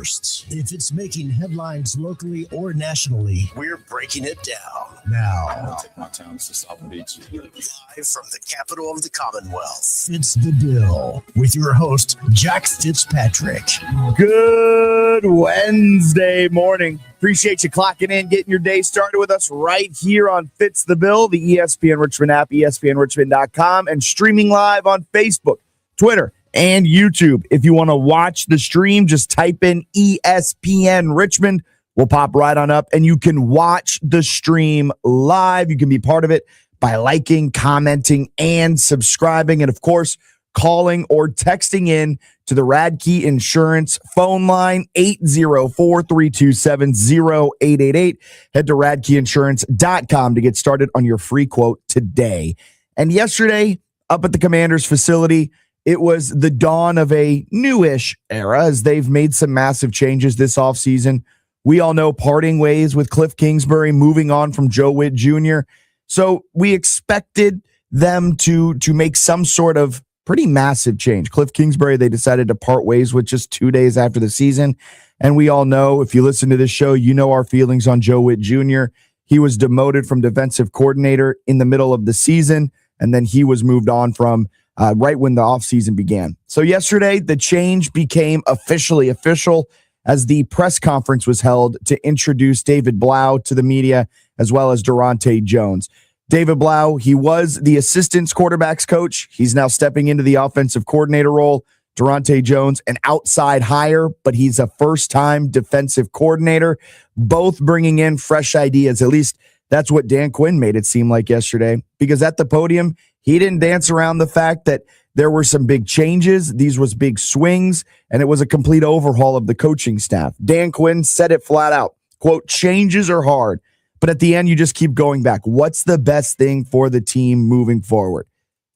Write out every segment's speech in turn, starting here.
first. If it's making headlines locally or nationally, we're breaking it down. Now, I'll take my time to South Beach. Live from the capital of the Commonwealth, it's The Bill with your host, Jack Fitzpatrick. Good Wednesday morning. Appreciate you clocking in, getting your day started with us right here on Fitz the Bill, the ESPN Richmond app, ESPNRichmond.com, and streaming live on Facebook, Twitter, and YouTube. If you want to watch the stream, just type in ESPN Richmond. We'll pop right on up, and you can watch the stream live. You can be part of it by liking, commenting, and subscribing. And, of course, calling or texting in to the Radke Insurance phone line, 804-327-0888. Head to radkeyinsurance.com to get started on your free quote today. And yesterday, up at the Commanders facility, it was the dawn of a newish era as they've made some massive changes this offseason. We all know parting ways with Cliff Kingsbury, moving on from Joe Witt Jr. So we expected them to make some sort of pretty massive change. Cliff Kingsbury, they decided to part ways with just 2 days after the season. And we all know, if you listen to this show, you know our feelings on Joe Witt Jr. He was demoted from defensive coordinator in the middle of the season, and then he was moved on from right when the offseason began. So yesterday, the change became officially official as the press conference was held to introduce David Blau to the media, as well as Durante Jones. David Blau, he was the assistant quarterbacks coach. He's now stepping into the offensive coordinator role. Durante Jones, an outside hire, but he's a first-time defensive coordinator, both bringing in fresh ideas. At least that's what Dan Quinn made it seem like yesterday, because at the podium, he didn't dance around the fact that there were some big changes. These was big swings, and it was a complete overhaul of the coaching staff. Dan Quinn said it flat out, quote, changes are hard. But at the end, you just keep going back. What's the best thing for the team moving forward?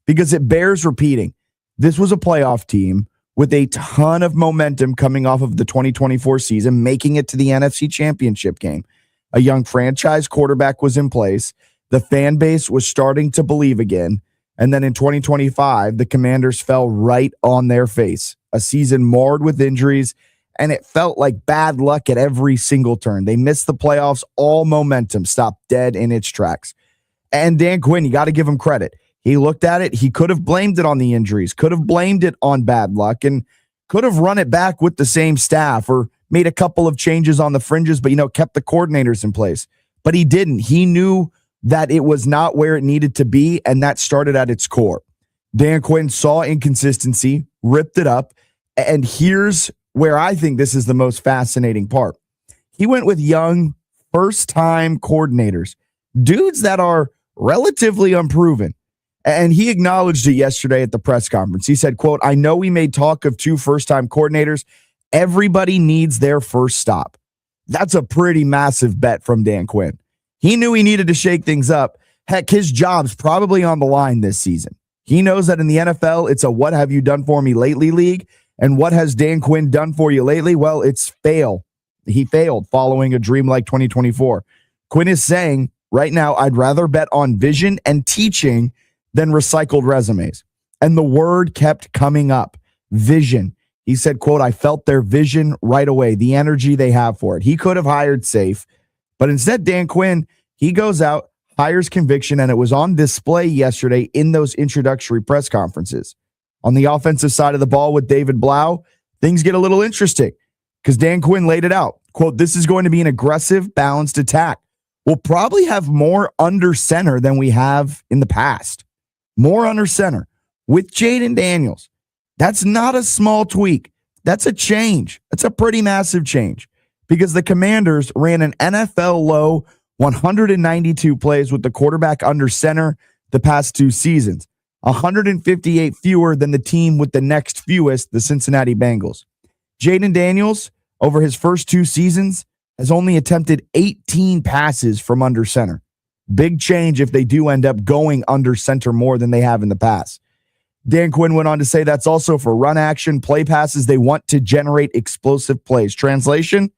Because it bears repeating. This was a playoff team with a ton of momentum coming off of the 2024 season, making it to the NFC Championship game. A young franchise quarterback was in place. The fan base was starting to believe again. And then in 2025, the Commanders fell right on their face. A season marred with injuries, and it felt like bad luck at every single turn. They missed the playoffs. All momentum stopped dead in its tracks. And Dan Quinn, you got to give him credit. He looked at it. He could have blamed it on the injuries, could have blamed it on bad luck, and could have run it back with the same staff or made a couple of changes on the fringes, but, kept the coordinators in place. But he didn't. He knew that it was not where it needed to be, and that started at its core. Dan Quinn saw inconsistency, ripped it up, and here's where I think this is the most fascinating part. He went with young, first-time coordinators, dudes that are relatively unproven. And he acknowledged it yesterday at the press conference. He said, quote, I know we made talk of 2 first-time coordinators. Everybody needs their first stop. That's a pretty massive bet from Dan Quinn. He knew he needed to shake things up. Heck, his job's probably on the line this season. He knows that in the NFL, it's a what have you done for me lately league. And what has Dan Quinn done for you lately? Well, it's fail. He failed following a dream like 2024. Quinn is saying right now, I'd rather bet on vision and teaching than recycled resumes. And the word kept coming up, vision. He said, quote, I felt their vision right away, the energy they have for it. He could have hired safe, but instead Dan Quinn, he goes out, hires conviction, and it was on display yesterday in those introductory press conferences. On the offensive side of the ball with David Blau, things get a little interesting because Dan Quinn laid it out. Quote, this is going to be an aggressive, balanced attack. We'll probably have more under center than we have in the past. More under center with Jaden Daniels. That's not a small tweak. That's a change. That's a pretty massive change because the Commanders ran an NFL low 192 plays with the quarterback under center the past 2 seasons. 158 fewer than the team with the next fewest, the Cincinnati Bengals. Jaden Daniels, over his first 2 seasons, has only attempted 18 passes from under center. Big change if they do end up going under center more than they have in the past. Dan Quinn went on to say that's also for run action, play passes. They want to generate explosive plays. Translation,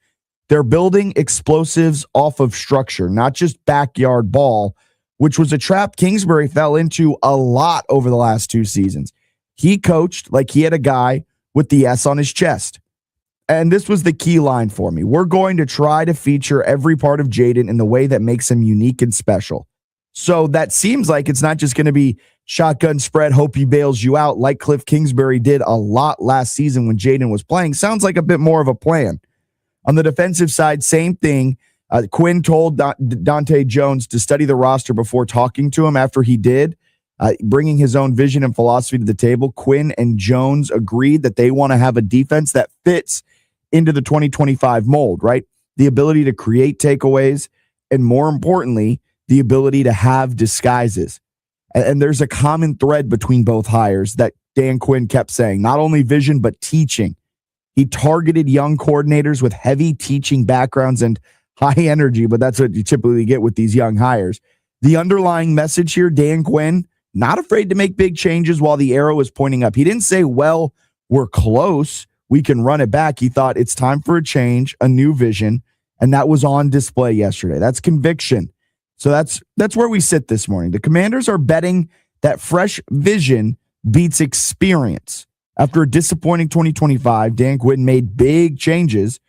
they're building explosives off of structure, not just backyard ball, which was a trap Kingsbury fell into a lot over the last 2 seasons. He coached like he had a guy with the S on his chest. And this was the key line for me. We're going to try to feature every part of Jaden in the way that makes him unique and special. So that seems like it's not just going to be shotgun spread, hope he bails you out like Cliff Kingsbury did a lot last season when Jaden was playing. Sounds like a bit more of a plan. On the defensive side, same thing. Quinn told Dante Jones to study the roster before talking to him. After he did, bringing his own vision and philosophy to the table, Quinn and Jones agreed that they want to have a defense that fits into the 2025 mold, right? The ability to create takeaways, and more importantly, the ability to have disguises. And there's a common thread between both hires that Dan Quinn kept saying, not only vision, but teaching. He targeted young coordinators with heavy teaching backgrounds and high energy, but that's what you typically get with these young hires. The underlying message here, Dan Quinn, not afraid to make big changes while the arrow is pointing up. He didn't say, well, we're close, we can run it back. He thought it's time for a change, a new vision, and that was on display yesterday. That's conviction. So that's where we sit this morning. The Commanders are betting that fresh vision beats experience. After a disappointing 2025, Dan Quinn made big changes,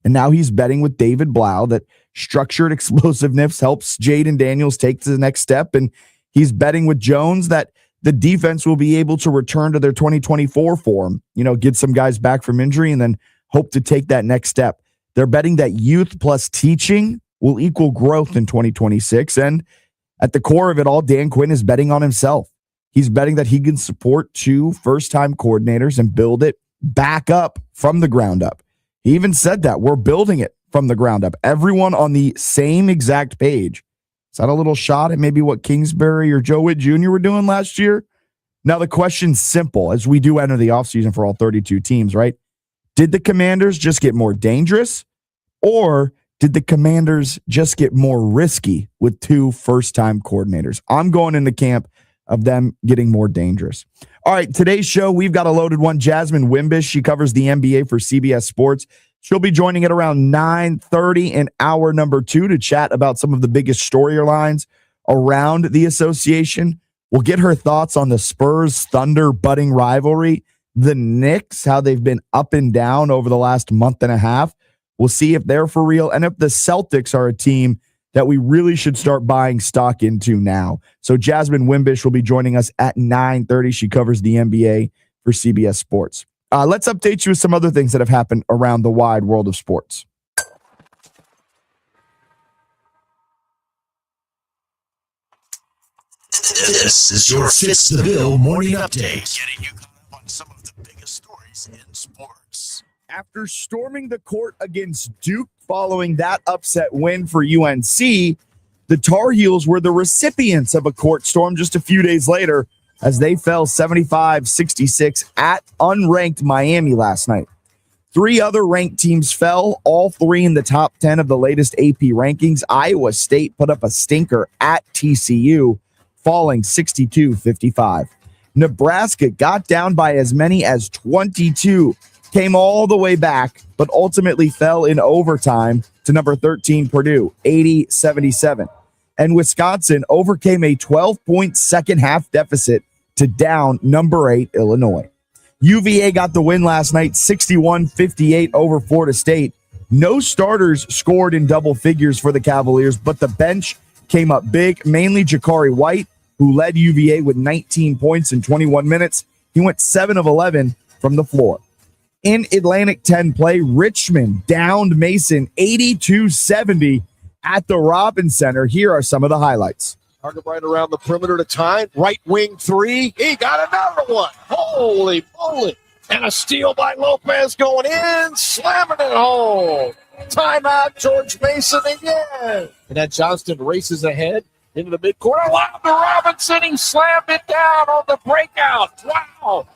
and now he's betting with David Blau that structured explosiveness helps Jaden Daniels take to the next step, and he's betting with Jones that the defense will be able to return to their 2024 form, get some guys back from injury and then hope to take that next step. They're betting that youth plus teaching will equal growth in 2026. And at the core of it all, Dan Quinn is betting on himself. He's betting that he can support 2 first-time coordinators and build it back up from the ground up. He even said that we're building it from the ground up. Everyone on the same exact page. Is that a little shot at maybe what Kingsbury or Joe Witt Jr. were doing last year? Now, the question's simple as we do enter the offseason for all 32 teams, right? Did the Commanders just get more dangerous, or did the Commanders just get more risky with 2 first-time coordinators? I'm going in the camp of them getting more dangerous. All right, today's show, we've got a loaded one. Jasmine Wimbish, she covers the NBA for CBS Sports. She'll be joining at around 9:30 in hour number 2 to chat about some of the biggest storylines around the association. We'll get her thoughts on the Spurs-Thunder budding rivalry, the Knicks, how they've been up and down over the last month and a half. We'll see if they're for real and if the Celtics are a team that we really should start buying stock into now. So Jasmine Wimbish will be joining us at 9:30. She covers the NBA for CBS Sports. Let's update you with some other things that have happened around the wide world of sports. This is your Fitz the Bill morning update. Getting you caught up on some of the biggest stories in sports. After storming the court against Duke following that upset win for UNC, the Tar Heels were the recipients of a court storm just a few days later as they fell 75-66 at unranked Miami last night. 3 other ranked teams fell, all 3 in the top 10 of the latest AP rankings. Iowa State put up a stinker at TCU, falling 62-55. Nebraska got down by as many as 22, came all the way back, but ultimately fell in overtime to number 13 Purdue, 80-77. And Wisconsin overcame a 12-point second-half deficit to down number 8 Illinois. UVA got the win last night, 61-58 over Florida State. No starters scored in double figures for the Cavaliers, but the bench came up big, mainly Jakari White, who led UVA with 19 points in 21 minutes. He went 7 of 11 from the floor. In Atlantic 10 play, Richmond downed Mason 82-70 at the Robins Center. Here are some of the highlights. Target right around the perimeter to time. Right wing 3. He got another one. Holy moly. And a steal by Lopez going in. Slamming it home. Timeout, George Mason again. And then Johnston races ahead into the midcourt. Allowed to Robinson. He slammed it down on the breakout. Wow.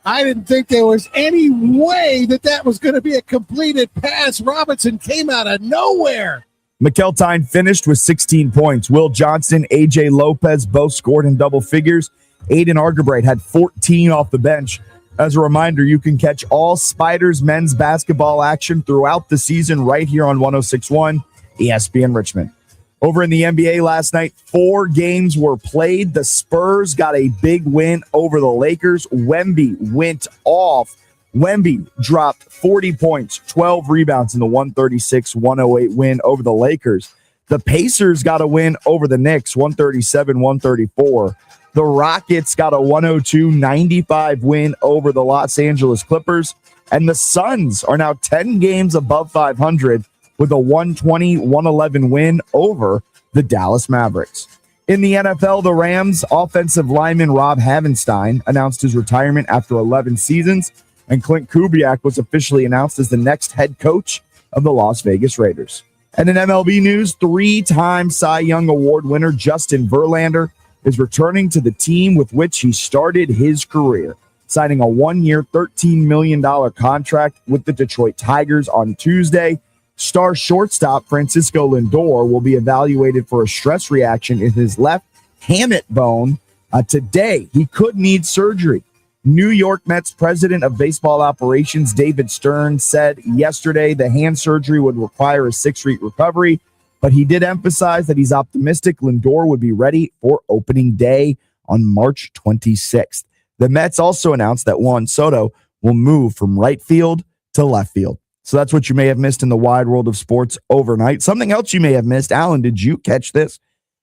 I didn't think there was any way that was going to be a completed pass. Robinson came out of nowhere. McEltine finished with 16 points. Will Johnson, A.J. Lopez both scored in double figures. Aiden Argabright had 14 off the bench. As a reminder, you can catch all Spiders men's basketball action throughout the season right here on 106.1 ESPN Richmond. Over in the NBA last night, 4 games were played. The Spurs got a big win over the Lakers. Wemby went off Wemby dropped 40 points, 12 rebounds in the 136-108 win over the Lakers. The Pacers got a win over the Knicks, 137-134. The Rockets got a 102-95 win over the Los Angeles Clippers. And the Suns are now 10 games above 500 with a 120-111 win over the Dallas Mavericks. In the NFL, the Rams offensive lineman Rob Havenstein announced his retirement after 11 seasons, and Clint Kubiak was officially announced as the next head coach of the Las Vegas Raiders. And in MLB news, three-time Cy Young Award winner Justin Verlander is returning to the team with which he started his career, signing a one-year, $13 million contract with the Detroit Tigers on Tuesday. Star shortstop Francisco Lindor will be evaluated for a stress reaction in his left hamate bone today. He could need surgery. New York Mets president of baseball operations David Stern said yesterday the hand surgery would require a 6-week recovery, but he did emphasize that he's optimistic Lindor would be ready for opening day on March 26th. The Mets also announced that Juan Soto will move from right field to left field. So that's what you may have missed in the wide world of sports overnight. Something else you may have missed. Alan, did you catch this?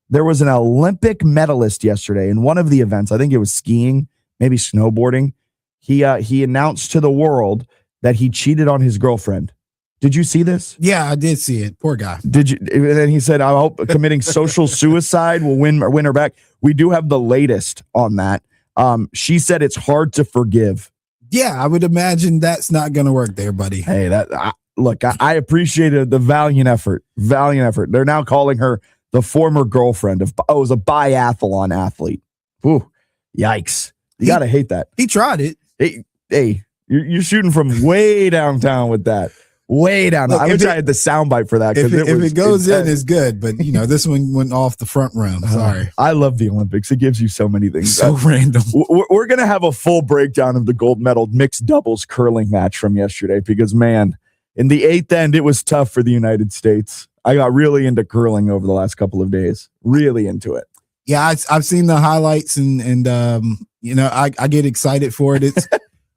There was an Olympic medalist yesterday in one of the events. I think it was skiing, maybe snowboarding. He announced to the world that he cheated on his girlfriend. Did you see this? Yeah, I did see it. Poor guy. Did you? And then he said, I hope committing social suicide will win her back. We do have the latest on that. She said it's hard to forgive. Yeah, I would imagine that's not going to work there, buddy. Hey, I appreciated the valiant effort. They're now calling her the former girlfriend of, it was a biathlon athlete. Ooh, yikes. You got to hate that. He tried it. Hey, you're shooting from way downtown with that. Way down. Look, I wish I had the soundbite for that. If it goes in, it's good. But, this one went off the front rim. Sorry. I love the Olympics. It gives you so many things. So random. We're going to have a full breakdown of the gold medal mixed doubles curling match from yesterday because, man, in the eighth end, it was tough for the United States. I got really into curling over the last couple of days. Really into it. Yeah, I've seen the highlights and I get excited for it. It's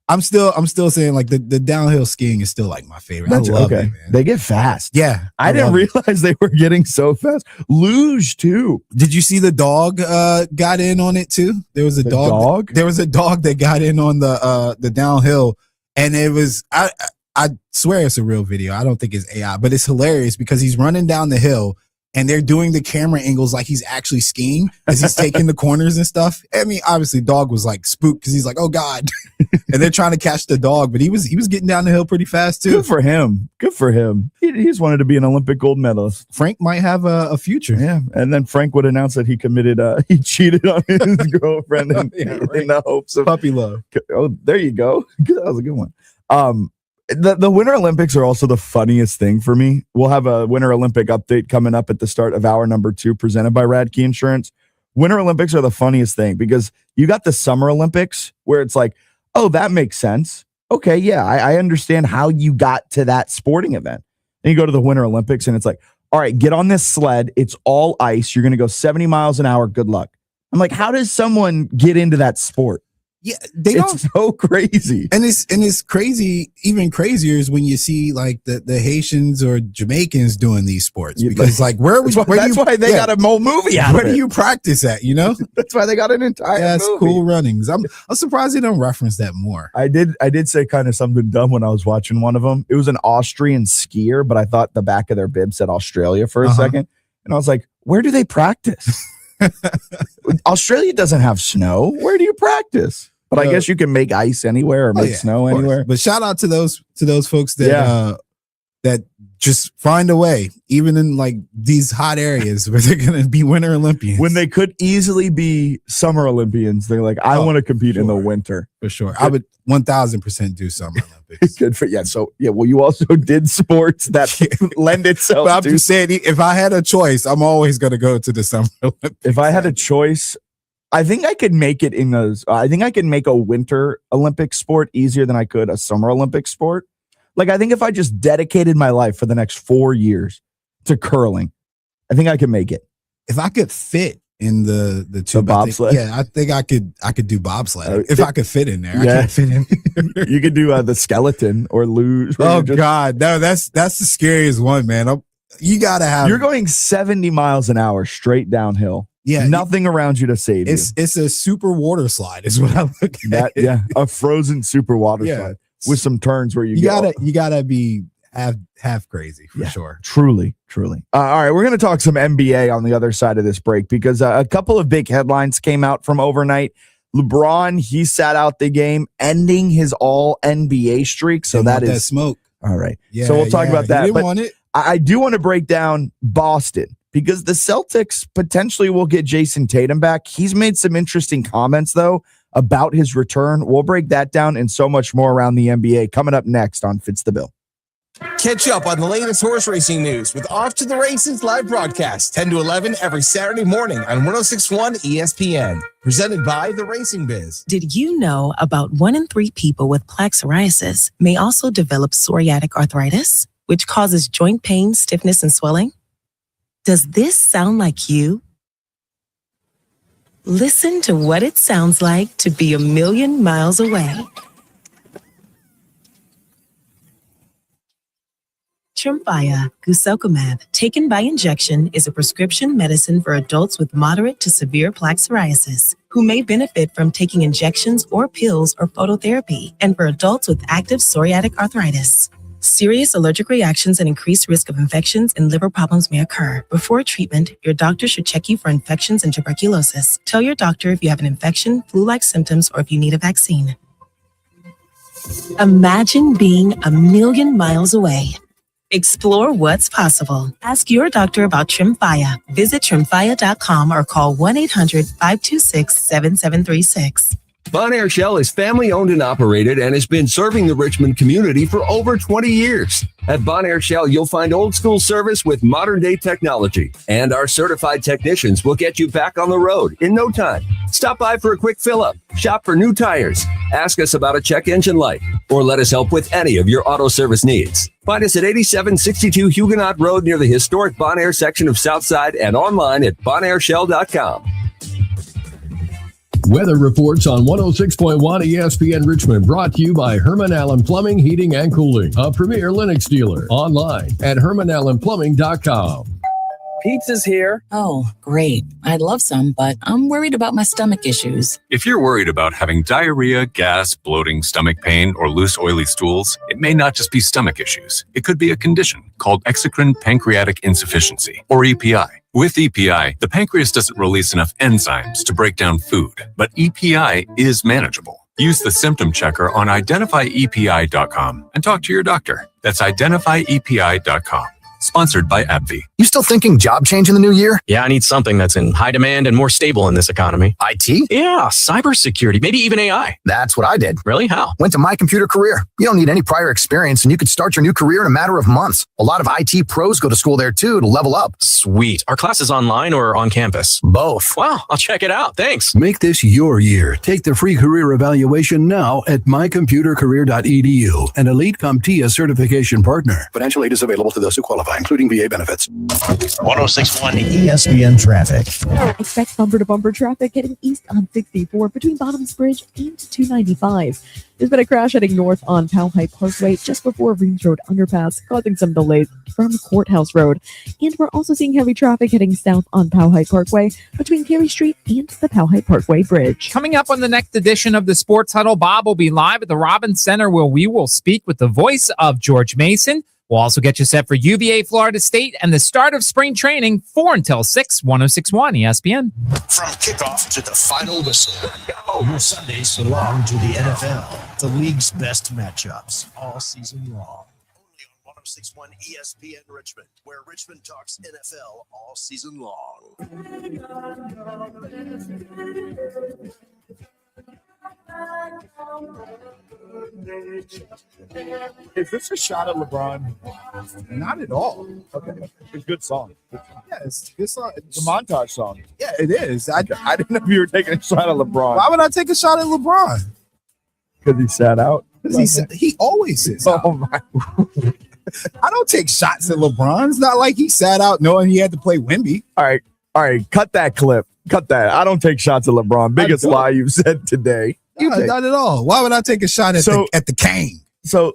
I'm still saying like the downhill skiing is still like my favorite. I love it, man. They get fast. Yeah. I didn't realize they were getting so fast. Luge too. Did you see the dog got in on it too? There was a dog. There was a dog that got in on the downhill, and it was I swear it's a real video. I don't think it's AI, but it's hilarious because he's running down the hill and they're doing the camera angles like he's actually skiing as he's taking the corners and stuff. I mean, obviously dog was like spooked because he's like, oh God. And they're trying to catch the dog, but he was getting down the hill pretty fast too. Good for him. He's wanted to be an Olympic gold medalist. Frank might have a future. Yeah. And then Frank would announce that he cheated on his girlfriend in the hopes of puppy love. Oh, there you go. That was a good one. The Winter Olympics are also the funniest thing for me. We'll have a Winter Olympic update coming up at the start of hour number 2 presented by Radkey Insurance. Winter Olympics are the funniest thing because you got the Summer Olympics where it's like, oh, that makes sense. Okay, yeah, I understand how you got to that sporting event. And you go to the Winter Olympics and it's like, all right, get on this sled. It's all ice. You're going to go 70 miles an hour. Good luck. I'm like, how does someone get into that sport? Yeah, it's so crazy. And it's crazy. Even crazier is when you see like the Haitians or Jamaicans doing these sports because like that's why they got a whole movie out of it. Where do you practice at? That's why they got an entire movie. Cool runnings. I'm surprised they don't reference that more. I did say kind of something dumb when I was watching one of them. It was an Austrian skier, but I thought the back of their bib said Australia for a second. And I was like, where do they practice? Australia doesn't have snow. Where do you practice? But I guess you can make ice anywhere or make snow anywhere. But shout out to those folks that that just find a way, even in like these hot areas where they're going to be Winter Olympians. When they could easily be Summer Olympians, they're like, I want to compete in the winter. For sure. I would 1000% do Summer Olympics. Good for well, you also did sports that lend itself. But I'm just saying, if I had a choice, I'm always going to go to the Summer Olympics. If I had a choice, I think I could make it in those. I think I could make a Winter Olympic sport easier than I could a Summer Olympic sport. Like, I think if I just dedicated my life for the next 4 years to curling, I think I could make it. If I could fit in the tube. bobsled? I think I could do bobsled if I could fit in there. I can't fit in. You could do the skeleton or luge. Oh God, no, that's the scariest one, man. You gotta have. You're going 70 miles an hour straight downhill. Yeah, nothing around you to save you. It's a super water slide, is what I'm looking at. Yeah, a frozen super water slide with some turns where you gotta be half crazy for sure. Truly. All right, we're going to talk some NBA on the other side of this break because a couple of big headlines came out from overnight. LeBron, he sat out the game, ending his all NBA streak. So that smoke. All right. Yeah, so we'll talk about that. But I do want to break down Boston because the Celtics potentially will get Jason Tatum back. He's made some interesting comments, though, about his return. We'll break that down and so much more around the NBA coming up next on Fitz the Bill. Catch up on the latest horse racing news with Off to the Races live broadcast, 10 to 11 every Saturday morning on 106.1 ESPN. Presented by The Racing Biz. Did you know about 1 in 3 people with plaque psoriasis may also develop psoriatic arthritis, which causes joint pain, stiffness, and swelling? Does this sound like you? Listen to what it sounds like to be a million miles away. Tremfya guselkumab, taken by injection, is a prescription medicine for adults with moderate to severe plaque psoriasis who may benefit from taking injections or pills or phototherapy, and for adults with active psoriatic arthritis. Serious allergic reactions and increased risk of infections and liver problems may occur. Before treatment, your doctor should check you for infections and tuberculosis. Tell your doctor if you have an infection, flu-like symptoms, or if you need a vaccine. Imagine being a million miles away. Explore what's possible. Ask your doctor about Tremfya. Visit Tremfya.com or call 1-800-526-7736. Bonaire Shell is family owned and operated and has been serving the Richmond community for over 20 years. At Bonaire Shell, you'll find old school service with modern day technology, and our certified technicians will get you back on the road in no time. Stop by for a quick fill up, shop for new tires, ask us about a check engine light, or let us help with any of your auto service needs. Find us at 8762 Huguenot Road near the historic Bonaire section of Southside and online at bonaireshell.com. Weather reports on 106.1 ESPN Richmond, brought to you by Herman Allen Plumbing, Heating, and Cooling, a premier Lennox dealer. Online at hermanallenplumbing.com. Pizza's here. Oh, great. I'd love some, but I'm worried about my stomach issues. If you're worried about having diarrhea, gas, bloating, stomach pain, or loose, oily stools, it may not just be stomach issues. It could be a condition called exocrine pancreatic insufficiency, or EPI. With EPI, the pancreas doesn't release enough enzymes to break down food, but EPI is manageable. Use the symptom checker on identifyepi.com and talk to your doctor. That's identifyepi.com. Sponsored by AbbVie. You still thinking job change in the new year? Yeah, I need something that's in high demand and more stable in this economy. IT? Yeah, cybersecurity, maybe even AI. That's what I did. Really? How? Went to My Computer Career. You don't need any prior experience, and you could start your new career in a matter of months. A lot of IT pros go to school there, too, to level up. Sweet. Are classes online or on campus? Both. Wow, I'll check it out. Thanks. Make this your year. Take the free career evaluation now at mycomputercareer.edu, an Elite CompTIA certification partner. Financial aid is available to those who qualify, including VA benefits. 106.1 ESPN traffic. Expect bumper-to-bumper traffic heading east on 64 between Bottoms Bridge and 295. There's been a crash heading north on Powhite Parkway just before Reams Road Underpass, causing some delays from Courthouse Road. And we're also seeing heavy traffic heading south on Powhite Parkway between Carey Street and the Powhite Parkway Bridge. Coming up on the next edition of the Sports Huddle, Bob will be live at the Robins Center where we will speak with the voice of George Mason. We'll also get you set for UVA, Florida State, and the start of spring training, 4 until 6, 106.1 ESPN. From kickoff to the final whistle, your Sundays belong to the NFL. The league's best matchups all season long. Only on 106.1 ESPN Richmond, where Richmond talks NFL all season long. Is this a shot at LeBron? Not at all. Okay. It's a good song. Yeah, it's a good song. It's a montage song. Yeah, it is. I didn't know if you were taking a shot at LeBron. Why would I take a shot at LeBron? Because he sat out. Because he always sits out. Oh my. I don't take shots at LeBron. It's not like he sat out knowing he had to play Wemby. All right. Cut that clip. Cut that. I don't take shots at LeBron. Biggest lie you've said today. Not at all. Why would I take a shot at the king? So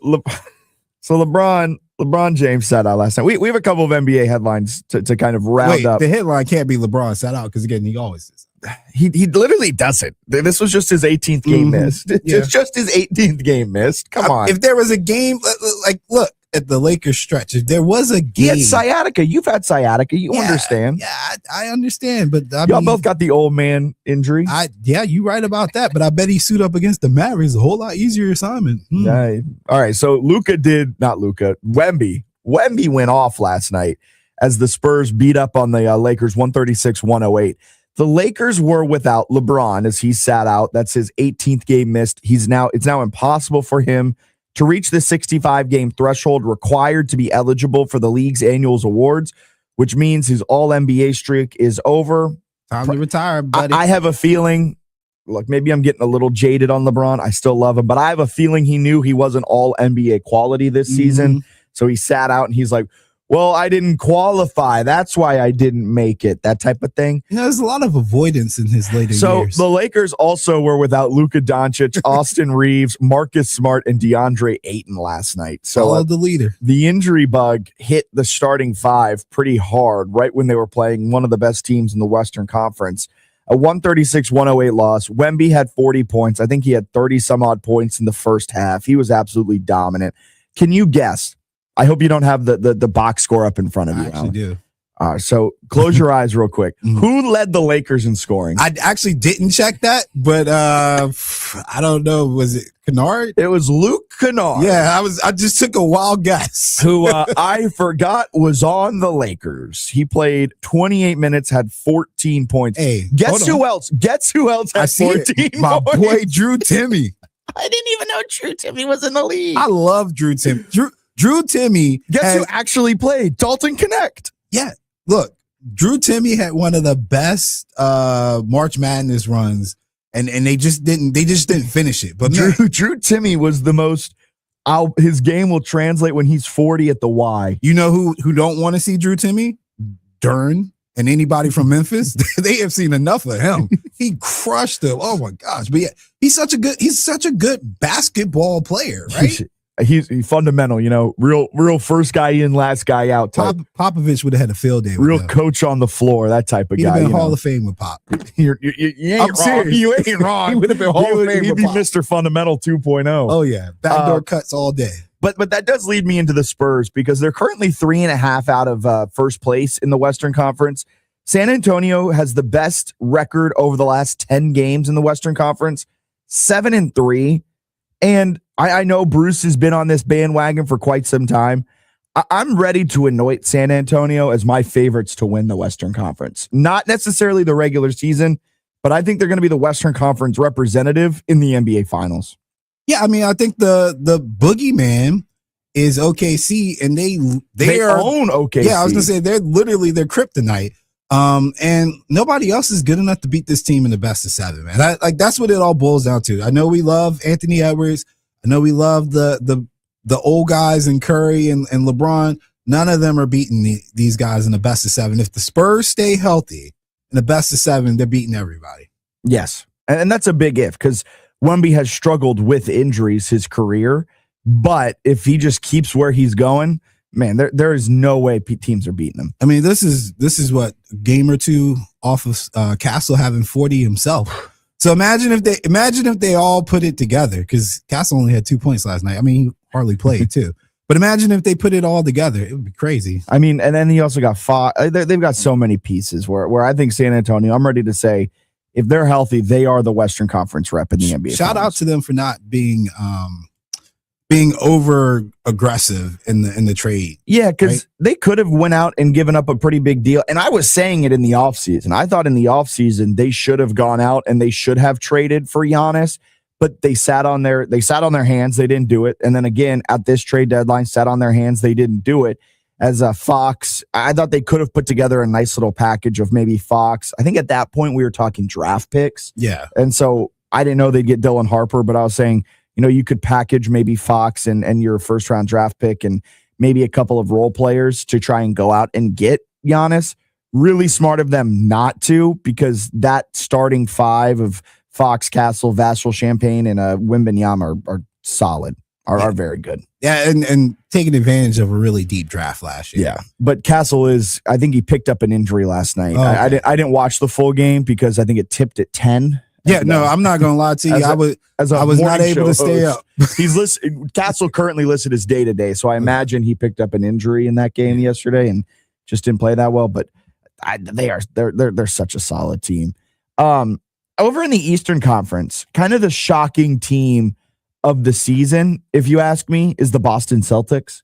LeBron James sat out last night. We have a couple of NBA headlines to kind of round up. The headline can't be LeBron sat out because again, he always is. He literally doesn't. This was just his 18th game missed. It's just his 18th game missed. Come on. If there was a game, like look at the Lakers stretch. If there was a game, he had sciatica. You've had sciatica. You understand? Yeah, I understand. But y'all both got the old man injury. You right about that. But I bet he suit up against the Mavericks a whole lot easier assignment. Yeah. All right. So Wemby went off last night as the Spurs beat up on the Lakers 136-108. The Lakers were without LeBron as he sat out. That's his 18th game missed. It's now impossible for him to reach the 65-game threshold required to be eligible for the league's annual awards, which means his all-NBA streak is over. Time to retire, buddy. I have a feeling, look, maybe I'm getting a little jaded on LeBron. I still love him, but I have a feeling he knew he wasn't all NBA quality this season. So he sat out and he's like, well, I didn't qualify. That's why I didn't make it. That type of thing. There's a lot of avoidance in his later years. So the Lakers also were without Luka Doncic, Austin Reeves, Marcus Smart, and DeAndre Ayton last night. So the leader. The injury bug hit the starting five pretty hard right when they were playing one of the best teams in the Western Conference. A 136-108 loss. Wemby had 40 points. I think he had 30 some odd points in the first half. He was absolutely dominant. Can you guess? I hope you don't have the box score up in front of you. I actually do. So close your eyes real quick. Who led the Lakers in scoring? I actually didn't check that, but I don't know. Was it Kennard? It was Luke Kennard. Yeah, I just took a wild guess. Who I forgot was on the Lakers. He played 28 minutes, had 14 points. Hey, guess who else? Guess who else had 14 My points? boy Drew Timmy. I didn't even know Drew Timmy was in the league. I love Drew Timmy. Drew Timmy. Guess who actually played? Dalton Connect. Yeah. Look, Drew Timmy had one of the best March Madness runs, and they just didn't finish it. But Drew Timmy was the most. His game will translate when he's 40 at the Y. You know who don't want to see Drew Timmy? Dern and anybody from Memphis. They have seen enough of him. He crushed them. Oh my gosh! But yeah, he's such a good basketball player, right? He's fundamental, real first guy in, last guy out type. Popovich would have had a field day. Real coach on the floor, that type of He'd guy. have been Hall of Fame with Pop. You ain't I'm wrong. serious. You ain't wrong. He would have been Hall of Fame He'd with be Pop. Mr. Fundamental 2.0. Oh yeah, backdoor cuts all day. But that does lead me into the Spurs because they're currently 3.5 out of first place in the Western Conference. San Antonio has the best record over the last 10 games in the Western Conference, 7-3. And I know Bruce has been on this bandwagon for quite some time. I'm ready to anoint San Antonio as my favorites to win the Western Conference. Not necessarily the regular season, but I think they're going to be the Western Conference representative in the NBA Finals. Yeah, I mean, I think the boogeyman is OKC, and they own OKC. Yeah, I was going to say they're their kryptonite. And nobody else is good enough to beat this team in the best of 7, man. That's what it all boils down to. I know we love Anthony Edwards. I know we love the old guys in Curry and LeBron. None of them are beating these guys in the best of 7. If the Spurs stay healthy in the best of 7, they're beating everybody. Yes. And that's a big if because Wemby has struggled with injuries his career. But if he just keeps where he's going, man, there is no way teams are beating him. I mean, this is what a game or two off of Castle having 40 himself. So imagine if they all put it together because Castle only had 2 points last night. I mean, he hardly played too. But imagine if they put it all together, it would be crazy. I mean, and then he also got fought. They've got so many pieces where I think San Antonio, I'm ready to say, if they're healthy, they are the Western Conference rep in the NBA. Shout out to them for not being over aggressive in the trade. Yeah, because they could have went out and given up a pretty big deal. And I was saying it in the offseason. I thought in the offseason they should have gone out and they should have traded for Giannis, but they sat on their hands. They didn't do it. And then again, at this trade deadline, sat on their hands. They didn't do it. As a Fox, I thought they could have put together a nice little package of maybe Fox. I think at that point we were talking draft picks. Yeah. And so I didn't know they'd get Dylan Harper, but I was saying, you could package maybe Fox and your first round draft pick and maybe a couple of role players to try and go out and get Giannis. Really smart of them not to, because that starting five of Fox, Castle, Vassell, Champagne, and Wembanyama are solid, are very good. Yeah, and taking advantage of a really deep draft last year. Yeah, but Castle I think he picked up an injury last night. Oh, okay. I didn't watch the full game because I think it tipped at 10. Yeah, no, I'm not gonna lie to you. I was not able to stay up. Castle currently listed as day-to-day, so I imagine he picked up an injury in that game yesterday and just didn't play that well. But they're such a solid team. Over in the Eastern Conference, kind of the shocking team of the season, if you ask me, is the Boston Celtics.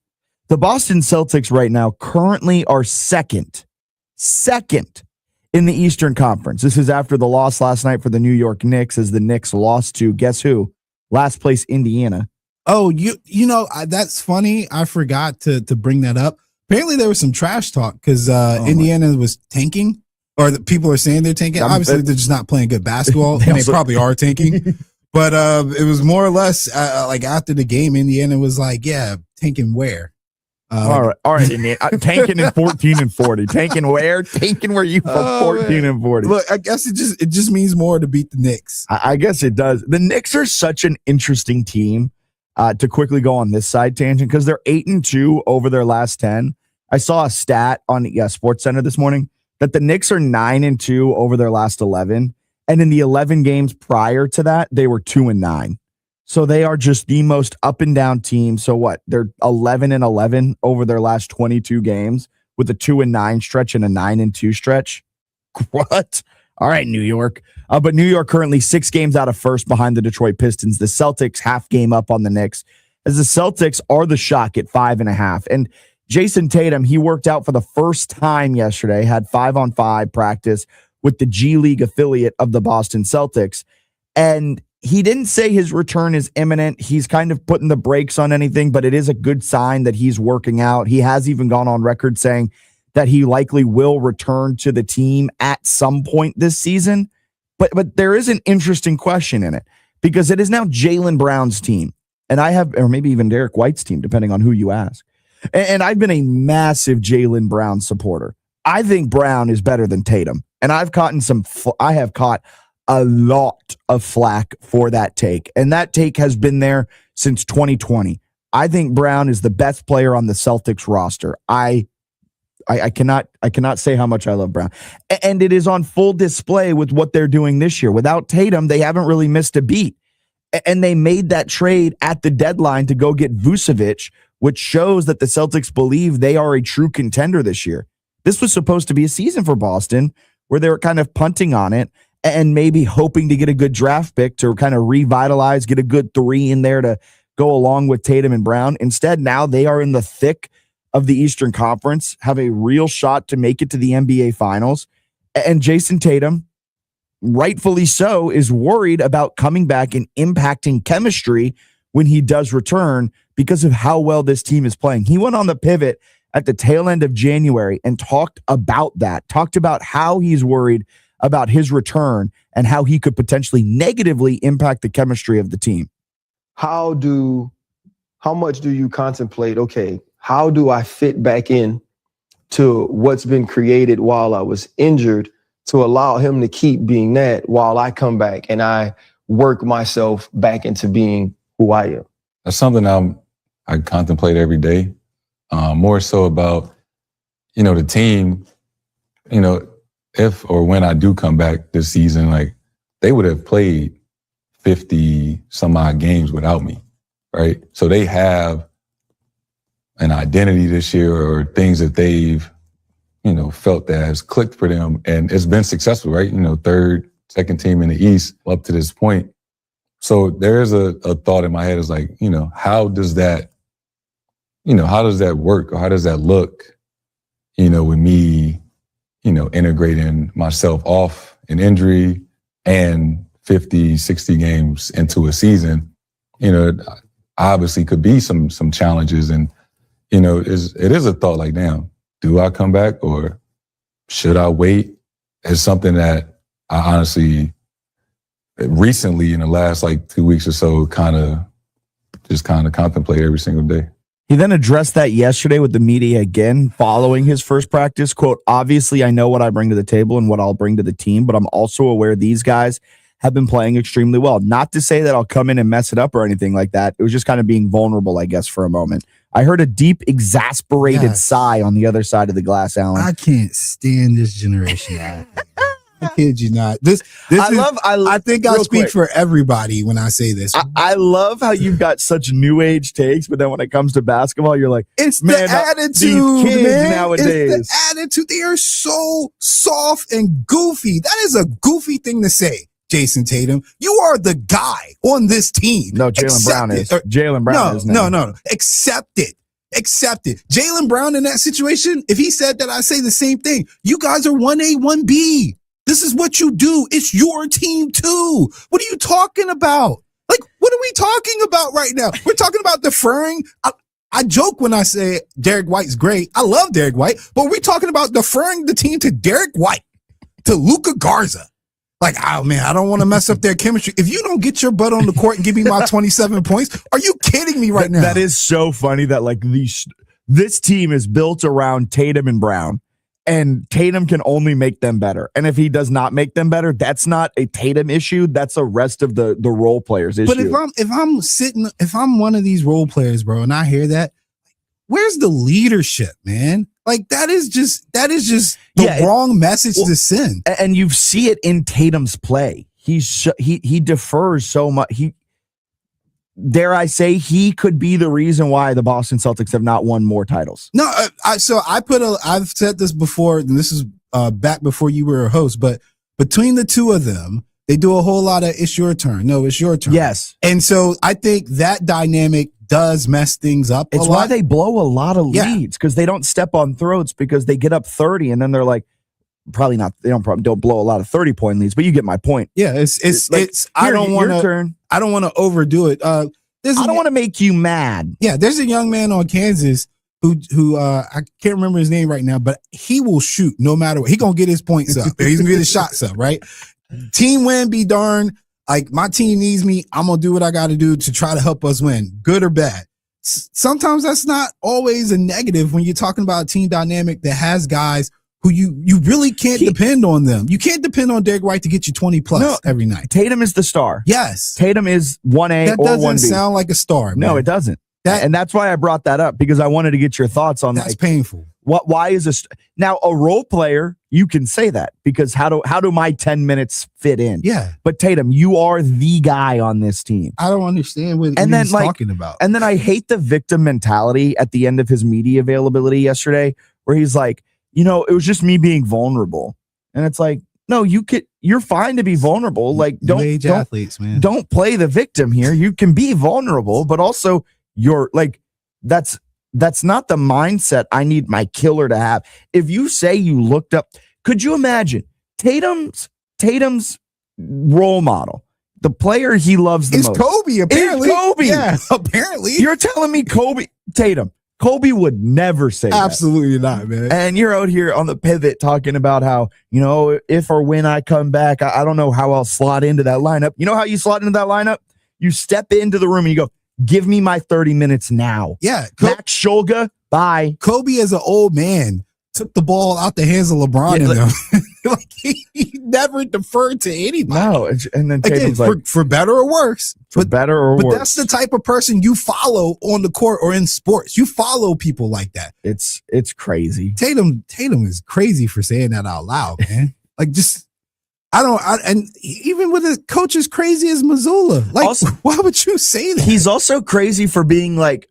The Boston Celtics right now currently are second in the Eastern Conference. This is after the loss last night for the New York Knicks, as the Knicks lost to, guess who? Last place Indiana. Oh, you know, that's funny. I forgot to bring that up. Apparently there was some trash talk because Indiana was tanking, or the people are saying they're tanking. Obviously they're just not playing good basketball, and they probably are tanking. But it was more or less like after the game, Indiana was like, yeah, tanking where? All right, Indiana. Tanking in 14 and 40. Tanking where? Tanking where you from 14 and 40. Look, I guess it just means more to beat the Knicks. I guess it does. The Knicks are such an interesting team. To quickly go on this side tangent, because they're 8-2 over their last 10. I saw a stat on Sports Center this morning that the Knicks are 9-2 over their last 11. And in the 11 games prior to that, they were 2-9. So they are just the most up and down team. So what? They're 11-11 over their last 22 games with a 2-9 stretch and a 9-2 stretch. What? All right, New York. But New York currently 6 games out of first behind the Detroit Pistons. The Celtics half game up on the Knicks, as the Celtics are the shock at 5.5. And Jason Tatum, he worked out for the first time yesterday, had 5-on-5 practice with the G League affiliate of the Boston Celtics. And he didn't say his return is imminent. He's kind of putting the brakes on anything, but it is a good sign that he's working out. He has even gone on record saying that he likely will return to the team at some point this season. But there is an interesting question in it, because it is now Jaylen Brown's team. And or maybe even Derek White's team, depending on who you ask. And I've been a massive Jaylen Brown supporter. I think Brown is better than Tatum. And I have caught a lot of flack for that take. And that take has been there since 2020. I think Brown is the best player on the Celtics roster. I cannot say how much I love Brown. And it is on full display with what they're doing this year. Without Tatum, they haven't really missed a beat. And they made that trade at the deadline to go get Vucevic, which shows that the Celtics believe they are a true contender this year. This was supposed to be a season for Boston where they were kind of punting on it and maybe hoping to get a good draft pick to kind of revitalize, get a good 3 in there to go along with Tatum and Brown. Instead, now they are in the thick of the Eastern Conference, have a real shot to make it to the NBA Finals. And Jason Tatum, rightfully so, is worried about coming back and impacting chemistry when he does return because of how well this team is playing. He went on the pivot at the tail end of January and talked about how he's worried about his return and how he could potentially negatively impact the chemistry of the team. How much do you contemplate, okay, how do I fit back in to what's been created while I was injured to allow him to keep being that while I come back and I work myself back into being who I am? That's something I contemplate every day. More so about, the team, if or when I do come back this season, like they would have played 50 some odd games without me, right? So they have an identity this year or things that they've, felt that has clicked for them, and it's been successful, right? Third, second team in the East up to this point. So there is a thought in my head is like, how does that work, or how does that look, with me, integrating myself off an injury and 50, 60 games into a season, obviously could be some challenges. And, it is a thought like, damn, do I come back or should I wait? It's something that I honestly, recently in the last 2 weeks or so, kind of contemplate every single day. He then addressed that yesterday with the media again, following his first practice. Quote, obviously, I know what I bring to the table and what I'll bring to the team, but I'm also aware these guys have been playing extremely well. Not to say that I'll come in and mess it up or anything like that. It was just kind of being vulnerable, I guess, for a moment. I heard a deep, exasperated sigh on the other side of the glass, Alan. I can't stand this generation. I kid you not. I think I speak for everybody when I say this. I love how you've got such new age takes, but then when it comes to basketball, you're like, it's man, the attitude, these kids man. nowadays. It's the attitude. They are so soft and goofy. That is a goofy thing to say, Jason Tatum. You are the guy on this team. No, Jaylen Brown is. Jaylen Brown is now. No. Accept it. Jaylen Brown in that situation, if he said that, I say the same thing. You guys are 1A, 1B. This is what you do. It's your team too. What are you talking about? Like, what are we talking about right now? We're talking about deferring. I joke when I say Derek White's great. I love Derek White, but we're talking about deferring the team to Derek White, to Luka Garza. Like, oh man, I don't want to mess up their chemistry. If you don't get your butt on the court and give me my 27 points, are you kidding me right now? That is so funny that like this team is built around Tatum and Brown. And Tatum can only make them better. And if he does not make them better, that's not a Tatum issue. That's a rest of the role players issue. But if I'm one of these role players, bro, and I hear that, where's the leadership, man? Like that is just the wrong message to send. And you see it in Tatum's play. He defers so much. Dare I say, he could be the reason why the Boston Celtics have not won more titles. No, I've said this before, and this is back before you were a host, but between the two of them, they do a whole lot of it's your turn. No, it's your turn. Yes. And so I think that dynamic does mess things up. It's why they blow a lot of leads, because they don't step on throats, because they get up 30 and then they're like, probably not. They don't blow a lot of 30-point leads, but you get my point. Yeah, it's I don't want to overdo it. I don't want to make you mad. Yeah, there's a young man on Kansas who I can't remember his name right now, but he will shoot no matter what. He gonna get his points up. He's gonna get his shots up, right? Team win, be darned. Like my team needs me. I'm gonna do what I got to do to try to help us win, good or bad. Sometimes that's not always a negative when you're talking about a team dynamic that has guys who you really can't depend on them. You can't depend on Derek White to get you 20 plus every night. Tatum is the star. Yes. Tatum is 1A that or 1B. That doesn't sound like a star. No, man. it doesn't. And that's why I brought that up, because I wanted to get your thoughts on that's painful. Why is now a role player? You can say that because how do my 10 minutes fit in? Yeah. But Tatum, you are the guy on this team. I don't understand what he's talking about. And then I hate the victim mentality at the end of his media availability yesterday, where he's like, it was just me being vulnerable. And it's like, no, you're fine to be vulnerable. Like don't athletes, man. Don't play the victim here. You can be vulnerable, but also you're like, that's not the mindset I need my killer to have. If you say you looked up, could you imagine Tatum's role model, the player he loves the most? Kobe, apparently. It's Kobe. Yeah, apparently. You're telling me Tatum would never say absolutely not, man. And you're out here on the pivot talking about how, if or when I come back, I don't know how I'll slot into that lineup. You know how you slot into that lineup? You step into the room and you go, give me my 30 minutes now. Yeah. Max Shulga, bye. Kobe as an old man took the ball out the hands of LeBron and them. Like he never deferred to anybody. No, and then Tatum's again, for better or worse. But that's the type of person you follow on the court or in sports. You follow people like that. It's crazy. Tatum is crazy for saying that out loud, man. Like and even with a coach as crazy as Missoula, like also, why would you say that? He's also crazy for being like,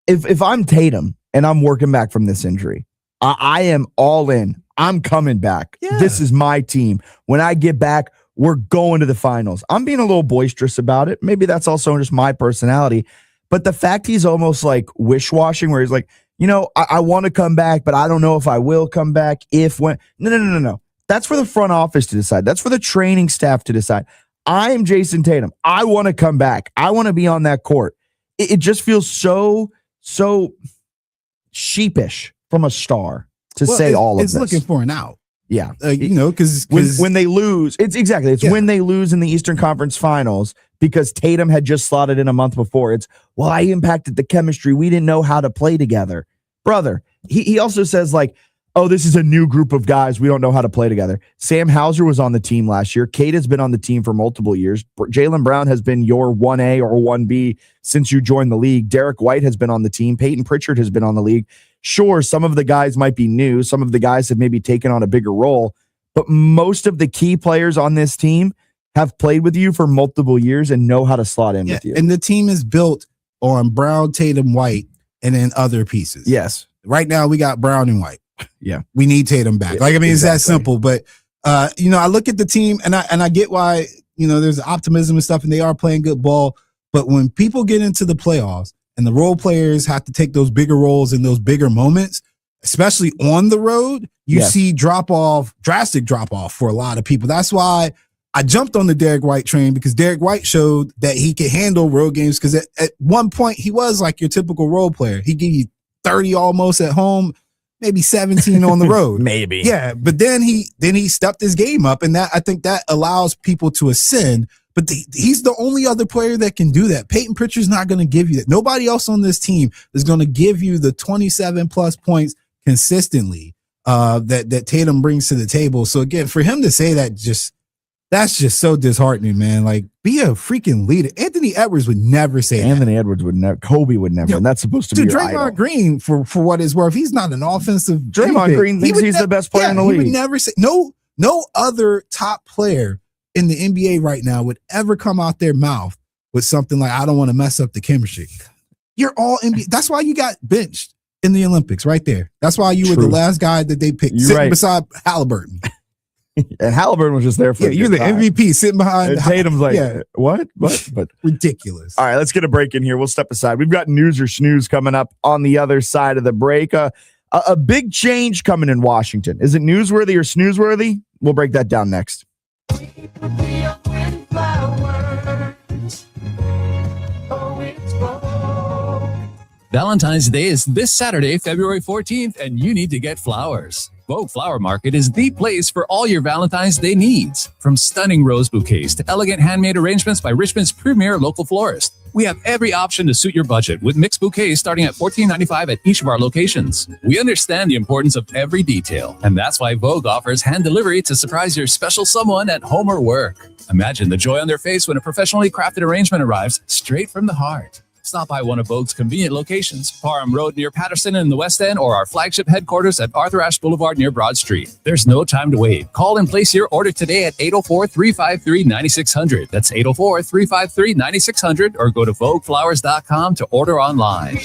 if I'm Tatum and I'm working back from this injury, I am all in. I'm coming back. Yeah. This is my team. When I get back, we're going to the finals. I'm being a little boisterous about it. Maybe that's also just my personality. But the fact he's almost like wish-washing, where he's like, I want to come back, but I don't know if I will come back. No. That's for the front office to decide. That's for the training staff to decide. I am Jason Tatum. I want to come back. I want to be on that court. It just feels so sheepish from a star to say all of this. It's looking for an out. Yeah. Because when they lose, it's when they lose in the Eastern Conference Finals, because Tatum had just slotted in a month before. It's, well, I impacted the chemistry. We didn't know how to play together. Brother, he also says, like, oh, this is a new group of guys. We don't know how to play together. Sam Hauser was on the team last year. Kate has been on the team for multiple years. Jaylen Brown has been your 1A or 1B since you joined the league. Derek White has been on the team. Peyton Pritchard has been on the league. Sure, some of the guys might be new. Some of the guys have maybe taken on a bigger role. But most of the key players on this team have played with you for multiple years and know how to slot in with you. And the team is built on Brown, Tatum, White, and then other pieces. Yes. Right now, we got Brown and White. Yeah. We need Tatum back. Like, I mean, it's that simple. But, I look at the team and I get why, there's optimism and stuff and they are playing good ball. But when people get into the playoffs and the role players have to take those bigger roles in those bigger moments, especially on the road, you see drastic drop off for a lot of people. That's why I jumped on the Derek White train, because Derek White showed that he could handle road games. Because at one point he was like your typical role player. He gave you 30 almost at home, maybe 17 on the road. Maybe. Yeah. But then he stepped his game up, and I think that allows people to ascend. But he's the only other player that can do that. Peyton Pritchard's not going to give you that. Nobody else on this team is going to give you the 27 plus points consistently that Tatum brings to the table. So again, for him to say that, that's just so disheartening, man. Like, be a freaking leader. Anthony Edwards would never say Anthony Edwards would never. Kobe would never. And that's supposed to be your idol. Draymond Green, for what it's worth, he's not an offensive. Draymond Green thinks he's the best player in the league. He would never say no other top player in the NBA right now would ever come out their mouth with something like, I don't want to mess up the chemistry. You're all NBA. That's why you got benched in the Olympics right there. That's why you were the last guy that they picked, sitting beside Halliburton. And Halliburton was just there for you're the MVP sitting behind. And Tatum's like, what? But ridiculous. All right, let's get a break in here. We'll step aside. We've got news or snooze coming up on the other side of the break. A big change coming in Washington. Is it newsworthy or snoozeworthy? We'll break that down next. Valentine's Day is this Saturday, February 14th, and you need to get flowers. Vogue Flower Market is the place for all your Valentine's Day needs. From stunning rose bouquets to elegant handmade arrangements by Richmond's premier local florist. We have every option to suit your budget, with mixed bouquets starting at $14.95 at each of our locations. We understand the importance of every detail, and that's why Vogue offers hand delivery to surprise your special someone at home or work. Imagine the joy on their face when a professionally crafted arrangement arrives straight from the heart. Stop by one of Vogue's convenient locations, Parham Road near Patterson in the West End, or our flagship headquarters at Arthur Ashe Boulevard near Broad Street. There's no time to wait. Call and place your order today at 804-353-9600. That's 804-353-9600, or go to VogueFlowers.com to order online.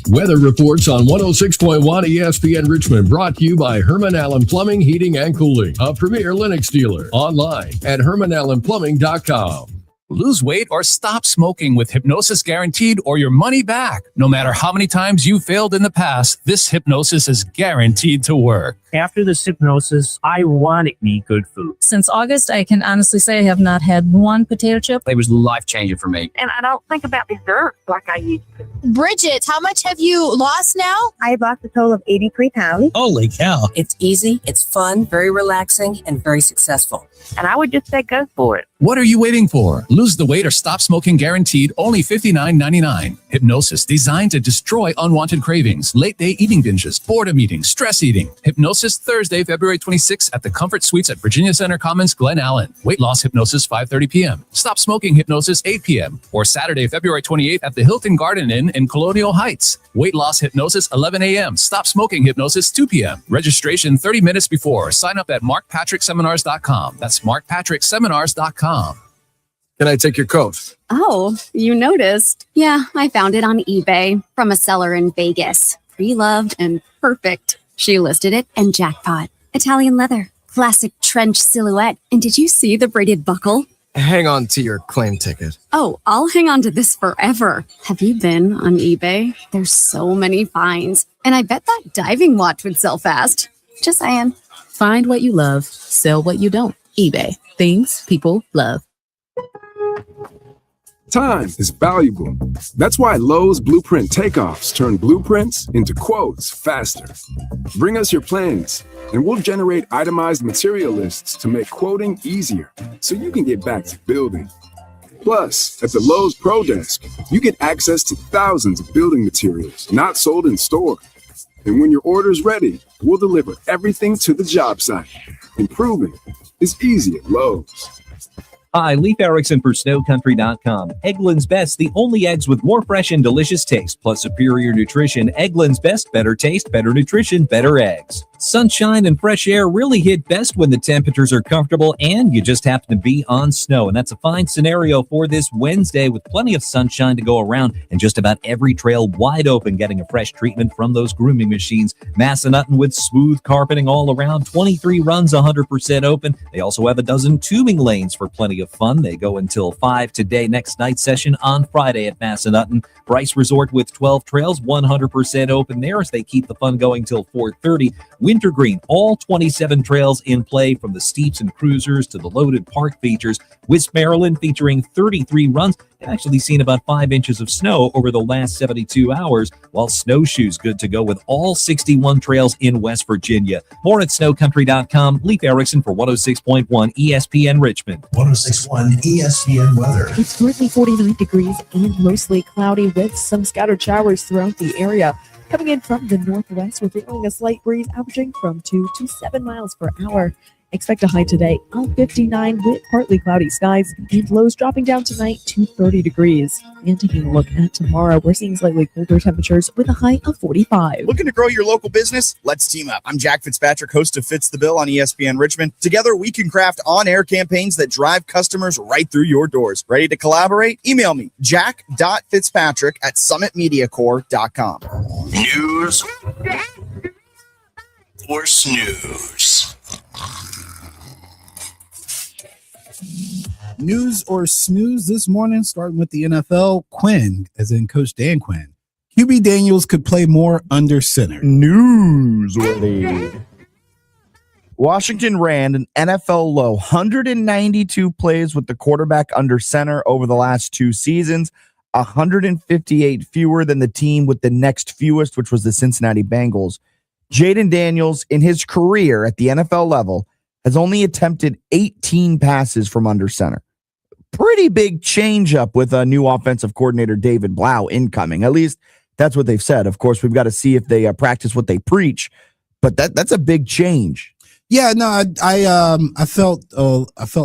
Weather reports on 106.1 ESPN Richmond, brought to you by Herman Allen Plumbing, Heating, and Cooling, a premier Lennox dealer. Online at HermanAllenPlumbing.com. Lose weight or stop smoking with hypnosis guaranteed, or your money back. No matter how many times you failed in the past, this hypnosis is guaranteed to work. After this hypnosis, I want to eat good food. Since August, I can honestly say I have not had one potato chip. It was life-changing for me. And I don't think about dessert like I used to. Bridget, how much have you lost now? I've lost a total of 83 pounds. Holy cow. It's easy, it's fun, very relaxing, and very successful. And I would just say go for it. What are you waiting for? Lose the weight or stop smoking guaranteed, only $59.99. Hypnosis designed to destroy unwanted cravings, late-day eating binges, boredom eating, stress eating. Hypnosis Thursday, February 26th at the Comfort Suites at Virginia Center Commons, Glen Allen. Weight loss hypnosis 5:30 p.m. Stop smoking hypnosis 8 p.m. Or Saturday, February 28th at the Hilton Garden Inn in Colonial Heights. Weight loss hypnosis 11 a.m. Stop smoking hypnosis 2 p.m. Registration 30 minutes before. Sign up at markpatrickseminars.com. That's markpatrickseminars.com. Can I take your coat? Oh, you noticed. Yeah, I found it on eBay from a seller in Vegas. Pre-loved and perfect. She listed it and jackpot. Italian leather, classic trench silhouette. And did you see the braided buckle? Hang on to your claim ticket. Oh, I'll hang on to this forever. Have you been on eBay? There's so many finds. And I bet that diving watch would sell fast. Just saying. Find what you love, sell what you don't. eBay. Things people love. Time is valuable. That's why Lowe's Blueprint Takeoffs turn blueprints into quotes faster. Bring us your plans, and we'll generate itemized material lists to make quoting easier so you can get back to building. Plus, at the Lowe's Pro Desk, you get access to thousands of building materials not sold in store. And when your order's ready, we'll deliver everything to the job site. Improving is easy at Lowe's. Hi, Leif Erikson for SnowCountry.com. Eggland's Best, the only eggs with more fresh and delicious taste, plus superior nutrition. Eggland's Best, better taste, better nutrition, better eggs. Sunshine and fresh air really hit best when the temperatures are comfortable and you just happen to be on snow. And that's a fine scenario for this Wednesday with plenty of sunshine to go around and just about every trail wide open, getting a fresh treatment from those grooming machines. Massanutten with smooth carpeting all around, 23 runs, 100% open. They also have a dozen tubing lanes for plenty of fun. They go until 5 today. Next night session on Friday at Massanutten. Bryce Resort with 12 trails, 100% open there as they keep the fun going till 4:30. Wintergreen, all 27 trails in play from the steeps and cruisers to the loaded park features. Wisp, Maryland featuring 33 runs. They've actually seen about 5 inches of snow over the last 72 hours, while Snowshoe's good to go with all 61 trails in West Virginia. More at snowcountry.com. Leif Erikson for 106.1 ESPN Richmond. 106.1 ESPN weather. It's currently 49 degrees and mostly cloudy with some scattered showers throughout the area. Coming in from the northwest, we're feeling a slight breeze averaging from 2 to 7 miles per hour. Expect a high today of 59 with partly cloudy skies and lows dropping down tonight to 30 degrees. And taking a look at tomorrow, we're seeing slightly colder temperatures with a high of 45. Looking to grow your local business? Let's team up. I'm Jack Fitzpatrick, host of Fitz the Bill on ESPN Richmond. Together, we can craft on-air campaigns that drive customers right through your doors. Ready to collaborate? Email me, jack.fitzpatrick@summitmediacorp.com. News or snooze? News or snooze this morning, starting with the NFL. Quinn, as in Coach Dan Quinn. QB Daniels could play more under center. Newsworthy. Washington ran an NFL low 192 plays with the quarterback under center over the last 2 seasons, 158 fewer than the team with the next fewest, which was the Cincinnati Bengals. Jaden Daniels, in his career at the NFL level, has only attempted 18 passes from under center. Pretty big change up with a new offensive coordinator, David Blau, incoming. At least that's what they've said. Of course, we've got to see if they practice what they preach, but that's a big change. Yeah, no, I felt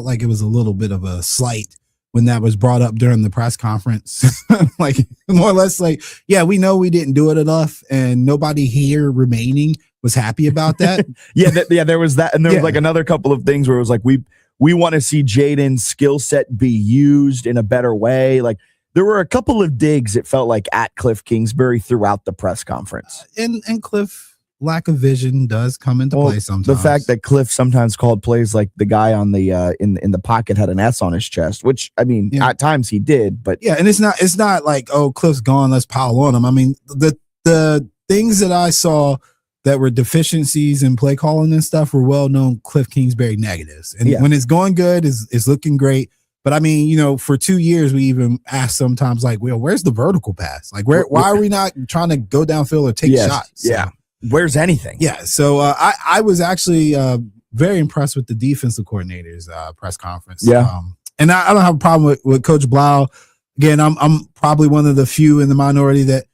like it was a little bit of a slight when that was brought up during the press conference. Like, more or less like, yeah, we know we didn't do it enough, and nobody here remaining was happy about that. There was that, and there was like another couple of things where it was like we want to see Jaden's skill set be used in a better way. Like, there were a couple of digs, it felt like, at Cliff Kingsbury throughout the press conference. And Cliff, lack of vision does come into play sometimes. The fact that Cliff sometimes called plays like the guy on the in the pocket had an S on his chest, which, I mean, at times he did, but yeah, and it's not like, oh, Cliff's gone, let's pile on him. I mean, the things that I saw that were deficiencies in play calling and stuff were well-known Cliff Kingsbury negatives. And when it's going good, it's looking great. But I mean, you know, for 2 years, we even asked sometimes like, well, where's the vertical pass? Like, why are we not trying to go downfield or take shots? So, yeah. Where's anything? Yeah. So I was actually very impressed with the defensive coordinator's press conference. Yeah. And I don't have a problem with Coach Blau. Again, I'm probably one of the few in the minority that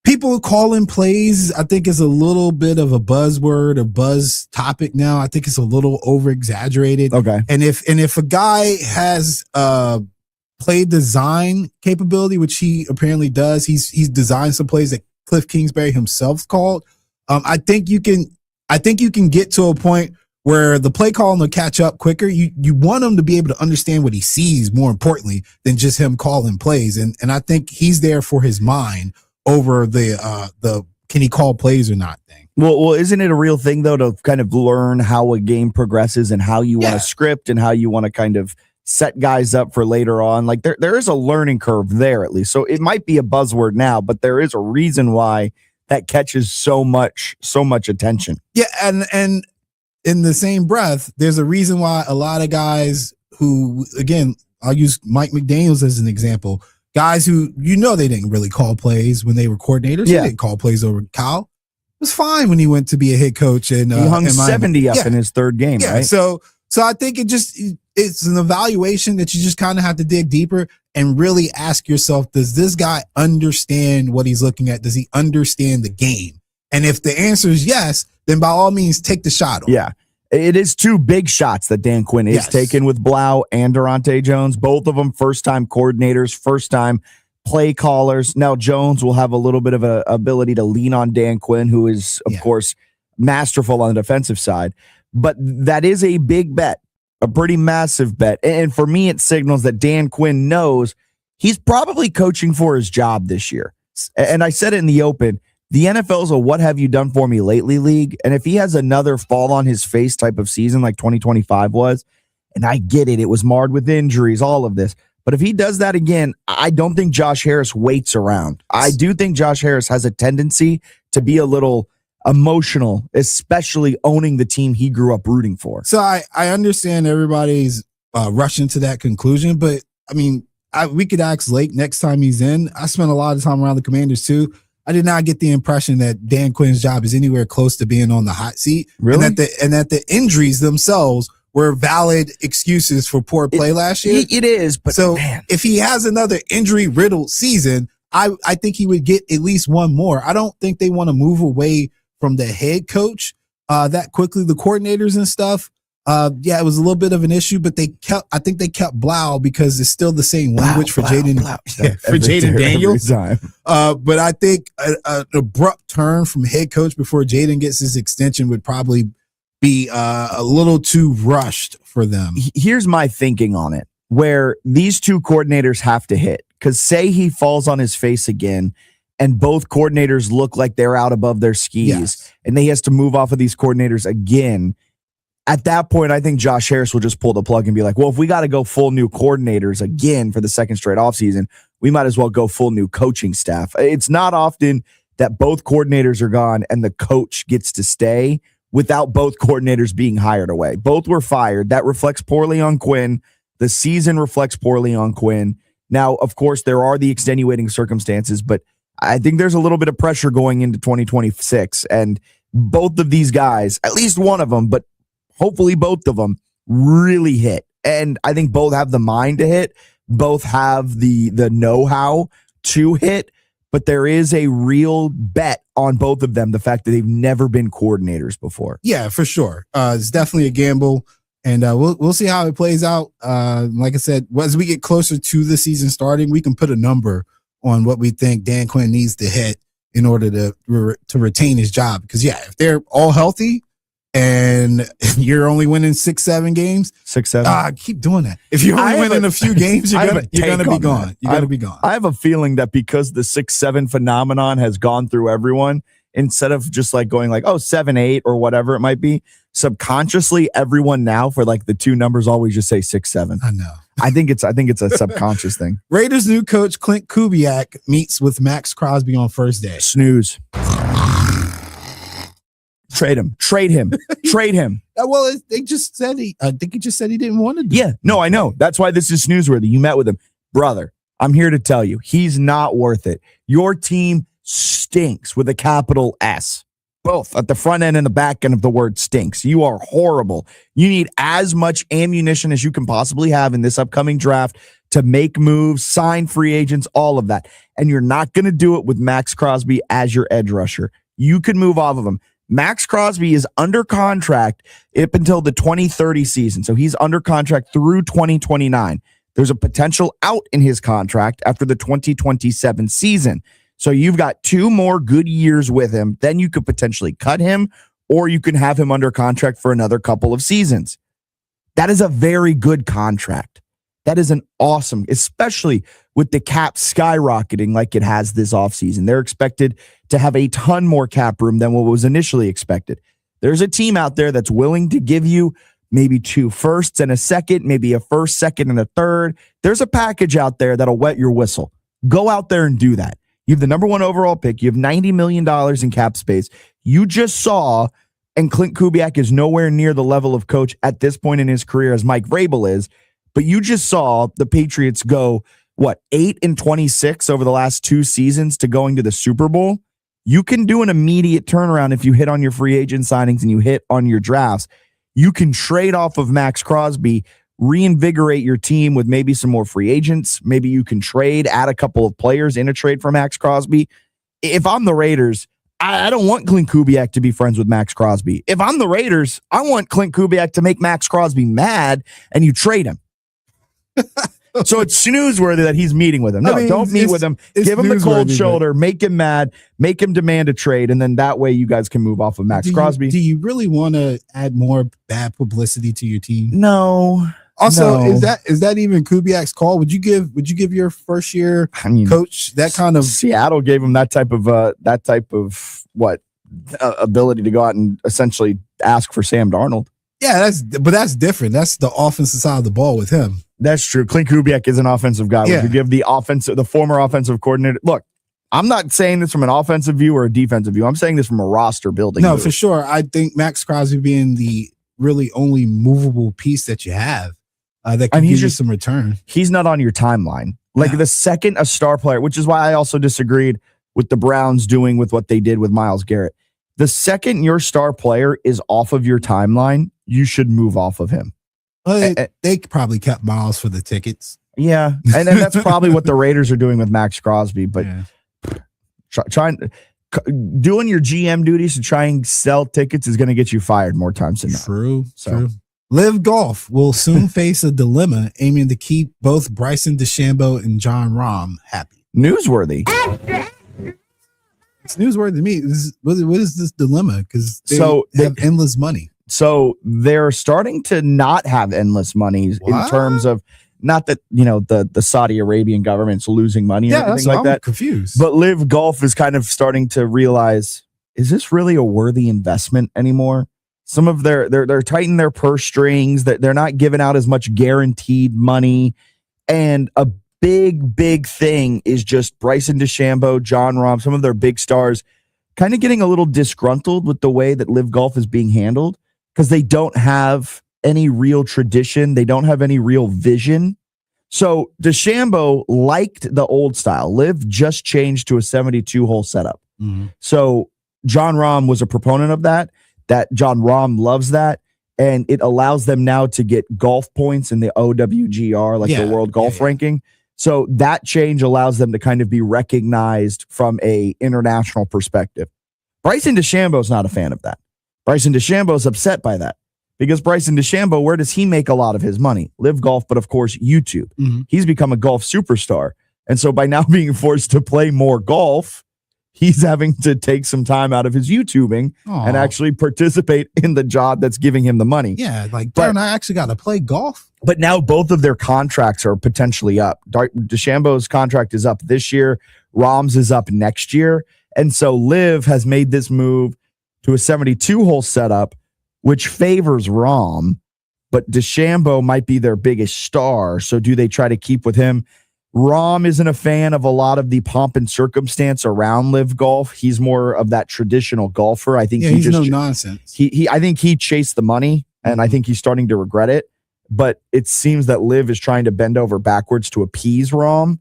people calling plays, I think, is a little bit of a buzzword, a buzz topic now. I think it's a little over exaggerated. Okay. And if a guy has play design capability, which he apparently does, he's designed some plays that Cliff Kingsbury himself called. I think you can get to a point where the play calling will catch up quicker. You want him to be able to understand what he sees more importantly than just him calling plays. And I think he's there for his mind over the can he call plays or not thing. Well, isn't it a real thing though to kind of learn how a game progresses and how you want to script and how you want to kind of set guys up for later on? Like there is a learning curve there at least. So it might be a buzzword now, but there is a reason why that catches so much attention. Yeah, and in the same breath, there's a reason why a lot of guys who, again, I'll use Mike McDaniels as an example. Guys who, they didn't really call plays when they were coordinators. Yeah. They didn't call plays over Kyle. It was fine when he went to be a head coach. And he hung 70 up in his third game, right? So I think it's an evaluation that you just kind of have to dig deeper and really ask yourself, does this guy understand what he's looking at? Does he understand the game? And if the answer is yes, then by all means, take the shot on. Yeah. It is two big shots that Dan Quinn is taking with Blau and Durante Jones. Both of them first-time coordinators, first-time play callers. Now, Jones will have a little bit of an ability to lean on Dan Quinn, who is, of course, masterful on the defensive side. But that is a big bet, a pretty massive bet. And for me, it signals that Dan Quinn knows he's probably coaching for his job this year. And I said it in the open, the NFL's a what have you done for me lately league. And if he has another fall on his face type of season like 2025 was, and I get it, it was marred with injuries, all of this. But if he does that again, I don't think Josh Harris waits around. I do think Josh Harris has a tendency to be a little emotional, especially owning the team he grew up rooting for. So I understand everybody's rushing to that conclusion, but I mean, we could ask Lake next time he's in. I spent a lot of time around the Commanders too. I did not get the impression that Dan Quinn's job is anywhere close to being on the hot seat. Really? And that the injuries themselves were valid excuses for poor play last year. It is, but so man. If he has another injury-riddled season, I think he would get at least one more. I don't think they want to move away from the head coach that quickly. The coordinators and stuff, it was a little bit of an issue, but I think they kept Blau because it's still the same language for Jaden Daniels. But I think an abrupt turn from head coach before Jaden gets his extension would probably be a little too rushed for them. Here's my thinking on it, where these two coordinators have to hit. Because say he falls on his face again, and both coordinators look like they're out above their skis, and he has to move off of these coordinators again. At that point, I think Josh Harris will just pull the plug and be like, well, if we got to go full new coordinators again for the second straight offseason, we might as well go full new coaching staff. It's not often that both coordinators are gone and the coach gets to stay without both coordinators being hired away. Both were fired. That reflects poorly on Quinn. The season reflects poorly on Quinn. Now, of course, there are the extenuating circumstances, but I think there's a little bit of pressure going into 2026. And both of these guys, at least one of them, but hopefully both of them, really hit. And I think both have the mind to hit. Both have the know-how to hit. But there is a real bet on both of them, the fact that they've never been coordinators before. Yeah, for sure. It's definitely a gamble, and we'll see how it plays out. Like I said, as we get closer to the season starting, we can put a number on what we think Dan Quinn needs to hit in order to retain his job. Because, if they're all healthy and you're only winning 6-7 games, 6-7. Keep doing that. If you're only winning a few games, you're gonna be gone. You're gonna be gone. I have a feeling that because the 6-7 phenomenon has gone through everyone, instead of just like going like, 7-8 or whatever it might be, subconsciously everyone now for like the two numbers always just say 6-7. I know. I think it's a subconscious thing. Raiders new coach Clint Kubiak meets with Max Crosby on first day. Snooze. Trade him. Well, they just said I think he just said he didn't want to do it. Yeah, no, I know. That's why this is snoozeworthy. You met with him. Brother, I'm here to tell you, he's not worth it. Your team stinks with a capital S. Both at the front end and the back end of the word stinks. You are horrible. You need as much ammunition as you can possibly have in this upcoming draft to make moves, sign free agents, all of that. And you're not going to do it with Max Crosby as your edge rusher. You can move off of him. Max Crosby is under contract up until the 2030 season. So he's under contract through 2029. There's a potential out in his contract after the 2027 season. So you've got 2 more good years with him. Then you could potentially cut him, or you can have him under contract for another couple of seasons. That is a very good contract. That is an awesome, especially with the cap skyrocketing like it has this offseason. They're expected to have a ton more cap room than what was initially expected. There's a team out there that's willing to give you maybe 2 firsts and a second, maybe a first, second, and a third. There's a package out there that'll wet your whistle. Go out there and do that. You have the number 1 overall pick. You have $90 million in cap space. You just saw, and Clint Kubiak is nowhere near the level of coach at this point in his career as Mike Vrabel is, but you just saw the Patriots go, 8-26 over the last 2 seasons to going to the Super Bowl. You can do an immediate turnaround if you hit on your free agent signings and you hit on your drafts. You can trade off of Max Crosby, reinvigorate your team with maybe some more free agents. Maybe you can add a couple of players in a trade for Max Crosby. If I'm the Raiders, I don't want Clint Kubiak to be friends with Max Crosby. If I'm the Raiders, I want Clint Kubiak to make Max Crosby mad and you trade him. So it's snoozeworthy that he's meeting with him. No, don't meet with him. Give him the cold shoulder, make him mad, make him demand a trade, and then that way you guys can move off of Max Crosby. Do you really want to add more bad publicity to your team? No. Also, is that even Kubiak's call? Would you give your first year coach that kind of? Seattle gave him that type of ability to go out and essentially ask for Sam Darnold. Yeah, that's different. That's the offensive side of the ball with him. That's true. Clint Kubiak is an offensive guy. Yeah. Would you give the former offensive coordinator? Look, I'm not saying this from an offensive view or a defensive view. I'm saying this from a roster building. No, move. for sure. I think Max Crosby being the really only movable piece that you have that can give you some return. He's not on your timeline. Like the second a star player, which is why I also disagreed with the Browns doing with what they did with Myles Garrett. The second your star player is off of your timeline, you should move off of him. They probably kept Myles for the tickets. Yeah, and then that's probably what the Raiders are doing with Max Crosby. But doing your GM duties to try and sell tickets is going to get you fired more times than not. True. Live Golf will soon face a dilemma aiming to keep both Bryson DeChambeau and John Rahm happy. Newsworthy. It's newsworthy to me. What is this dilemma? Because they have endless money. So they're starting to not have endless money in terms of not that, the Saudi Arabian government's losing money or anything like that. Confused. But Live Golf is kind of starting to realize, is this really a worthy investment anymore? Some of they're tightening their purse strings, that they're not giving out as much guaranteed money. And a big thing is just Bryson DeChambeau, John Rahm, some of their big stars kind of getting a little disgruntled with the way that Live Golf is being handled. Because they don't have any real tradition. They don't have any real vision. So DeChambeau liked the old style. Liv just changed to a 72-hole setup. Mm-hmm. So John Rahm was a proponent of that. That John Rahm loves that. And it allows them now to get golf points in the OWGR, like the World Golf Ranking. So that change allows them to kind of be recognized from a international perspective. Bryson DeChambeau is not a fan of that. Bryson DeChambeau is upset by that because Bryson DeChambeau, where does he make a lot of his money? Live Golf, but of course, YouTube. Mm-hmm. He's become a golf superstar. And so by now being forced to play more golf, he's having to take some time out of his YouTubing and actually participate in the job that's giving him the money. Yeah, darn, I actually got to play golf. But now both of their contracts are potentially up. DeChambeau's contract is up this year. Rahm's is up next year. And so Liv has made this move to a 72-hole setup, which favors Rahm, but DeChambeau might be their biggest star. So do they try to keep with him? Rahm isn't a fan of a lot of the pomp and circumstance around Live Golf. He's more of that traditional golfer. I think he's no nonsense. I think he chased the money, and I think he's starting to regret it. But it seems that Liv is trying to bend over backwards to appease Rahm,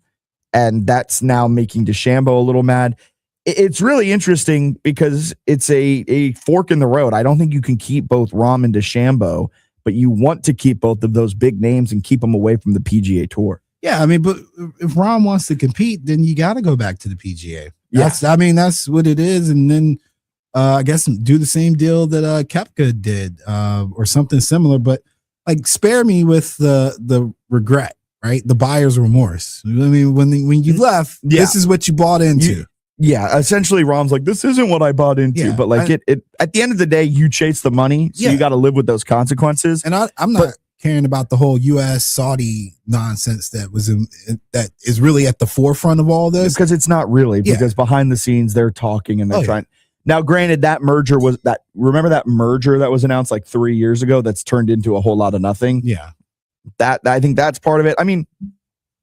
and that's now making DeChambeau a little mad. It's really interesting because it's a fork in the road. I don't think you can keep both Rahm and DeChambeau, but you want to keep both of those big names and keep them away from the PGA Tour. Yeah, but if Rahm wants to compete, then you got to go back to the PGA. Yes, that's what it is. And then I guess do the same deal that Koepka did or something similar. But spare me with the regret, right? The buyer's remorse. I mean, when you left, this is what you bought into. Essentially, Rahm's like, this isn't what I bought into. But it at the end of the day, you chase the money, so you got to live with those consequences. And I'm not caring about the whole U.S. Saudi nonsense that is really at the forefront of all this, because it's not really. Because behind the scenes, they're talking and they're trying. Now, granted, that merger was that. Remember that merger that was announced 3 years ago? That's turned into a whole lot of nothing. Yeah, I think that's part of it. I mean.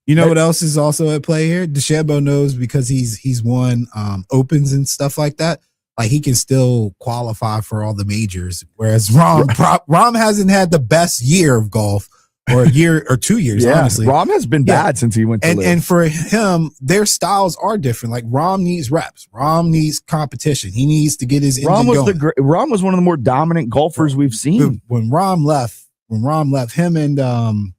You know what else is also at play here? DeChambeau knows because he's won opens and stuff like that. He can still qualify for all the majors, whereas Rahm hasn't had the best year of golf, or a year or 2 years, honestly. Rahm has been bad since he went to Live. And for him, their styles are different. Like Rahm needs reps. Rahm needs competition. He needs to get his engine going. Rahm was one of the more dominant golfers we've seen. When Rahm left, him and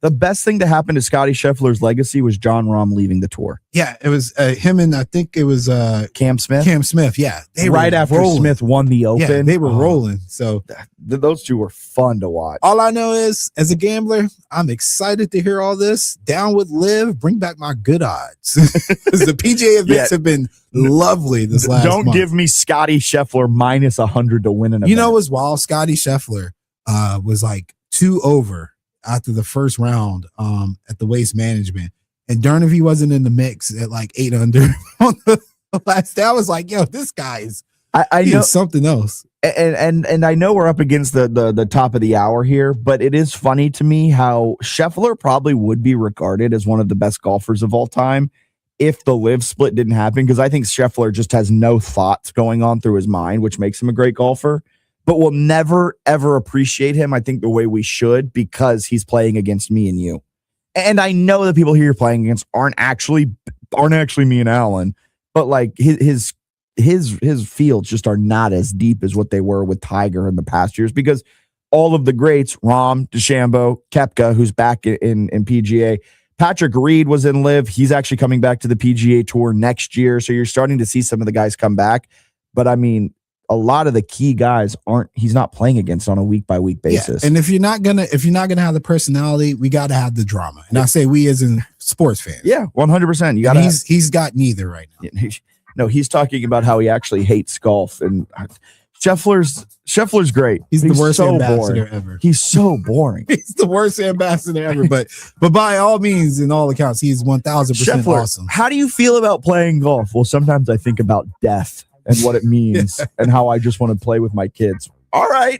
the best thing to happen to Scotty Scheffler's legacy was John Rahm leaving the tour. Yeah, it was him and I think it was Cam Smith. Cam Smith, yeah. They right after rolling. Smith won the Open. Yeah, they were rolling. So those two were fun to watch. All I know is, as a gambler, I'm excited to hear all this. Down with Live, bring back my good odds. Because the PGA events have been lovely this last month. Don't give me Scotty Scheffler minus 100 to win an event. You know what's wild? Scotty Scheffler was like 2 over after the first round at the Waste Management. And darn if he wasn't in the mix at like 8 under on the last day. I was like, yo, this guy is I know something else. And I know we're up against the top of the hour here, but it is funny to me how Scheffler probably would be regarded as one of the best golfers of all time if the Live split didn't happen, because I think Scheffler just has no thoughts going on through his mind, which makes him a great golfer. But we'll never, ever appreciate him, I think, the way we should, because he's playing against me and you. And I know the people here you're playing against aren't actually me and Alan, but like his fields just are not as deep as what they were with Tiger in the past years, because all of the greats, Rahm, DeChambeau, Koepka, who's back in PGA, Patrick Reed was in Live. He's actually coming back to the PGA Tour next year. So you're starting to see some of the guys come back. But I mean, a lot of the key guys he's not playing against on a week by week basis. Yeah. And if you're not gonna have the personality, we got to have the drama. And I say we as in sports fans. Yeah, 100%. You got. He's got neither right now. No, he's talking about how he actually hates golf, and Scheffler's great. He's the worst ambassador boring. ever. He's so boring. He's the worst ambassador ever. But by all means, in all accounts, he's 1,000% awesome. How do you feel about playing golf? Well, sometimes I think about death and what it means and how I just want to play with my kids. All right.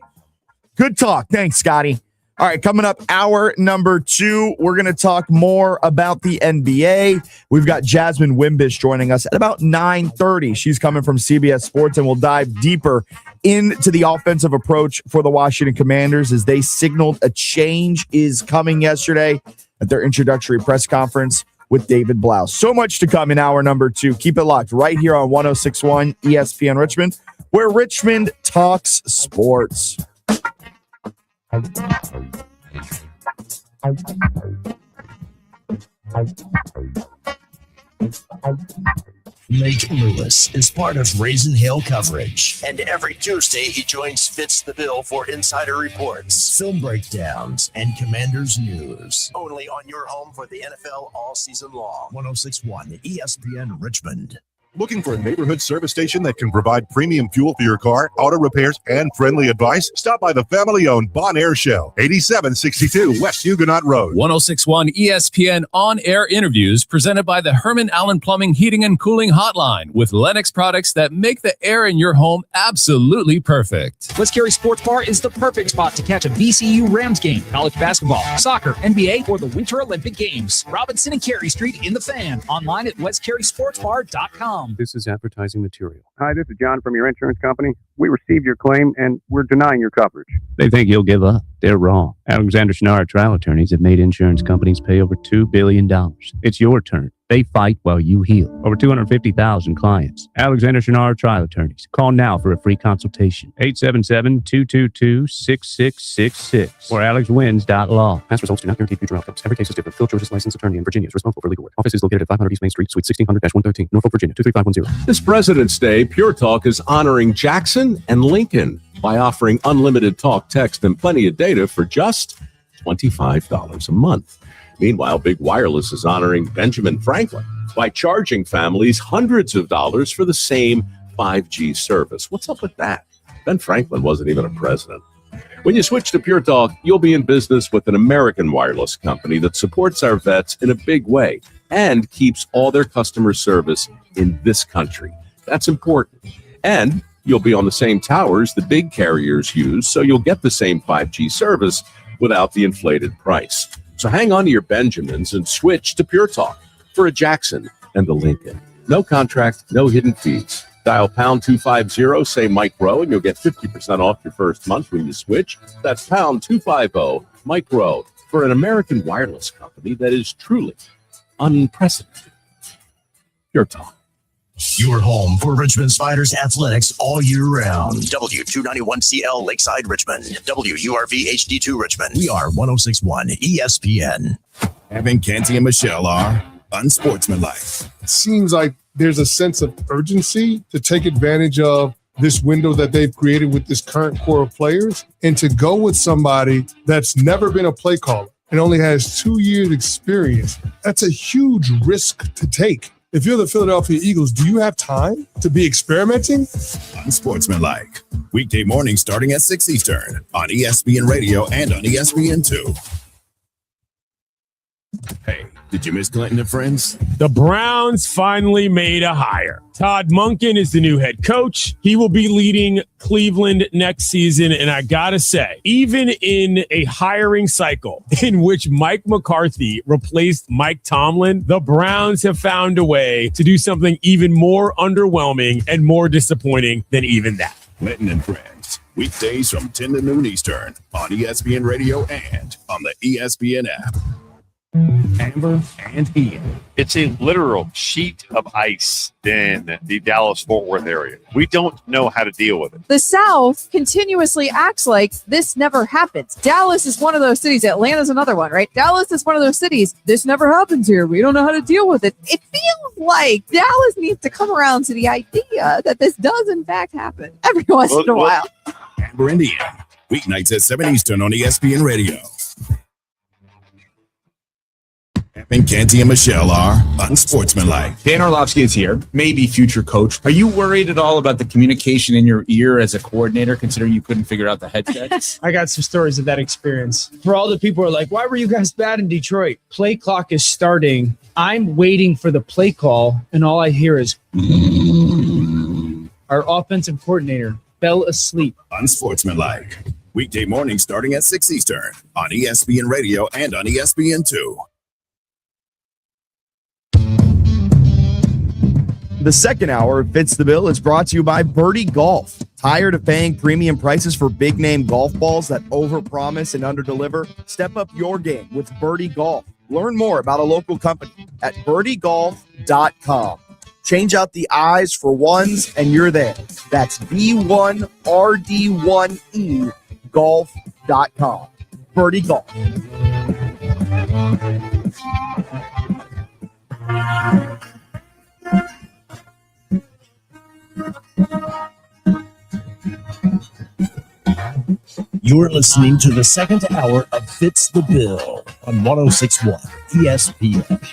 Good talk. Thanks, Scotty. All right, coming up, hour number 2, we're going to talk more about the NBA. We've got Jasmine Wimbish joining us at about 9:30. She's coming from CBS Sports, and we'll dive deeper into the offensive approach for the Washington Commanders as they signaled a change is coming yesterday at their introductory press conference with David Blau. So much to come in hour number 2. Keep it locked right here on 106.1 ESPN Richmond, where Richmond talks sports. Lake Lewis is part of Raisin Hill coverage, and every Tuesday he joins Fitz the Bill for insider reports, film breakdowns, and Commanders news. Only on your home for the NFL all season long. 106.1 ESPN Richmond. Looking for a neighborhood service station that can provide premium fuel for your car, auto repairs, and friendly advice? Stop by the family-owned Bon Air Show, 8762 West Huguenot Road. 106.1 ESPN on-air interviews presented by the Herman Allen Plumbing Heating and Cooling Hotline with Lennox products that make the air in your home absolutely perfect. West Cary Sports Bar is the perfect spot to catch a VCU Rams game, college basketball, soccer, NBA, or the Winter Olympic Games. Robinson and Cary Street in the Fan. Online at westcarysportsbar.com. This is advertising material. Hi, this is John from your insurance company. We received your claim and we're denying your coverage. They think you'll give up. They're wrong. Alexander Schnarr trial attorneys have made insurance companies pay over $2 billion. It's your turn. They fight while you heal. Over 250,000 clients. Alexander Schnarr trial attorneys. Call now for a free consultation. 877-222-6666 or alexwins.law. Past results do not guarantee future outcomes. Every case is different. Phil George's licensed attorney in Virginia is responsible for legal work. Office is located at 500 East Main Street, Suite 1600-113, Norfolk, Virginia, 23510. This President's Day, Pure Talk is honoring Jackson and Lincoln by offering unlimited talk, text, and plenty of data for just $25 a month. Meanwhile, Big Wireless is honoring Benjamin Franklin by charging families hundreds of dollars for the same 5G service. What's up with that? Ben Franklin wasn't even a president. When you switch to Pure Talk, you'll be in business with an American wireless company that supports our vets in a big way and keeps all their customer service in this country. That's important. And you'll be on the same towers the big carriers use, so you'll get the same 5G service without the inflated price. So hang on to your Benjamins and switch to Pure Talk for a Jackson and the Lincoln. No contract, no hidden fees. Dial pound 250, say Mike Rowe, and you'll get 50% off your first month when you switch. That's pound 250, Mike Rowe, for for an American wireless company that is truly unprecedented. Your talk. Your home for Richmond Spiders athletics all year round. W291CL Lakeside Richmond. WURV HD2 Richmond. We are 1061 ESPN. Evan, Canty, and Michelle are unsportsmanlike. It seems like there's a sense of urgency to take advantage of this window that they've created with this current core of players and to go with somebody that's never been a play caller and only has 2 years experience. That's a huge risk to take. If you're the Philadelphia Eagles, do you have time to be experimenting? Unsportsmanlike. Weekday morning starting at 6 Eastern on ESPN Radio and on ESPN2. Hey, did you miss Clinton and Friends? The Browns finally made a hire. Todd Monken is the new head coach. He will be leading Cleveland next season. And I got to say, even in a hiring cycle in which Mike McCarthy replaced Mike Tomlin, the Browns have found a way to do something even more underwhelming and more disappointing than even that. Clinton and Friends. Weekdays from 10 to noon Eastern on ESPN Radio and on the ESPN app. Amber and Ian. It's a literal sheet of ice in the Dallas-Fort Worth area. We don't know how to deal with it. The South continuously acts like this never happens. Dallas is one of those cities. Atlanta's another one, right? Dallas is one of those cities. This never happens here. We don't know how to deal with it. It feels like Dallas needs to come around to the idea that this does in fact happen every once in a while. Amber and Ian. Weeknights at 7 Eastern on ESPN Radio. And Canty and Michelle are unsportsmanlike. Dan Orlovsky is here, maybe future coach. Are you worried at all about the communication in your ear as a coordinator, considering you couldn't figure out the headset? I got some stories of that experience. For all the people who are like, why were you guys bad in Detroit? Play clock is starting. I'm waiting for the play call, and all I hear is our offensive coordinator fell asleep. Unsportsmanlike. Weekday morning starting at 6 Eastern on ESPN Radio and on ESPN2. The second hour of Fitz the Bill is brought to you by Birdie Golf. Tired of paying premium prices for big-name golf balls that overpromise and underdeliver? Step up your game with Birdie Golf. Learn more about a local company at birdiegolf.com. Change out the I's for ones, and you're there. That's B1RD1E golf.com. Birdie Golf. You're listening to the second hour of Fitz the Bill on 1061 ESPN.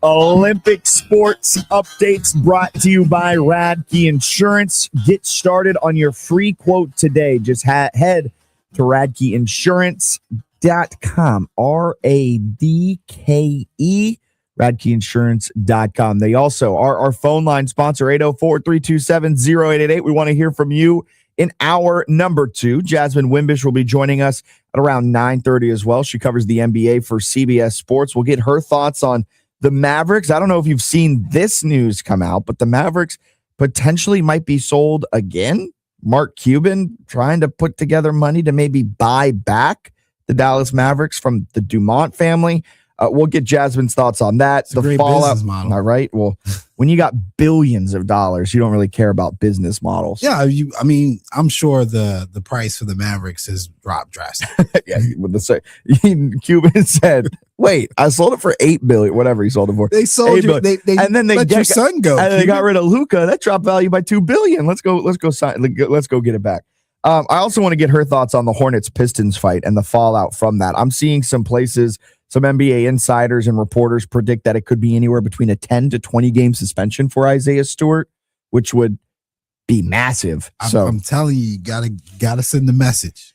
Olympic sports updates brought to you by Radke Insurance. Get started on your free quote today. Just head to radkeinsurance.com. RADKE, radkeinsurance.com. They also are our phone line sponsor, 804-327-0888. We want to hear from you in hour number 2. Jasmine Wimbish will be joining us at around 9:30 as well. She covers the NBA for CBS Sports. We'll get her thoughts on the Mavericks. I don't know if you've seen this news come out, but the Mavericks potentially might be sold again. Mark Cuban trying to put together money to maybe buy back the Dallas Mavericks from the Dumont family. We'll get Jasmine's thoughts on that. It's a great business model. All right. Well, when you got billions of dollars, you don't really care about business models. Yeah, I'm sure the price for the Mavericks has dropped drastically. Yeah, Cuban said, "Wait, I sold it for $8 billion, whatever he sold it for." They sold you, they and then they let your son go. And they got rid of Luka. That dropped value by $2 billion. Let's go get it back. I also want to get her thoughts on the Hornets-Pistons fight and the fallout from that. I'm seeing some places, some NBA insiders and reporters predict that it could be anywhere between a 10 to 20 game suspension for Isaiah Stewart, which would be massive. I'm telling you, gotta send the message.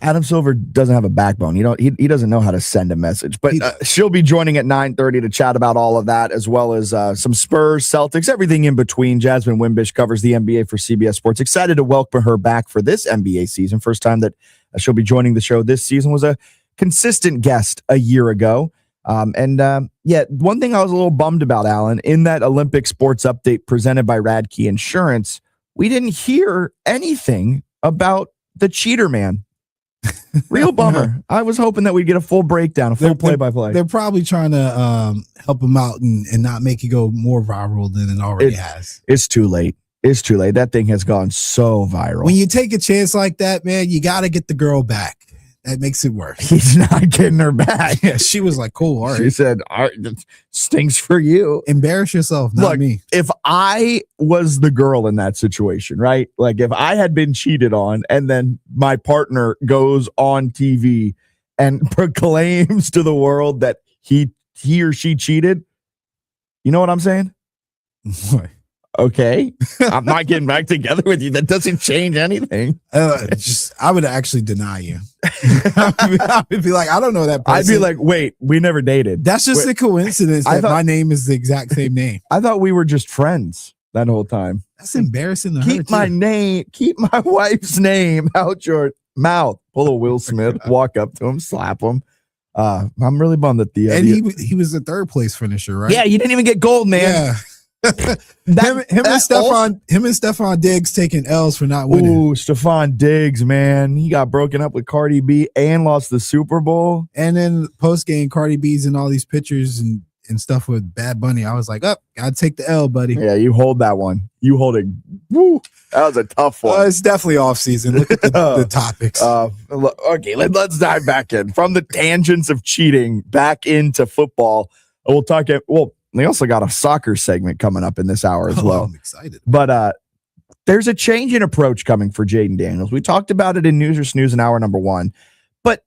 Adam Silver doesn't have a backbone. He doesn't know how to send a message. But she'll be joining at 9:30 to chat about all of that, as well as some Spurs, Celtics, everything in between. Jasmine Wimbish covers the NBA for CBS Sports. Excited to welcome her back for this NBA season. First time that she'll be joining the show this season. Was a consistent guest a year ago. One thing I was a little bummed about, Alan, in that Olympic sports update presented by Radke Insurance, we didn't hear anything about the cheater man. Real bummer. I was hoping that we'd get a full breakdown, a full play-by-play. They're probably trying to help him out and not make it go more viral than it already has. It's too late. It's too late. That thing has gone so viral. When you take a chance like that, man, you got to get the girl back. That makes it worse. He's not getting her back. Yeah, she was like, cool, all right. She said, all right, stinks for you. Embarrass yourself, not Look, me. If I was the girl in that situation, right? Like if I had been cheated on and then my partner goes on TV and proclaims to the world that he or she cheated, you know what I'm saying? What? Okay, I'm not getting back together with you. That doesn't change anything. I would actually deny you. I would be like, I don't know that person. I'd be like, wait, we never dated. That's just a coincidence that my name is the exact same name. I thought we were just friends that whole time. That's embarrassing to her. Keep my wife's name out your mouth. Pull a Will Smith, walk up to him, slap him. I'm really bummed that he was the third place finisher, right? Yeah, you didn't even get gold, man. Yeah. him and Stephon Diggs taking L's for not winning. Ooh, Stephon Diggs, man. He got broken up with Cardi B and lost the Super Bowl. And then post game, Cardi B's in all these pictures and stuff with Bad Bunny. I was like, gotta take the L, buddy. Yeah, you hold that one. You hold it. Woo, that was a tough one. It's definitely off season. Look at the topics. Okay, let's dive back in from the tangents of cheating back into football. We'll talk. They also got a soccer segment coming up in this hour as well. I'm excited. But there's a change in approach coming for Jaden Daniels. We talked about it in News or Snooze in hour number 1. But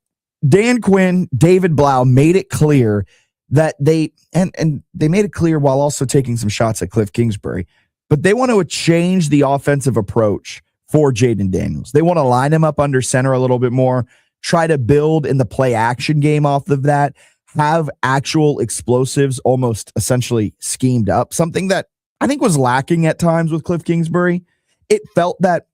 Dan Quinn, David Blau made it clear that they made it clear while also taking some shots at Cliff Kingsbury. But they want to change the offensive approach for Jaden Daniels. They want to line him up under center a little bit more, try to build in the play action game off of that, have actual explosives almost essentially schemed up, something that I think was lacking at times with Cliff Kingsbury. It felt that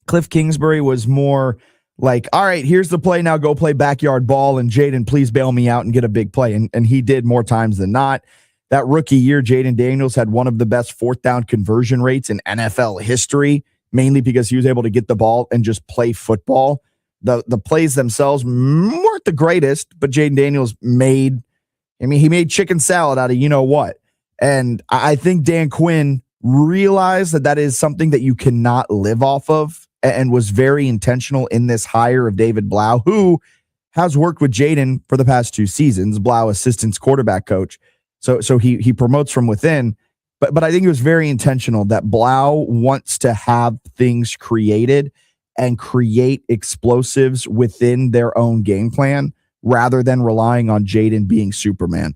Cliff Kingsbury was more like, all right, here's the play, now go play backyard ball, and Jaden, please bail me out and get a big play. And he did more times than not. That rookie year, Jaden Daniels had one of the best fourth down conversion rates in NFL history, mainly because he was able to get the ball and just play football. The plays themselves weren't the greatest, but Jaden Daniels made chicken salad out of you know what. And I think Dan Quinn realized that is something that you cannot live off of, and was very intentional in this hire of David Blau, who has worked with Jaden for the past 2 seasons. Blau, assistant's quarterback coach. So he promotes from within. But I think it was very intentional that Blau wants to have things created and create explosives within their own game plan rather than relying on Jaden being Superman.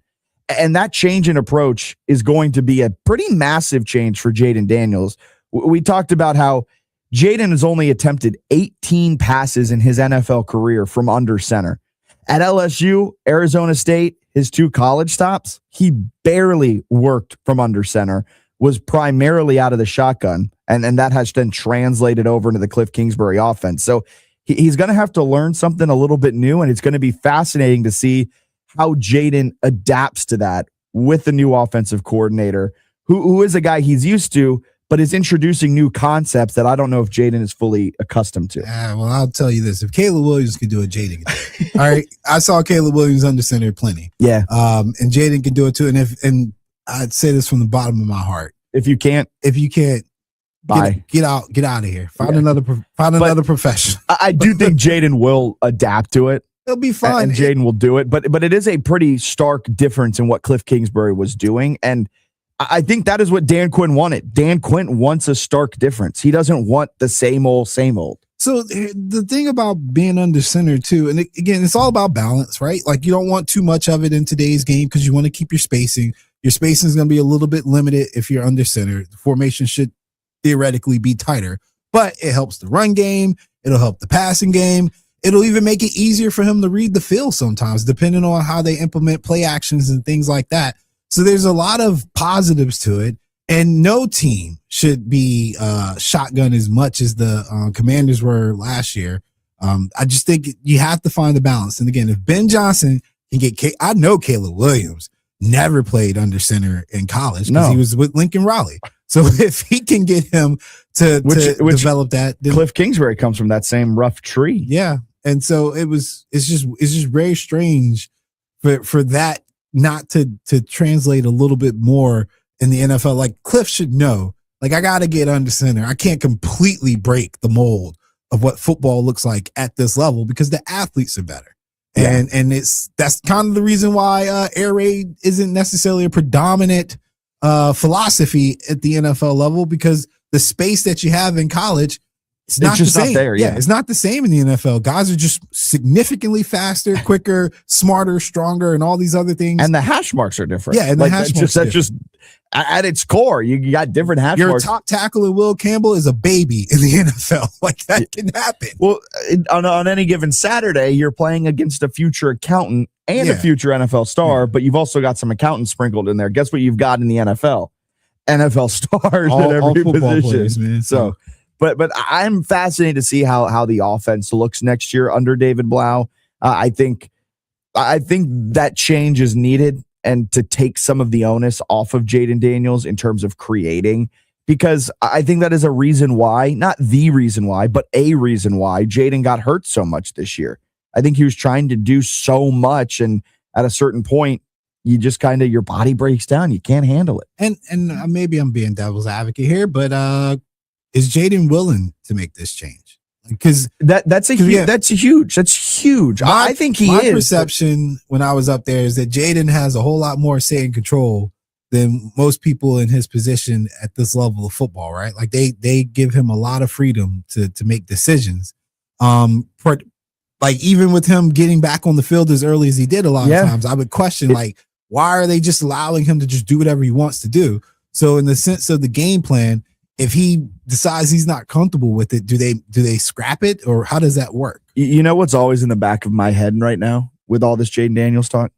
And that change in approach is going to be a pretty massive change for Jaden Daniels. We talked about how Jaden has only attempted 18 passes in his NFL career from under center. At LSU, Arizona State, his 2 college stops, he barely worked from under center, was primarily out of the shotgun. And that has then translated over into the Cliff Kingsbury offense. So he's going to have to learn something a little bit new, and it's going to be fascinating to see how Jaden adapts to that with the new offensive coordinator, who is a guy he's used to, but is introducing new concepts that I don't know if Jaden is fully accustomed to. Well, I'll tell you this. If Caleb Williams could do it, Jaden can do it. All right. I saw Caleb Williams under center plenty. Yeah. And Jaden can do it too. And I'd say this from the bottom of my heart. If you can't, bye. Get out of here. Find another profession. I do think Jaden will adapt to it. He'll be fine. And Jaden will do it. But it is a pretty stark difference in what Cliff Kingsbury was doing. And I think that is what Dan Quinn wanted. Dan Quinn wants a stark difference. He doesn't want the same old. So the thing about being under center too, and again, it's all about balance, right? Like you don't want too much of it in today's game because you want to keep your spacing. Your spacing is going to be a little bit limited if you're under center. The formation should theoretically be tighter, but it helps the run game. It'll help the passing game. It'll even make it easier for him to read the field sometimes, depending on how they implement play actions and things like that. So there's a lot of positives to it, and no team should be shotgun as much as the Commanders were last year. I just think you have to find the balance. And again, if Ben Johnson can get. I know Caleb Williams never played under center in college because he was with Lincoln Riley. So if he can get him to develop that, then, Cliff Kingsbury comes from that same rough tree. Yeah, and so it's just very strange for that not to translate a little bit more in the NFL. Like Cliff should know. Like I got to get under center. I can't completely break the mold of what football looks like at this level because the athletes are better. Yeah. And that's kind of the reason why air raid isn't necessarily a predominant philosophy at the NFL level, because the space that you have in college, it's not just the same. Not there. Yeah, it's not the same in the NFL. Guys are just significantly faster, quicker, smarter, stronger, and all these other things. And the hash marks are different. Yeah, and the hash marks that's just at its core. You got different hash marks. Your top tackler, Will Campbell, is a baby in the NFL. Like that can happen. Well, on any given Saturday, you're playing against a future accountant and a future NFL star, but you've also got some accountants sprinkled in there. Guess what you've got in the NFL? NFL stars at every position. Players, man. So, but I'm fascinated to see how the offense looks next year under David Blau. I think that change is needed, and to take some of the onus off of Jaden Daniels in terms of creating, because I think that is a reason why, not the reason why, but a reason why Jaden got hurt so much this year. I think he was trying to do so much, and at a certain point, you just kind of, your body breaks down. You can't handle it. And maybe I'm being devil's advocate here, but is Jaden willing to make this change? Because that's huge. That's huge. I think he is. My perception when I was up there is that Jaden has a whole lot more say and control than most people in his position at this level of football, right? Like they give him a lot of freedom to make decisions. Like even with him getting back on the field as early as he did a lot of times, I would question like, why are they just allowing him to just do whatever he wants to do? So in the sense of the game plan, if he decides he's not comfortable with it, do they scrap it, or how does that work? You know what's always in the back of my head right now with all this Jaden Daniels talk?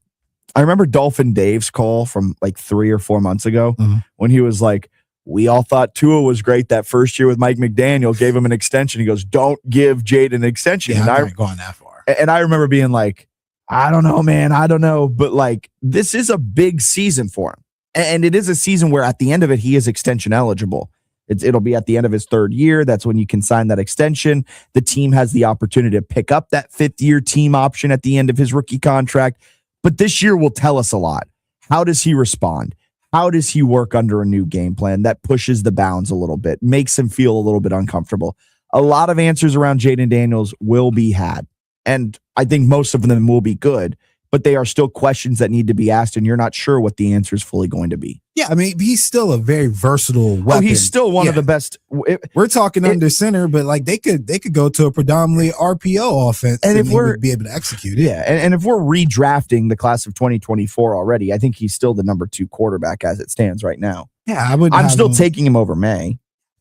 I remember Dolphin Dave's call from like 3 or 4 months ago when he was like, we all thought Tua was great that first year with Mike McDaniel, gave him an extension. He goes, don't give Jaden an extension. Yeah, and I'm not going that far. And I remember being like, I don't know, man. I don't know. But like, this is a big season for him. And it is a season where at the end of it, he is extension eligible. It'll be at the end of his 3rd year. That's when you can sign that extension. The team has the opportunity to pick up that 5th-year team option at the end of his rookie contract. But this year will tell us a lot. How does he respond? How does he work under a new game plan that pushes the bounds a little bit, makes him feel a little bit uncomfortable? A lot of answers around Jaden Daniels will be had. And I think most of them will be good, but they are still questions that need to be asked, and you're not sure what the answer is fully going to be. Yeah, I mean, he's still a very versatile weapon. Oh, he's still one of the best. We're talking under center, but like they could go to a predominantly RPO offense, and if we're be able to execute it. Yeah, and if we're redrafting the class of 2024 already, I think he's still the number 2 quarterback as it stands right now. Yeah, I'm still taking him over May.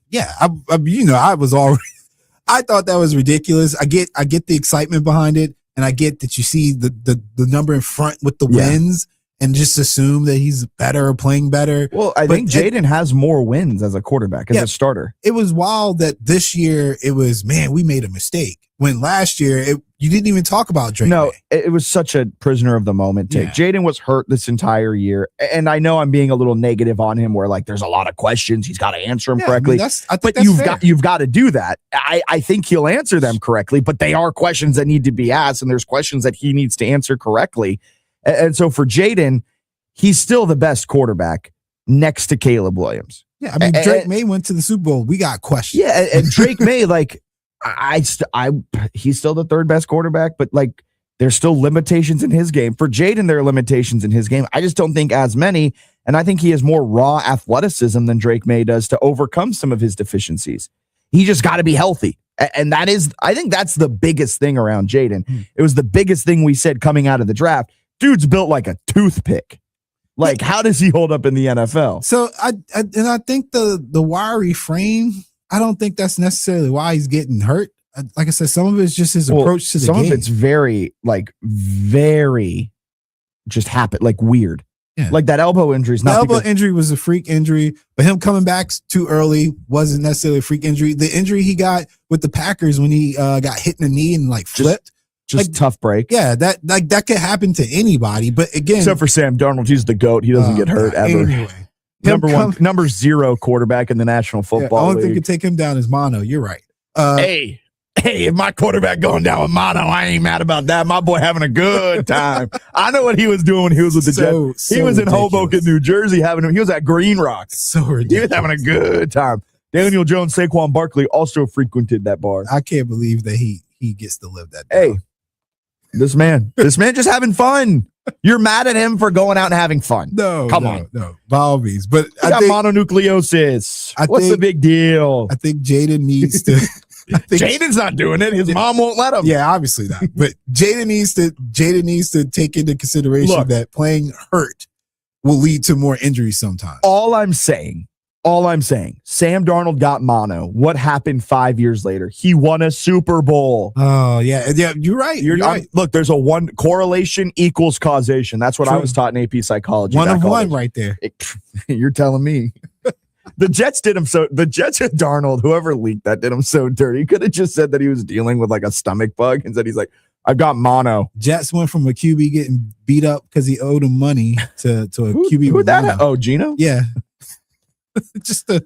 Yeah, I was already. I thought that was ridiculous. I get the excitement behind it, and I get that you see the number in front with the wins, and just assume that he's better or playing better. Well, I think Jaden has more wins as a quarterback, as a starter. It was wild that this year it was, man, we made a mistake. When last year you didn't even talk about Drake. No, it was such a prisoner of the moment take. Yeah. Jaden was hurt this entire year. And I know I'm being a little negative on him where like there's a lot of questions. He's got to answer them correctly. But you've got to do that. I think he'll answer them correctly, but they are questions that need to be asked, and there's questions that he needs to answer correctly. And so for Jaden, he's still the best quarterback next to Caleb Williams. Yeah, I mean, Drake May went to the Super Bowl. We got questions. Yeah, and Drake May, like, he's still the 3rd best quarterback, but like there's still limitations in his game. For Jaden, there are limitations in his game. I just don't think as many, and I think he has more raw athleticism than Drake May does to overcome some of his deficiencies. He just got to be healthy. And I think that's the biggest thing around Jaden. It was the biggest thing we said coming out of the draft. Dude's built like a toothpick. Like, how does he hold up in the NFL? So I think the wiry frame, I don't think that's necessarily why he's getting hurt. Like I said, some of it's just his approach to the game. Some of it's very just happened, like weird. Yeah. Like that elbow injury is not. The elbow injury was a freak injury, but him coming back too early wasn't necessarily a freak injury. The injury he got with the Packers when he got hit in the knee and like flipped. Just tough breaks. Yeah, that could happen to anybody. But again, except for Sam Darnold, he's the GOAT. He doesn't get hurt ever. Anyway, number 0 quarterback in the National Football only League. thing could take him down is mono. You're right. Hey, if my quarterback going down with mono, I ain't mad about that. My boy having a good time. I know what he was doing when he was with the Jets. He was in Hoboken, New Jersey, he was at Green Rock. So ridiculous. He was having a good time. Daniel Jones, Saquon Barkley also frequented that bar. I can't believe that he gets to live that down. Hey, this man just having fun. You're mad at him for going out and having fun. Come on. No, by all means. But I got mononucleosis. What's the big deal? I think Jaden needs to. Jaden's not doing it. His mom won't let him. Yeah, obviously not. But Jaden needs to take into consideration that playing hurt will lead to more injuries sometimes. All I'm saying, Sam Darnold got mono. What happened 5 years later? He won a Super Bowl. Oh, yeah. You're right. You're right. Look, there's a one correlation equals causation. That's what I was taught in AP psychology. One of one right there. You're telling me. The Jets and Darnold, whoever leaked that, did him so dirty. He could have just said that he was dealing with like a stomach bug and said he's like, I've got mono. Jets went from a QB getting beat up because he owed him money to a QB. Who that? Mono. Oh, Gino? Yeah. Just a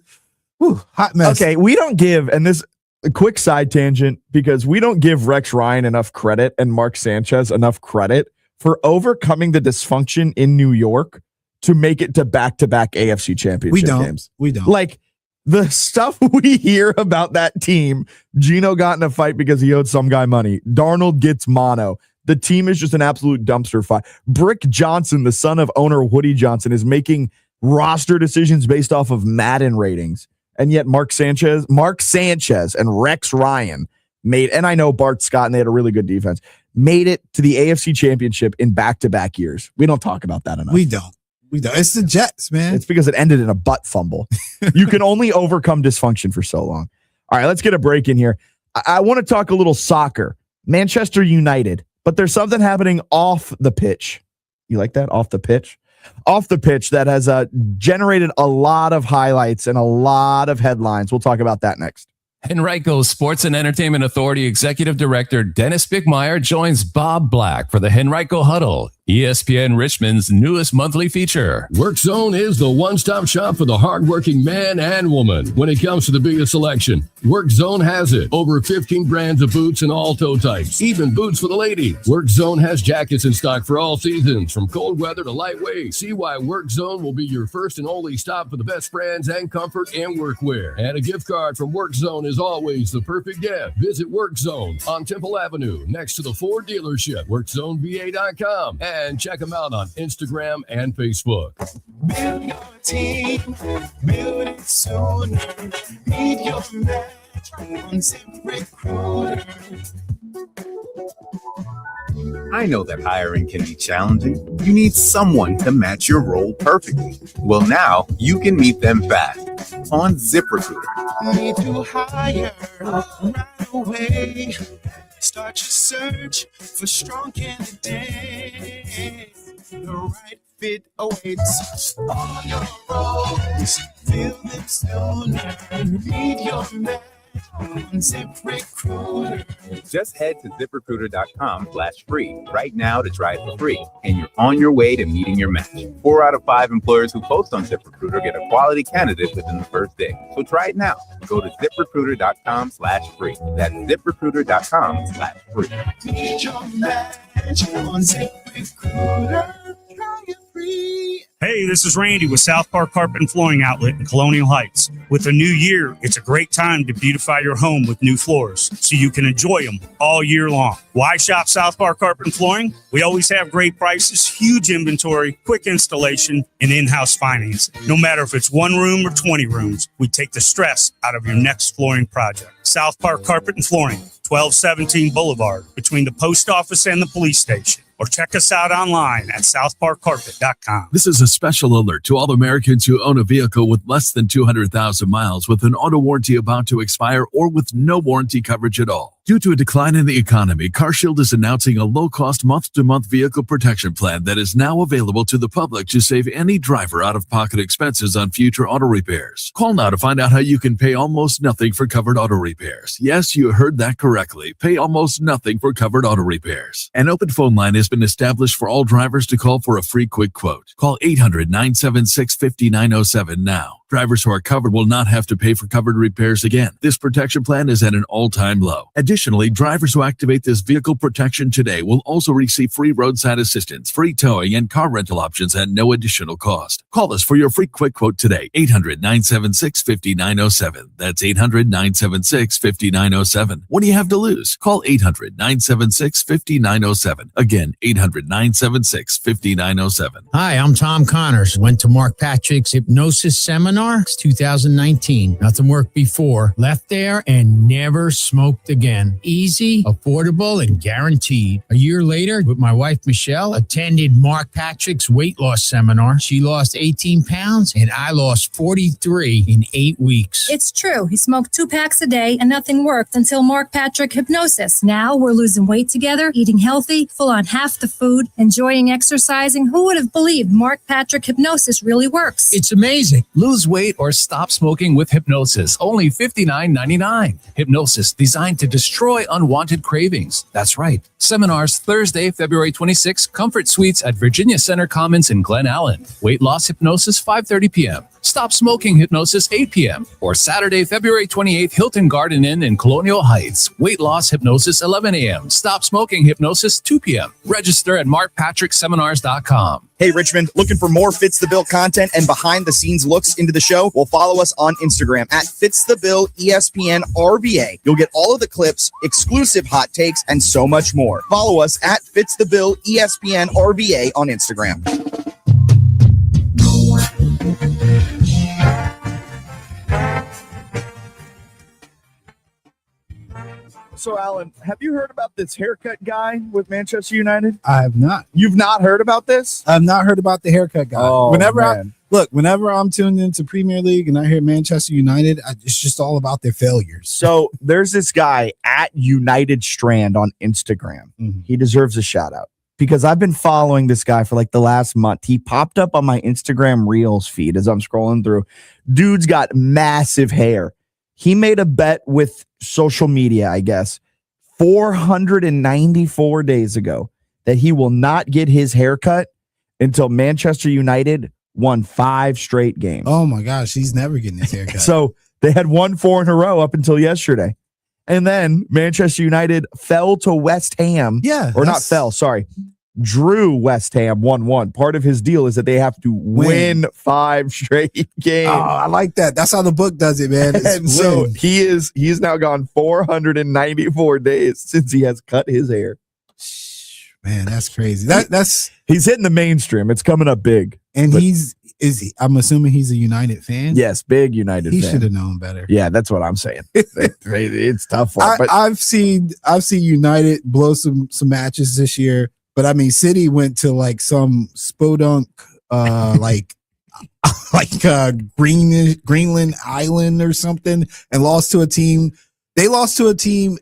hot mess. Okay, we don't give, and this a quick side tangent, because we don't give Rex Ryan enough credit and Mark Sanchez enough credit for overcoming the dysfunction in New York to make it to back-to-back AFC championship games. We don't. Like, the stuff we hear about that team, Gino got in a fight because he owed some guy money. Darnold gets mono. The team is just an absolute dumpster fire. Brick Johnson, the son of owner Woody Johnson, is making roster decisions based off of Madden ratings. And yet Mark Sanchez and Rex Ryan made, and I know Bart Scott, and they had a really good defense, made it to the AFC championship in back-to-back years. We don't talk about that enough. We don't. It's the Jets, man. It's because it ended in a butt fumble. You can only overcome dysfunction for so long. All right, let's get a break in here. I want to talk a little soccer. Manchester United, but there's something happening off the pitch. You like that? Off the pitch? Off the pitch that has generated a lot of highlights and a lot of headlines. We'll talk about that next. Henrico Sports and Entertainment Authority Executive Director Dennis Bickmeyer joins Bob Black for the Henrico Huddle, ESPN Richmond's newest monthly feature. WorkZone is the one-stop shop for the hardworking man and woman. When it comes to the biggest selection, WorkZone has it. Over 15 brands of boots in all toe types, even boots for the ladies. WorkZone has jackets in stock for all seasons, from cold weather to lightweight. See why WorkZone will be your first and only stop for the best brands and comfort and workwear. And a gift card from WorkZone is always the perfect gift. Visit WorkZone on Temple Avenue, next to the Ford dealership, WorkZoneVA.com. And check them out on Instagram and Facebook. Build your team, build it sooner. Need your match on ZipRecruiter. I know that hiring can be challenging. You need someone to match your role perfectly. Well, now you can meet them fast on ZipRecruiter. Need to hire right away. Start your search for strong candidates. The right fit awaits. All your roles, fill them sooner. Need your match on ZipRecruiter. Just head to ZipRecruiter.com/free right now to try it for free, and you're on your way to meeting your match. 4 out of 5 employers who post on ZipRecruiter get a quality candidate within the first day. So try it now. Go to ZipRecruiter.com/free. That's ZipRecruiter.com/free. Need your match on ZipRecruiter. Try it free. Hey, this is Randy with South Park Carpet and Flooring Outlet in Colonial Heights. With the new year, it's a great time to beautify your home with new floors so you can enjoy them all year long. Why shop South Park Carpet and Flooring? We always have great prices, huge inventory, quick installation, and in-house financing. No matter if it's 1 room or 20 rooms, we take the stress out of your next flooring project. South Park Carpet and Flooring, 1217 Boulevard, between the post office and the police station. Or check us out online at southparkcarpet.com. This is a special alert to all Americans who own a vehicle with less than 200,000 miles with an auto warranty about to expire or with no warranty coverage at all. Due to a decline in the economy, CarShield is announcing a low-cost month-to-month vehicle protection plan that is now available to the public to save any driver out-of-pocket expenses on future auto repairs. Call now to find out how you can pay almost nothing for covered auto repairs. Yes, you heard that correctly. Pay almost nothing for covered auto repairs. An open phone line has been established for all drivers to call for a free quick quote. Call 800-976-5907 now. Drivers who are covered will not have to pay for covered repairs again. This protection plan is at an all-time low. Additionally, drivers who activate this vehicle protection today will also receive free roadside assistance, free towing, and car rental options at no additional cost. Call us for your free quick quote today. 800-976-5907. That's 800-976-5907. What do you have to lose? Call 800-976-5907. Again, 800-976-5907. Hi, I'm Tom Connors. Went to Mark Patrick's hypnosis seminar. It's 2019. Nothing worked before. Left there and never smoked again. Easy, affordable, and guaranteed. A year later, with my wife Michelle, attended Mark Patrick's weight loss seminar. She lost 18 pounds and I lost 43 in 8 weeks. It's true. He smoked 2 packs a day and nothing worked until Mark Patrick Hypnosis. Now we're losing weight together, eating healthy, full on half the food, enjoying exercising. Who would have believed Mark Patrick Hypnosis really works? It's amazing. Lose weight or stop smoking with hypnosis. Only $59.99. Hypnosis designed to destroy unwanted cravings. That's right. Seminars Thursday, February 26th. Comfort Suites at Virginia Center Commons in Glen Allen. Weight loss hypnosis 5:30 p.m. Stop smoking hypnosis 8 p.m. Or Saturday, February 28th, Hilton Garden Inn in Colonial Heights. Weight loss hypnosis 11 a.m. Stop smoking hypnosis 2 p.m. Register at markpatrickseminars.com. Hey, Richmond, looking for more Fitz the Bill content and behind-the-scenes looks into the show? Well, follow us on Instagram at Fitz the Bill ESPN RBA. You'll get all of the clips, exclusive hot takes, and so much more. Follow us at Fitz the Bill ESPN RBA on Instagram. So, Alan, have you heard about this haircut guy with Manchester United? I have not. You've not heard about this? I've not heard about the haircut guy. Oh, whenever man. whenever I'm tuned into Premier League and I hear Manchester United, it's just all about their failures. So there's this guy at United Strand on Instagram. Mm-hmm. He deserves a shout out because I've been following this guy for like the last month. He popped up on my Instagram Reels feed as I'm scrolling through. Dude's got massive hair. He made a bet with social media, I guess, 494 days ago that he will not get his haircut until Manchester United won 5 straight games. Oh my gosh, he's never getting his haircut. So they had won 4 in a row up until yesterday. And then Manchester United fell to West Ham. Yeah. Or not fell, sorry. Drew West Ham 1-1. Part of his deal is that they have to win 5 straight games. Oh, I like that. That's how the book does it, man. And so he's now gone 494 days since he has cut his hair. Man, that's crazy. That's he's hitting the mainstream. It's coming up big. And I'm assuming he's a United fan. Yes, big United He fan. should have known better. Yeah, that's what I'm saying. It's tough for him. But I've seen United blow some matches this year. But I mean, City went to like some spodunk, Greenland Island or something, and lost to a team. They lost to a team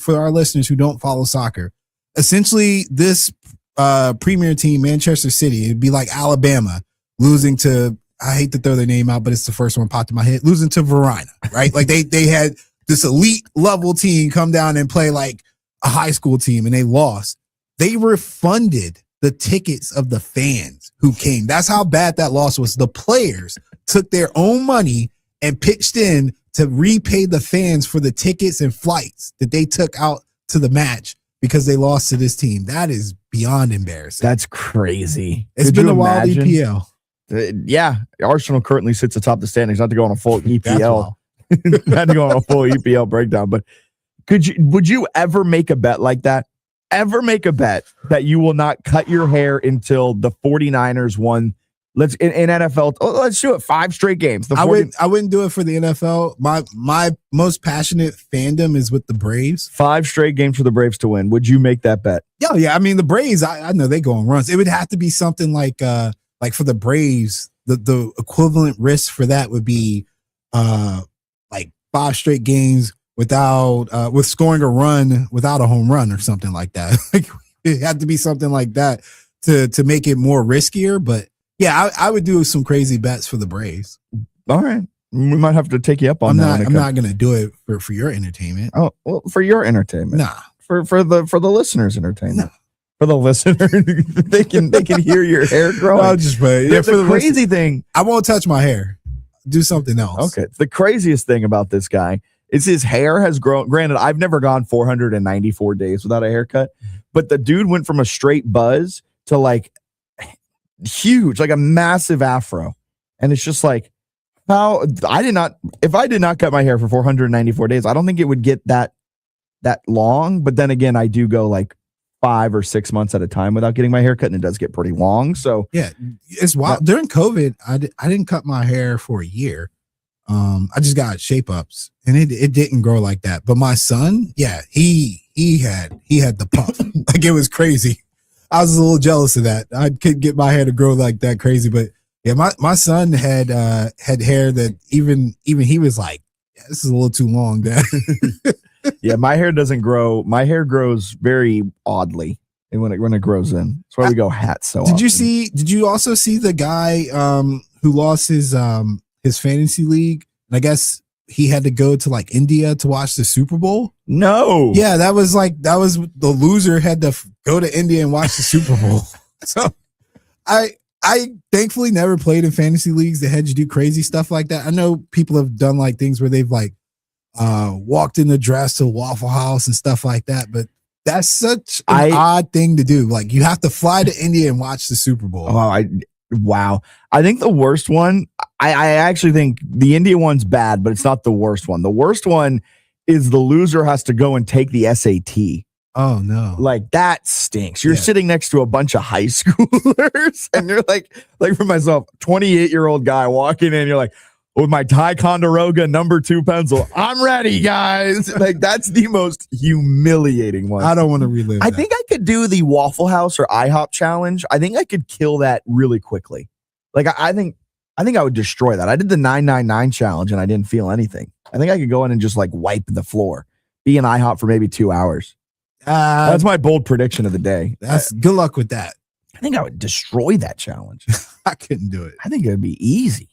for our listeners who don't follow soccer. Essentially, this premier team, Manchester City, it'd be like Alabama losing to. I hate to throw their name out, but it's the first one popped in my head. Losing to Verona, right? Like they had this elite level team come down and play like a high school team, and they lost. They refunded the tickets of the fans who came. That's how bad that loss was. The players took their own money and pitched in to repay the fans for the tickets and flights that they took out to the match because they lost to this team. That is beyond embarrassing. That's crazy. It's been a wild EPL. Yeah, Arsenal currently sits atop the standings. Not to go on a full EPL, not to go on a full EPL breakdown, but would you ever make a bet like that? Ever make a bet that you will not cut your hair until the 49ers won? Let's in NFL. Let's do it 5 straight games. I wouldn't do it for the NFL. My most passionate fandom is with the Braves. 5 straight games for the Braves to win. Would you make that bet? Yeah. I mean, the Braves. I know they go on runs. It would have to be something like for the Braves, the equivalent risk for that would be like 5 straight games with scoring a run without a home run or something like that. Like it had to be something like that to make it more riskier. But yeah, I would do some crazy bets for the Braves. All right. We might have to take you up on that. I'm not going to do it for your entertainment. Oh, well, for your entertainment. Nah. For the listeners' entertainment. Nah. For the listener, they can hear your hair growing. I'll just play. Yeah, the crazy thing. I won't touch my hair. Do something else. Okay. The craziest thing about this guy is his hair has grown. Granted, I've never gone 494 days without a haircut, but the dude went from a straight buzz to like huge, like a massive afro. And it's just like, if I did not cut my hair for 494 days, I don't think it would get that long. But then again, I do go like 5 or 6 months at a time without getting my hair cut, and it does get pretty long. So yeah, it's wild. During COVID, I didn't cut my hair for a year. I just got shape ups, and it didn't grow like that. But my son, yeah, he had the puff. Like it was crazy. I was a little jealous of that. I couldn't get my hair to grow like that crazy, but yeah, my son had hair that even he was like, yeah, this is a little too long, Dad. Yeah, my hair doesn't grow. My hair grows very oddly when it grows in. That's why we go hats so often. Did you also see the guy who lost his fantasy league? And I guess he had to go to like India to watch the Super Bowl. No. Yeah, that was the loser had to go to India and watch the Super Bowl. So I thankfully never played in fantasy leagues that had you do crazy stuff like that. I know people have done like things where they've like walked in the dress to Waffle House and stuff like that, but that's such an odd thing to do. Like you have to fly to India and watch the Super Bowl. Oh, wow. I think the worst one, I actually think the India one's bad, but it's not the worst one. The worst one is the loser has to go and take the SAT. Oh no. Like that stinks. You're sitting next to a bunch of high schoolers and you're like for myself, 28-year-old guy walking in, you're like, with my Ticonderoga #2 pencil, I'm ready, guys. Like that's the most humiliating one. I don't want to relive that. I think I could do the Waffle House or IHOP challenge. I think I could kill that really quickly. Like I think I would destroy that. I did the 999 challenge and I didn't feel anything. I think I could go in and just like wipe the floor, be in IHOP for maybe 2 hours. That's my bold prediction of the day. That's good luck with that. I think I would destroy that challenge. I couldn't do it. I think it would be easy.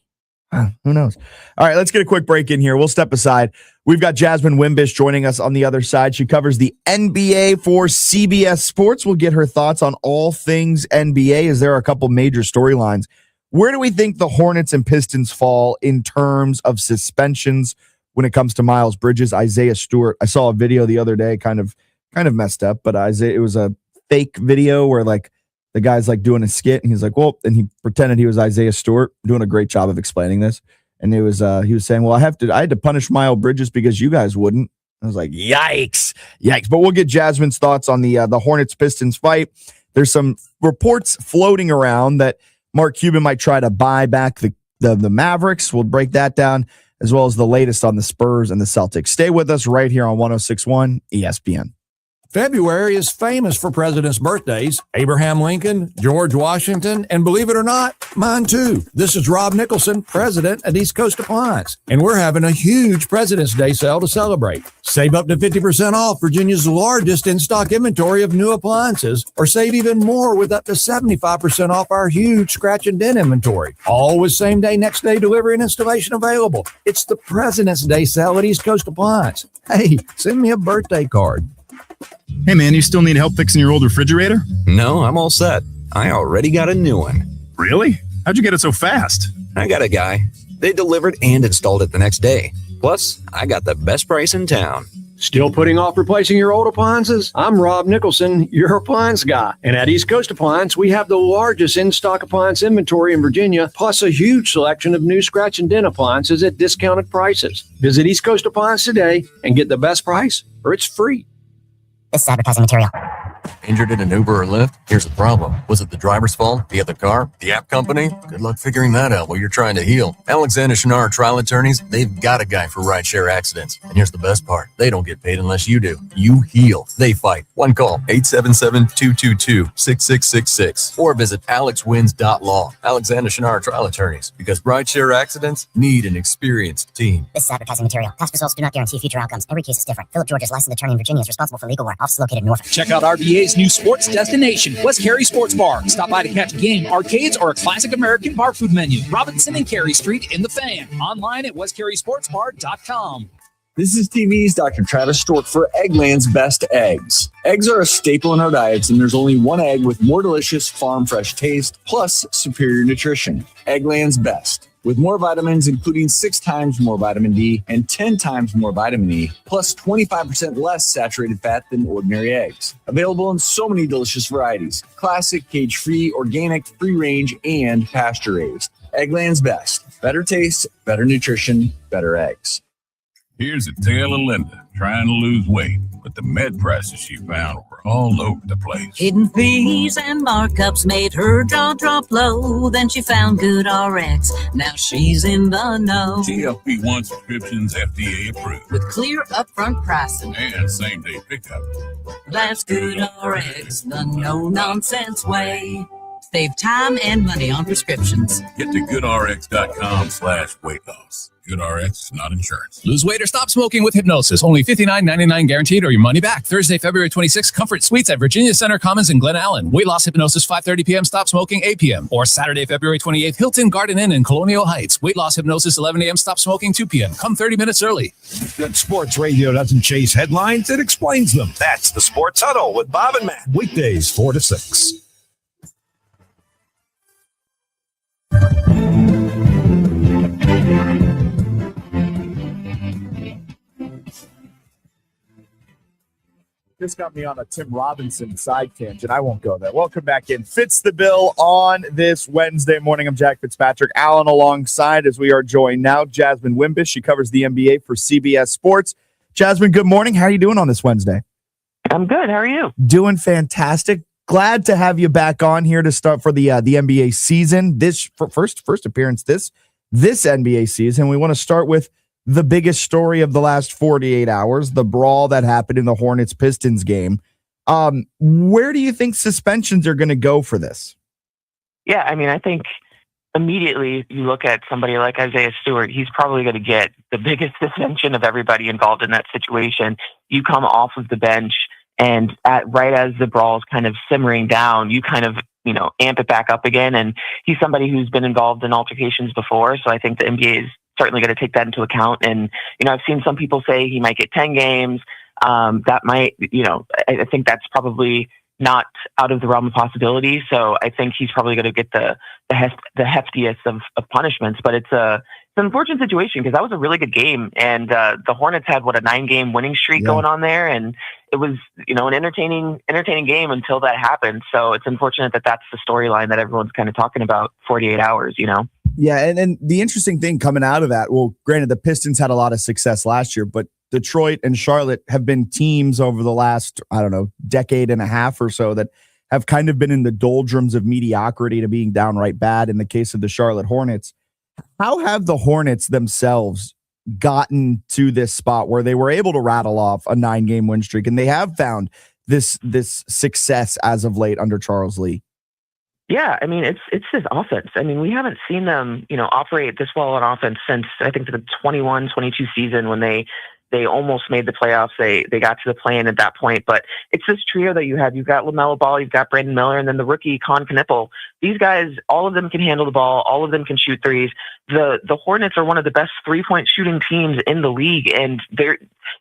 Who knows? All right, let's get a quick break in here. We'll step aside. We've got Jasmine Wimbish joining us on the other side. She covers the NBA for CBS Sports. We'll get her thoughts on all things NBA, as there are a couple major storylines. Where do we think the Hornets and Pistons fall in terms of suspensions when it comes to Miles Bridges, Isaiah Stewart? I saw a video the other day, kind of messed up, but it was a fake video where like the guy's like doing a skit and he's like, well, and he pretended he was Isaiah Stewart, doing a great job of explaining this. And it was, he was saying, well, I had to punish Miles Bridges because you guys wouldn't. I was like, yikes. But we'll get Jasmine's thoughts on the Hornets Pistons fight. There's some reports floating around that Mark Cuban might try to buy back the Mavericks. We'll break that down, as well as the latest on the Spurs and the Celtics. Stay with us right here on 106.1 ESPN. February is famous for presidents' birthdays. Abraham Lincoln, George Washington, and believe it or not, mine too. This is Rob Nicholson, president at East Coast Appliance, and we're having a huge President's Day sale to celebrate. Save up to 50% off Virginia's largest in-stock inventory of new appliances, or save even more with up to 75% off our huge scratch and dent inventory. All with same-day, next-day delivery and installation available. It's the President's Day sale at East Coast Appliance. Hey, send me a birthday card. Hey man, you still need help fixing your old refrigerator? No, I'm all set. I already got a new one. Really? How'd you get it so fast? I got a guy. They delivered and installed it the next day. Plus, I got the best price in town. Still putting off replacing your old appliances? I'm Rob Nicholson, your appliance guy. And at East Coast Appliance, we have the largest in-stock appliance inventory in Virginia, plus a huge selection of new scratch and dent appliances at discounted prices. Visit East Coast Appliance today and get the best price, or it's free. This is advertising material. Injured in an Uber or Lyft? Here's the problem. Was it the driver's fault? The other car? The app company? Good luck figuring that out while you're trying to heal. Alexander Shinar Trial Attorneys, they've got a guy for rideshare accidents. And here's the best part. They don't get paid unless you do. You heal. They fight. One call, 877-222-6666. Or visit alexwins.law. Alexander Shinar Trial Attorneys. Because rideshare accidents need an experienced team. This is advertising material. Past results do not guarantee future outcomes. Every case is different. Philip George's licensed attorney in Virginia is responsible for legal work. Office located in Norfolk. Check out RBA's new sports destination, West Cary Sports Bar. Stop by to catch a game, arcades, or a classic American bar food menu. Robinson and Cary Street in the Fan. Online at westcarysportsbar.com. This is TV's Dr. Travis Stork for Eggland's Best Eggs. Eggs are a staple in our diets, and there's only one egg with more delicious farm fresh taste, plus superior nutrition. Eggland's Best. With more vitamins, including 6 times more vitamin D and 10 times more vitamin E, plus 25% less saturated fat than ordinary eggs. Available in so many delicious varieties. Classic, cage-free, organic, free-range, and pasture-raised. Eggland's Best. Better taste, better nutrition, better eggs. Here's a tale of Linda trying to lose weight, but the med prices she found were all over the place. Hidden fees and markups made her jaw drop low. Then she found Good RX. Now she's in the know. GLP-1 subscriptions FDA approved. With clear upfront pricing and same-day pickup. That's Good RX, the no-nonsense way. Save time and money on prescriptions. Get to goodrx.com/weight loss. GoodRx is not insurance. Lose weight or stop smoking with hypnosis. Only $59.99 guaranteed or your money back. Thursday, February 26th, Comfort Suites at Virginia Center Commons in Glen Allen. Weight loss hypnosis 5:30 p.m. Stop smoking 8 p.m. Or Saturday, February 28th, Hilton Garden Inn in Colonial Heights. Weight loss hypnosis 11 a.m. Stop smoking 2 p.m. Come 30 minutes early. Good sports radio doesn't chase headlines, it explains them. That's the Sports Huddle with Bob and Matt. Weekdays 4 to 6. This got me on a Tim Robinson side tangent. I won't go there. Welcome back in. Fitz the Bill on this Wednesday morning. I'm Jack Fitzpatrick. Alan alongside as we are joined now. Jasmine Wimbish. She covers the NBA for CBS Sports. Jasmine, good morning. How are you doing on this Wednesday? I'm good. How are you? Doing fantastic. Glad to have you back on here to start for the NBA season. This first appearance this NBA season. We want to start with the biggest story of the last 48 hours, the brawl that happened in the Hornets-Pistons game. Where do you think suspensions are going to go for this? Yeah, I mean, I think immediately you look at somebody like Isaiah Stewart, he's probably going to get the biggest suspension of everybody involved in that situation. You come off of the bench, and right as the brawl is kind of simmering down, you kind of, amp it back up again. And he's somebody who's been involved in altercations before. So I think the NBA is certainly going to take that into account. And, I've seen some people say he might get 10 games. That might, I think that's probably not out of the realm of possibility. So I think he's probably going to get the heftiest of punishments. But it's an unfortunate situation because that was a really good game. And the Hornets had, a 9-game winning streak going on there. And it was, an entertaining game until that happened. So it's unfortunate that that's the storyline that everyone's kind of talking about 48 hours, Yeah, and the interesting thing coming out of that, well, granted, the Pistons had a lot of success last year, but Detroit and Charlotte have been teams over the last, decade and a half or so that have kind of been in the doldrums of mediocrity to being downright bad in the case of the Charlotte Hornets. How have the Hornets themselves gotten to this spot where they were able to rattle off a 9-game win streak, and they have found this success as of late under Charles Lee? Yeah, I mean, it's his offense. I mean, we haven't seen them, operate this well on offense since I think the 21-22 season when they almost made the playoffs. They got to the play-in at that point. But it's this trio that you have. You've got LaMelo Ball, you've got Brandon Miller, and then the rookie Con Knippel. These guys, all of them can handle the ball. All of them can shoot threes. The Hornets are one of the best three-point shooting teams in the league, and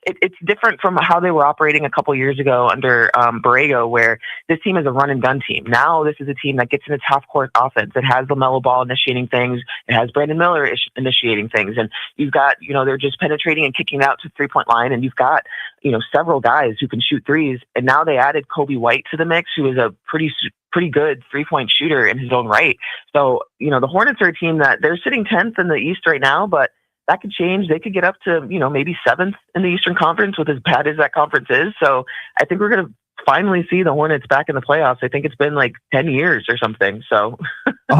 it's different from how they were operating a couple years ago under Borrego, where this team is a run-and-gun team. Now this is a team that gets in its half-court offense. It has LaMelo Ball initiating things. It has Brandon Miller initiating things. And you've got, they're just penetrating and kicking out to three-point line, and you've got, several guys who can shoot threes. And now they added Kobe White to the mix, who is a pretty good three-point shooter in his own right. So, the Hornets are a team that they're sitting 10th in the East right now, but that could change. They could get up to, maybe 7th in the Eastern Conference with as bad as that conference is. So I think we're going to finally see the Hornets back in the playoffs. I think it's been like 10 years or something. So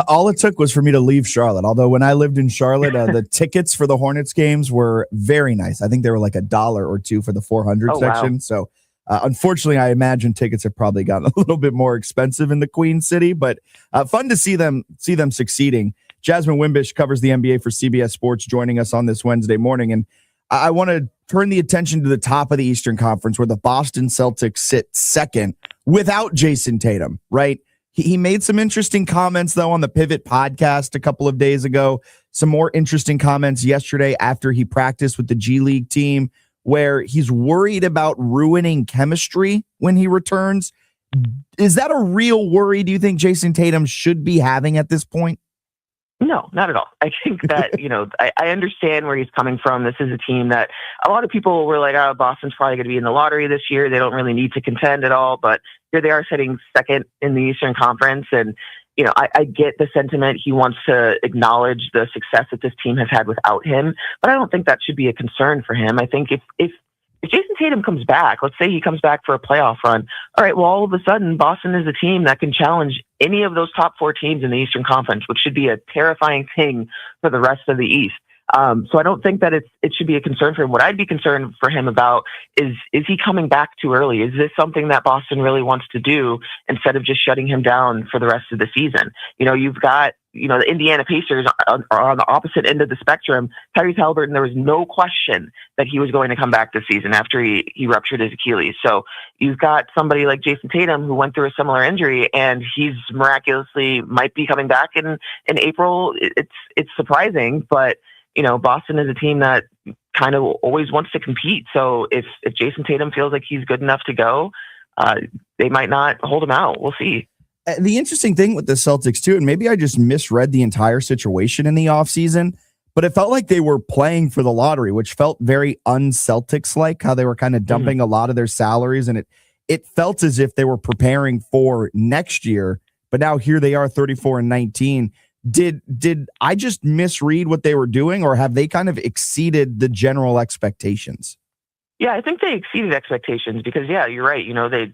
all it took was for me to leave Charlotte. Although when I lived in Charlotte, the tickets for the Hornets games were very nice. I think they were like $1 or $2 for the 400 section. Wow. So unfortunately, I imagine tickets have probably gotten a little bit more expensive in the Queen City, but fun to see them succeeding. Jasmine Wimbish covers the NBA for CBS Sports, joining us on this Wednesday morning. And I want to turn the attention to the top of the Eastern Conference, where the Boston Celtics sit second without Jason Tatum, right? He made some interesting comments, though, on the Pivot podcast a couple of days ago. Some more interesting comments yesterday after he practiced with the G League team, where he's worried about ruining chemistry when he returns. Is that a real worry, do you think Jason Tatum should be having at this point? No, not at all. I think that, I understand where he's coming from. This is a team that a lot of people were like, oh, Boston's probably going to be in the lottery this year. They don't really need to contend at all. But here they are sitting second in the Eastern Conference. And, I get the sentiment. He wants to acknowledge the success that this team has had without him. But I don't think that should be a concern for him. I think if Jason Tatum comes back, let's say he comes back for a playoff run, all right, well, all of a sudden, Boston is a team that can challenge any of those top 4 teams in the Eastern Conference, which should be a terrifying thing for the rest of the East. So I don't think that it should be a concern for him. What I'd be concerned for him about is he coming back too early? Is this something that Boston really wants to do instead of just shutting him down for the rest of the season? You've got, the Indiana Pacers are on the opposite end of the spectrum. Tyrese Haliburton, there was no question that he was going to come back this season after he ruptured his Achilles. So you've got somebody like Jason Tatum who went through a similar injury, and he's miraculously might be coming back in April. It's surprising, but Boston is a team that kind of always wants to compete. So if Jason Tatum feels like he's good enough to go, they might not hold him out. We'll see. The interesting thing with the Celtics, too, and maybe I just misread the entire situation in the offseason, but it felt like they were playing for the lottery, which felt very un-Celtics-like, how they were kind of dumping a lot of their salaries, and it felt as if they were preparing for next year, but now here they are 34-19. Did I just misread what they were doing, or have they kind of exceeded the general expectations? Yeah, I think they exceeded expectations because, yeah, you're right.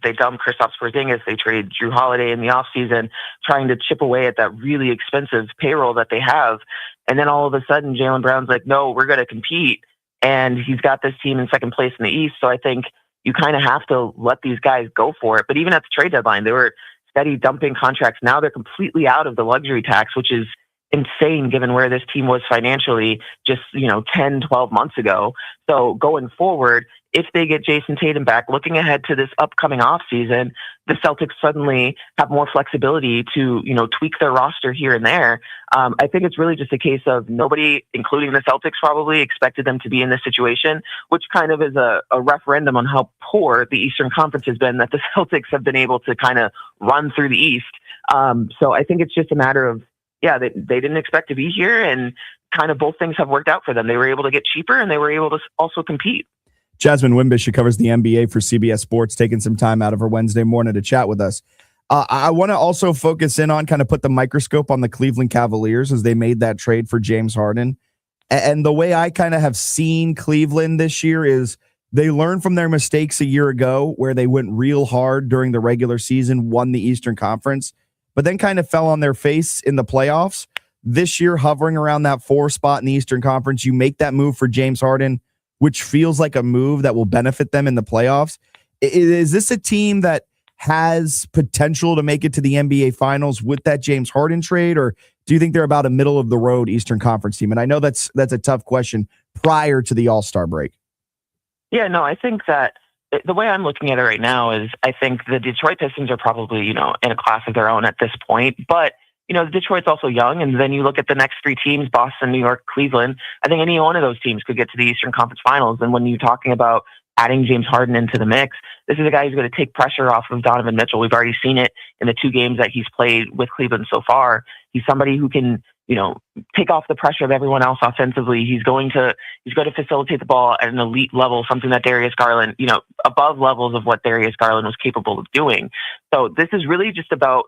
They dumped Kristaps Porzingis. They traded Drew Holiday in the offseason, trying to chip away at that really expensive payroll that they have. And then all of a sudden, Jaylen Brown's like, no, we're going to compete. And he's got this team in second place in the East. So I think you kind of have to let these guys go for it. But even at the trade deadline, they were steady dumping contracts. Now they're completely out of the luxury tax, which is insane given where this team was financially just 10, 12 months ago. So going forward, if they get Jason Tatum back, looking ahead to this upcoming offseason, the Celtics suddenly have more flexibility to tweak their roster here and there. I think it's really just a case of nobody, including the Celtics, probably expected them to be in this situation, which kind of is a referendum on how poor the Eastern Conference has been, that the Celtics have been able to kind of run through the East. So I think it's just a matter of, they didn't expect to be here, and kind of both things have worked out for them. They were able to get cheaper, and they were able to also compete. Jasmine Wimbish, who covers the NBA for CBS Sports, taking some time out of her Wednesday morning to chat with us. I want to also focus in on, kind of put the microscope on the Cleveland Cavaliers as they made that trade for James Harden. And the way I kind of have seen Cleveland this year is they learned from their mistakes a year ago, where they went real hard during the regular season, won the Eastern Conference, but then kind of fell on their face in the playoffs. This year, hovering around that 4 spot in the Eastern Conference, you make that move for James Harden, which feels like a move that will benefit them in the playoffs. Is this a team that has potential to make it to the NBA Finals with that James Harden trade, or do you think they're about a middle of the road Eastern Conference team? And I know that's a tough question prior to the All-Star break. Yeah, no, I think that the way I'm looking at it right now is I think the Detroit Pistons are probably, in a class of their own at this point, but Detroit's also young, and then you look at the next 3 teams, Boston, New York, Cleveland. I think any one of those teams could get to the Eastern Conference Finals. And when you're talking about adding James Harden into the mix, this is a guy who's going to take pressure off of Donovan Mitchell. We've already seen it in the 2 games that he's played with Cleveland so far. He's somebody who can, take off the pressure of everyone else offensively. He's going to facilitate the ball at an elite level, something that Darius Garland, above levels of what Darius Garland was capable of doing. So this is really just about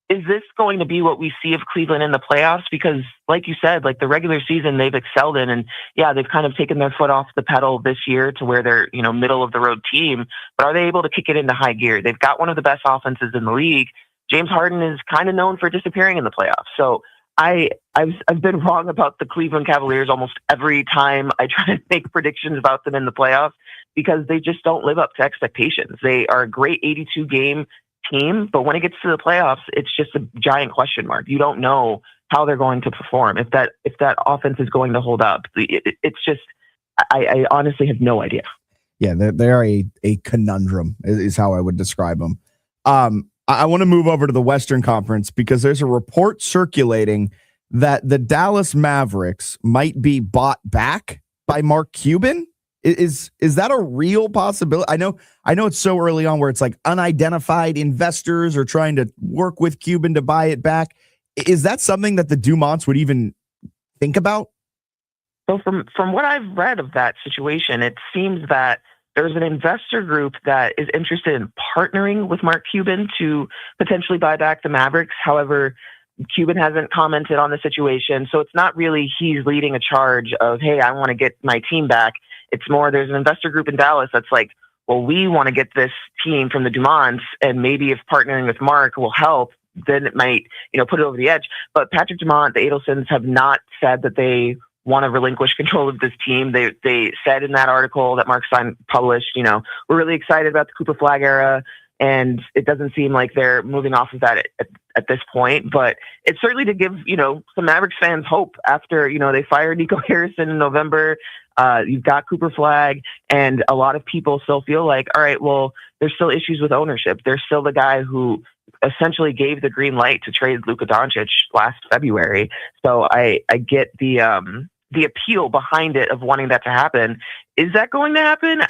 is this going to be what we see of Cleveland in the playoffs? Because like you said, like the regular season they've excelled in, and yeah, they've kind of taken their foot off the pedal this year to where they're, middle of the road team, but are they able to kick it into high gear? They've got one of the best offenses in the league. James Harden is kind of known for disappearing in the playoffs. So I've been wrong about the Cleveland Cavaliers almost every time I try to make predictions about them in the playoffs because they just don't live up to expectations. They are a great 82 game team, but when it gets to the playoffs, it's just a giant question mark. You don't know how they're going to perform, if that offense is going to hold up. It's just, I honestly have no idea. Yeah, they're a conundrum is how I would describe them. I want to move over to the Western Conference because there's a report circulating that the Dallas Mavericks might be bought back by Mark Cuban. Is that a real possibility? I know it's so early on where it's like unidentified investors are trying to work with Cuban to buy it back. Is that something that the Dumonts would even think about? So from what I've read of that situation, it seems that there's an investor group that is interested in partnering with Mark Cuban to potentially buy back the Mavericks. However, Cuban hasn't commented on the situation. So it's not really he's leading a charge of, hey, I want to get my team back. It's more there's an investor group in Dallas that's like, well, we want to get this team from the Dumonts, and maybe if partnering with Mark will help, then it might, put it over the edge. But Patrick Dumont, the Adelsons, have not said that they want to relinquish control of this team. They said in that article that Mark Stein published, we're really excited about the Cooper Flag era, and it doesn't seem like they're moving off of that at this point. But it's certainly to give, some Mavericks fans hope after, they fired Nico Harrison in November. You've got Cooper Flag, and a lot of people still feel like, all right, well, there's still issues with ownership. There's still the guy who essentially gave the green light to trade Luka Doncic last February. So I get the appeal behind it of wanting that to happen. Is that going to happen?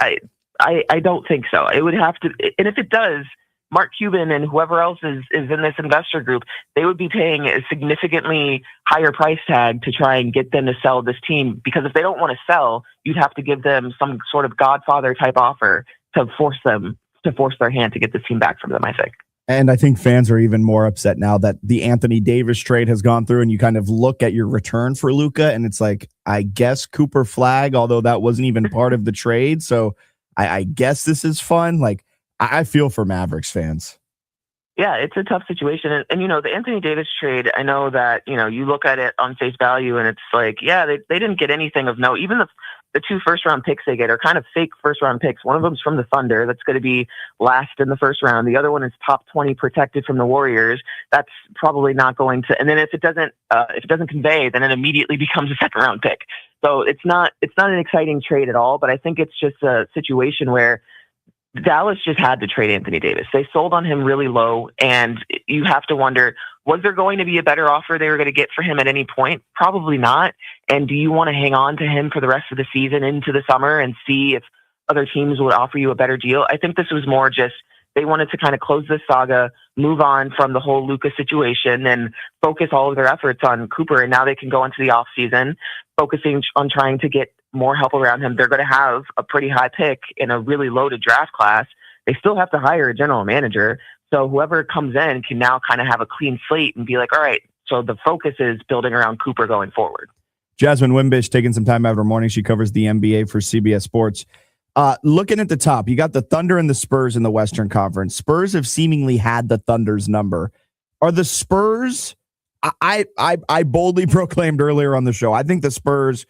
I don't think so. It would have to, and if it does, Mark Cuban and whoever else is in this investor group, they would be paying a significantly higher price tag to try and get them to sell this team. Because if they don't want to sell, you'd have to give them some sort of Godfather type offer to force their hand to get this team back from them, I think. And I think fans are even more upset now that the Anthony Davis trade has gone through, and you kind of look at your return for Luka, and it's like, I guess Cooper Flag, although that wasn't even part of the trade. So I guess this is fun. Like, I feel for Mavericks fans. Yeah, it's a tough situation. And the Anthony Davis trade, I know that, you look at it on face value and it's like, yeah, they didn't get anything of note. Even the 2 first-round picks they get are kind of fake first-round picks. One of them's from the Thunder. That's going to be last in the first round. The other one is top 20 protected from the Warriors. That's probably not going to. And then if it doesn't convey, then it immediately becomes a second-round pick. So it's not an exciting trade at all. But I think it's just a situation where Dallas just had to trade Anthony Davis. They sold on him really low, and you have to wonder, was there going to be a better offer they were going to get for him at any point? Probably not. And do you want to hang on to him for the rest of the season into the summer and see if other teams would offer you a better deal? I think this was more just they wanted to kind of close this saga, move on from the whole Luka situation, and focus all of their efforts on Cooper. And now they can go into the offseason focusing on trying to get more help around him. They're going to have a pretty high pick in a really loaded draft class. They still have to hire a general manager. So whoever comes in can now kind of have a clean slate and be like, all right, so the focus is building around Cooper going forward. Jasmine Wimbish taking some time out of her morning. She covers the NBA for CBS Sports. Looking at the top, you got the Thunder and the Spurs in the Western Conference. Spurs have seemingly had the Thunder's number. Are the Spurs, I boldly proclaimed earlier on the show, I think the Spurs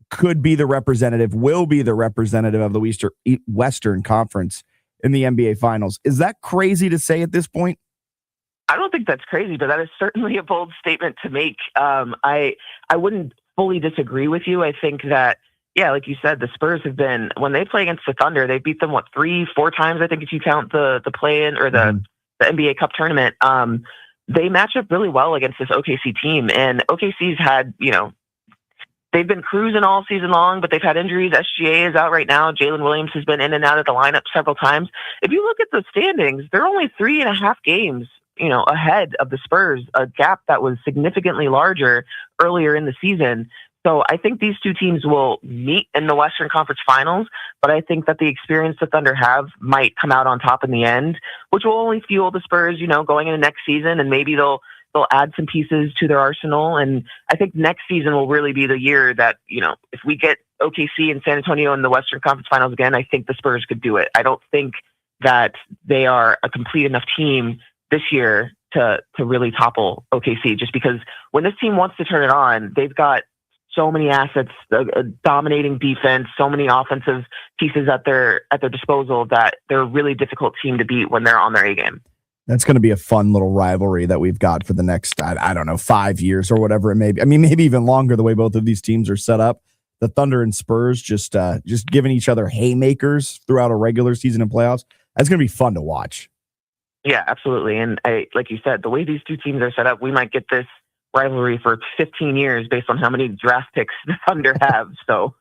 could be the representative, will be the representative of the Western Conference in the NBA Finals. Is that crazy to say at this point? I don't think that's crazy, but that is certainly a bold statement to make. I wouldn't fully disagree with you. I think that, yeah, like you said, the Spurs have been, when they play against the Thunder, they beat them, 3-4 times, I think, if you count the play-in or the NBA Cup tournament. They match up really well against this OKC team, and OKC's had, they've been cruising all season long, but they've had injuries. SGA is out right now. Jalen Williams has been in and out of the lineup several times. If you look at the standings, they're only 3.5 games, ahead of the Spurs, a gap that was significantly larger earlier in the season. So I think these two teams will meet in the Western Conference Finals, but I think that the experience the Thunder have might come out on top in the end, which will only fuel the Spurs, going into next season, and maybe they'll add some pieces to their arsenal. And I think next season will really be the year that, if we get OKC and San Antonio in the Western Conference Finals again, I think the Spurs could do it. I don't think that they are a complete enough team this year to really topple OKC, just because when this team wants to turn it on, they've got so many assets, a dominating defense, so many offensive pieces at their disposal that they're a really difficult team to beat when they're on their A game. That's going to be a fun little rivalry that we've got for the next, I don't know, 5 years or whatever it may be. I mean, maybe even longer the way both of these teams are set up. The Thunder and Spurs just giving each other haymakers throughout a regular season and playoffs. That's going to be fun to watch. Yeah, absolutely. And like you said, the way these two teams are set up, we might get this rivalry for 15 years based on how many draft picks the Thunder have. So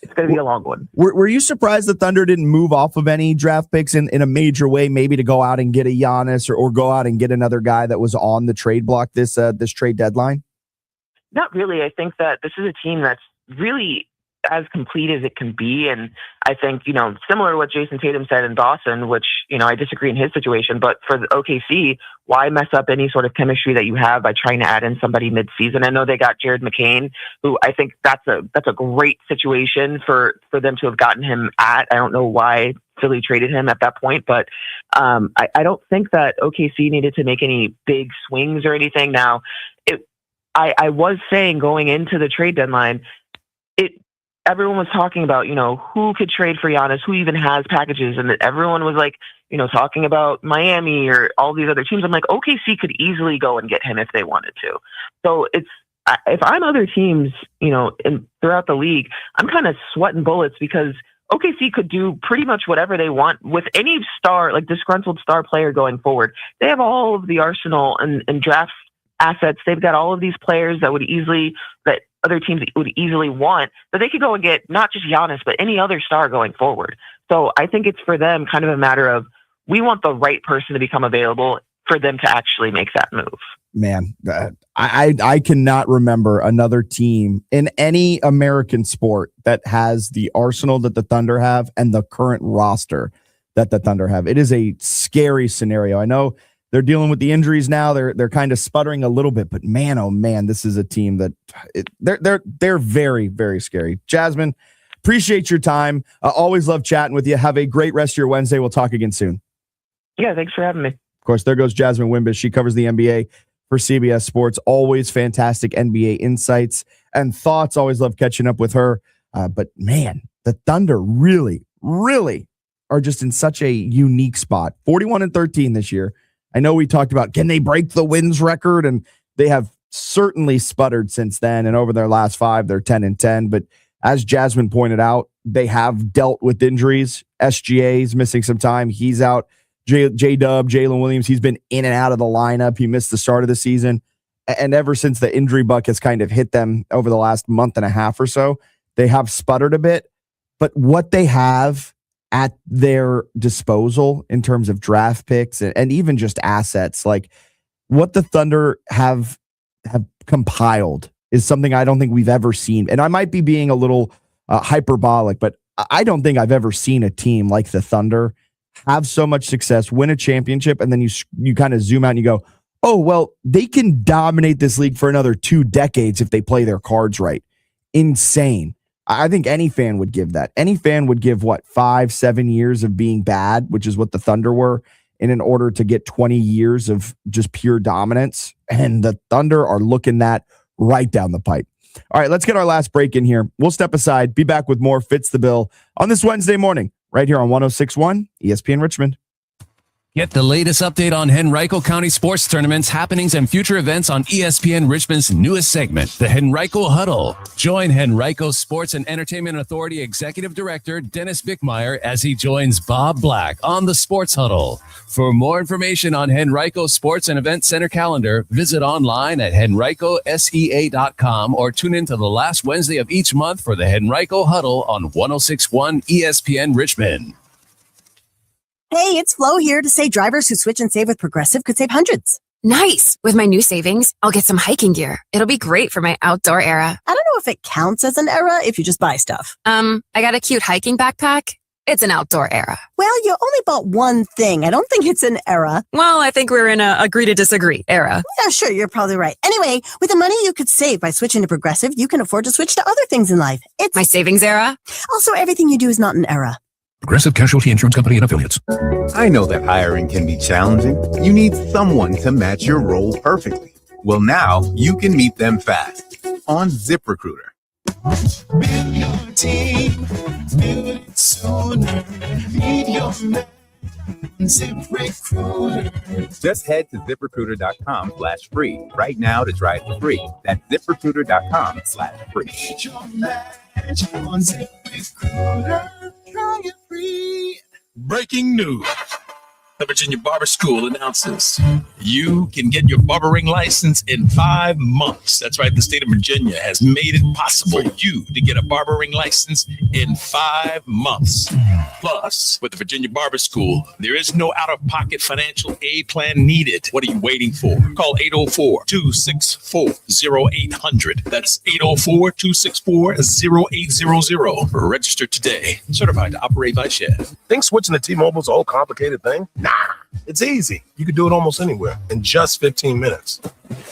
it's going to be a long one. Were you surprised the Thunder didn't move off of any draft picks in a major way, maybe to go out and get a Giannis or go out and get another guy that was on the trade block this trade deadline? Not really. I think that this is a team that's really as complete as it can be. And I think, similar to what Jason Tatum said in Dawson, which, I disagree in his situation, but for the OKC, why mess up any sort of chemistry that you have by trying to add in somebody mid-season? I know they got Jared McCain, who I think that's a great situation for them to have gotten him at. I don't know why Philly traded him at that point, but I don't think that OKC needed to make any big swings or anything. Now, I was saying going into the trade deadline, everyone was talking about, who could trade for Giannis, who even has packages, and that everyone was like, talking about Miami or all these other teams. I'm like, OKC could easily go and get him if they wanted to. So if I'm other teams, throughout the league, I'm kind of sweating bullets because OKC could do pretty much whatever they want with any star, like disgruntled star player going forward. They have all of the arsenal and draft assets. They've got all of these players that other teams would easily want, that they could go and get not just Giannis, but any other star going forward. So I think it's for them kind of a matter of, we want the right person to become available for them to actually make that move. Man, I cannot remember another team in any American sport that has the arsenal that the Thunder have and the current roster that the Thunder have. It is a scary scenario. I know they're dealing with the injuries now. They're kind of sputtering a little bit, but man, oh man, this is a team that they're very, very scary. Jasmine, appreciate your time. Always love chatting with you. Have a great rest of your Wednesday. We'll talk again soon. Yeah, thanks for having me. Of course, there goes Jasmine Wimbish. She covers the NBA for CBS Sports. Always fantastic NBA insights and thoughts. Always love catching up with her. But man, the Thunder really, really are just in such a unique spot. 41-13 this year. I know we talked about, can they break the wins record? And they have certainly sputtered since then. And over their last 5, they're 10-10. But as Jasmine pointed out, they have dealt with injuries. SGA's missing some time. He's out. J-Dub, Jalen Williams, he's been in and out of the lineup. He missed the start of the season. And ever since the injury bug has kind of hit them over the last month and a half or so, they have sputtered a bit. But what they have at their disposal in terms of draft picks and even just assets, like what the Thunder have compiled, is something I don't think we've ever seen. And I might be being a little hyperbolic, but I don't think I've ever seen a team like the Thunder have so much success, win a championship, and then you kind of zoom out and you go, oh, well, they can dominate this league for another 2 decades if they play their cards right. Insane. I think any fan would give that. Any fan would give, 5-7 years of being bad, which is what the Thunder were, in order to get 20 years of just pure dominance. And the Thunder are looking that right down the pipe. All right, let's get our last break in here. We'll step aside, be back with more Fitz the Bill on this Wednesday morning, right here on 106.1 ESPN Richmond. Get the latest update on Henrico County sports tournaments, happenings, and future events on ESPN Richmond's newest segment, the Henrico Huddle. Join Henrico Sports and Entertainment Authority Executive Director Dennis Bickmeyer as he joins Bob Black on the Sports Huddle. For more information on Henrico Sports and Event Center calendar, visit online at henricosea.com or tune in to the last Wednesday of each month for the Henrico Huddle on 106.1 ESPN Richmond. Hey, it's Flo here to say drivers who switch and save with Progressive could save hundreds. Nice. With my new savings, I'll get some hiking gear. It'll be great for my outdoor era. I don't know if it counts as an era if you just buy stuff. I got a cute hiking backpack. It's an outdoor era. Well, you only bought one thing. I don't think it's an era. Well, I think we're in a agree to disagree era. Yeah, sure, you're probably right. Anyway, with the money you could save by switching to Progressive, you can afford to switch to other things in life. It's my savings era. Also, everything you do is not an era. Progressive Casualty Insurance Company and Affiliates. I know that hiring can be challenging. You need someone to match your role perfectly. Well, now you can meet them fast on ZipRecruiter. Build your team, build it sooner. Meet your man, ZipRecruiter. Just head to ZipRecruiter.com/free right now to try it for free. That's ZipRecruiter.com/free. Meet your match on ZipRecruiter. Try it free. Breaking news. The Virginia Barber School announces you can get your barbering license in 5 months. That's right. The state of Virginia has made it possible for you to get a barbering license in 5 months. Plus, with the Virginia Barber School, there is no out-of-pocket financial aid plan needed. What are you waiting for? Call 804-264-0800. That's 804-264-0800. Register today. Certified to operate by Chef. Think switching to T-Mobile's a whole complicated thing? Nah, it's easy. You can do it almost anywhere in just 15 minutes.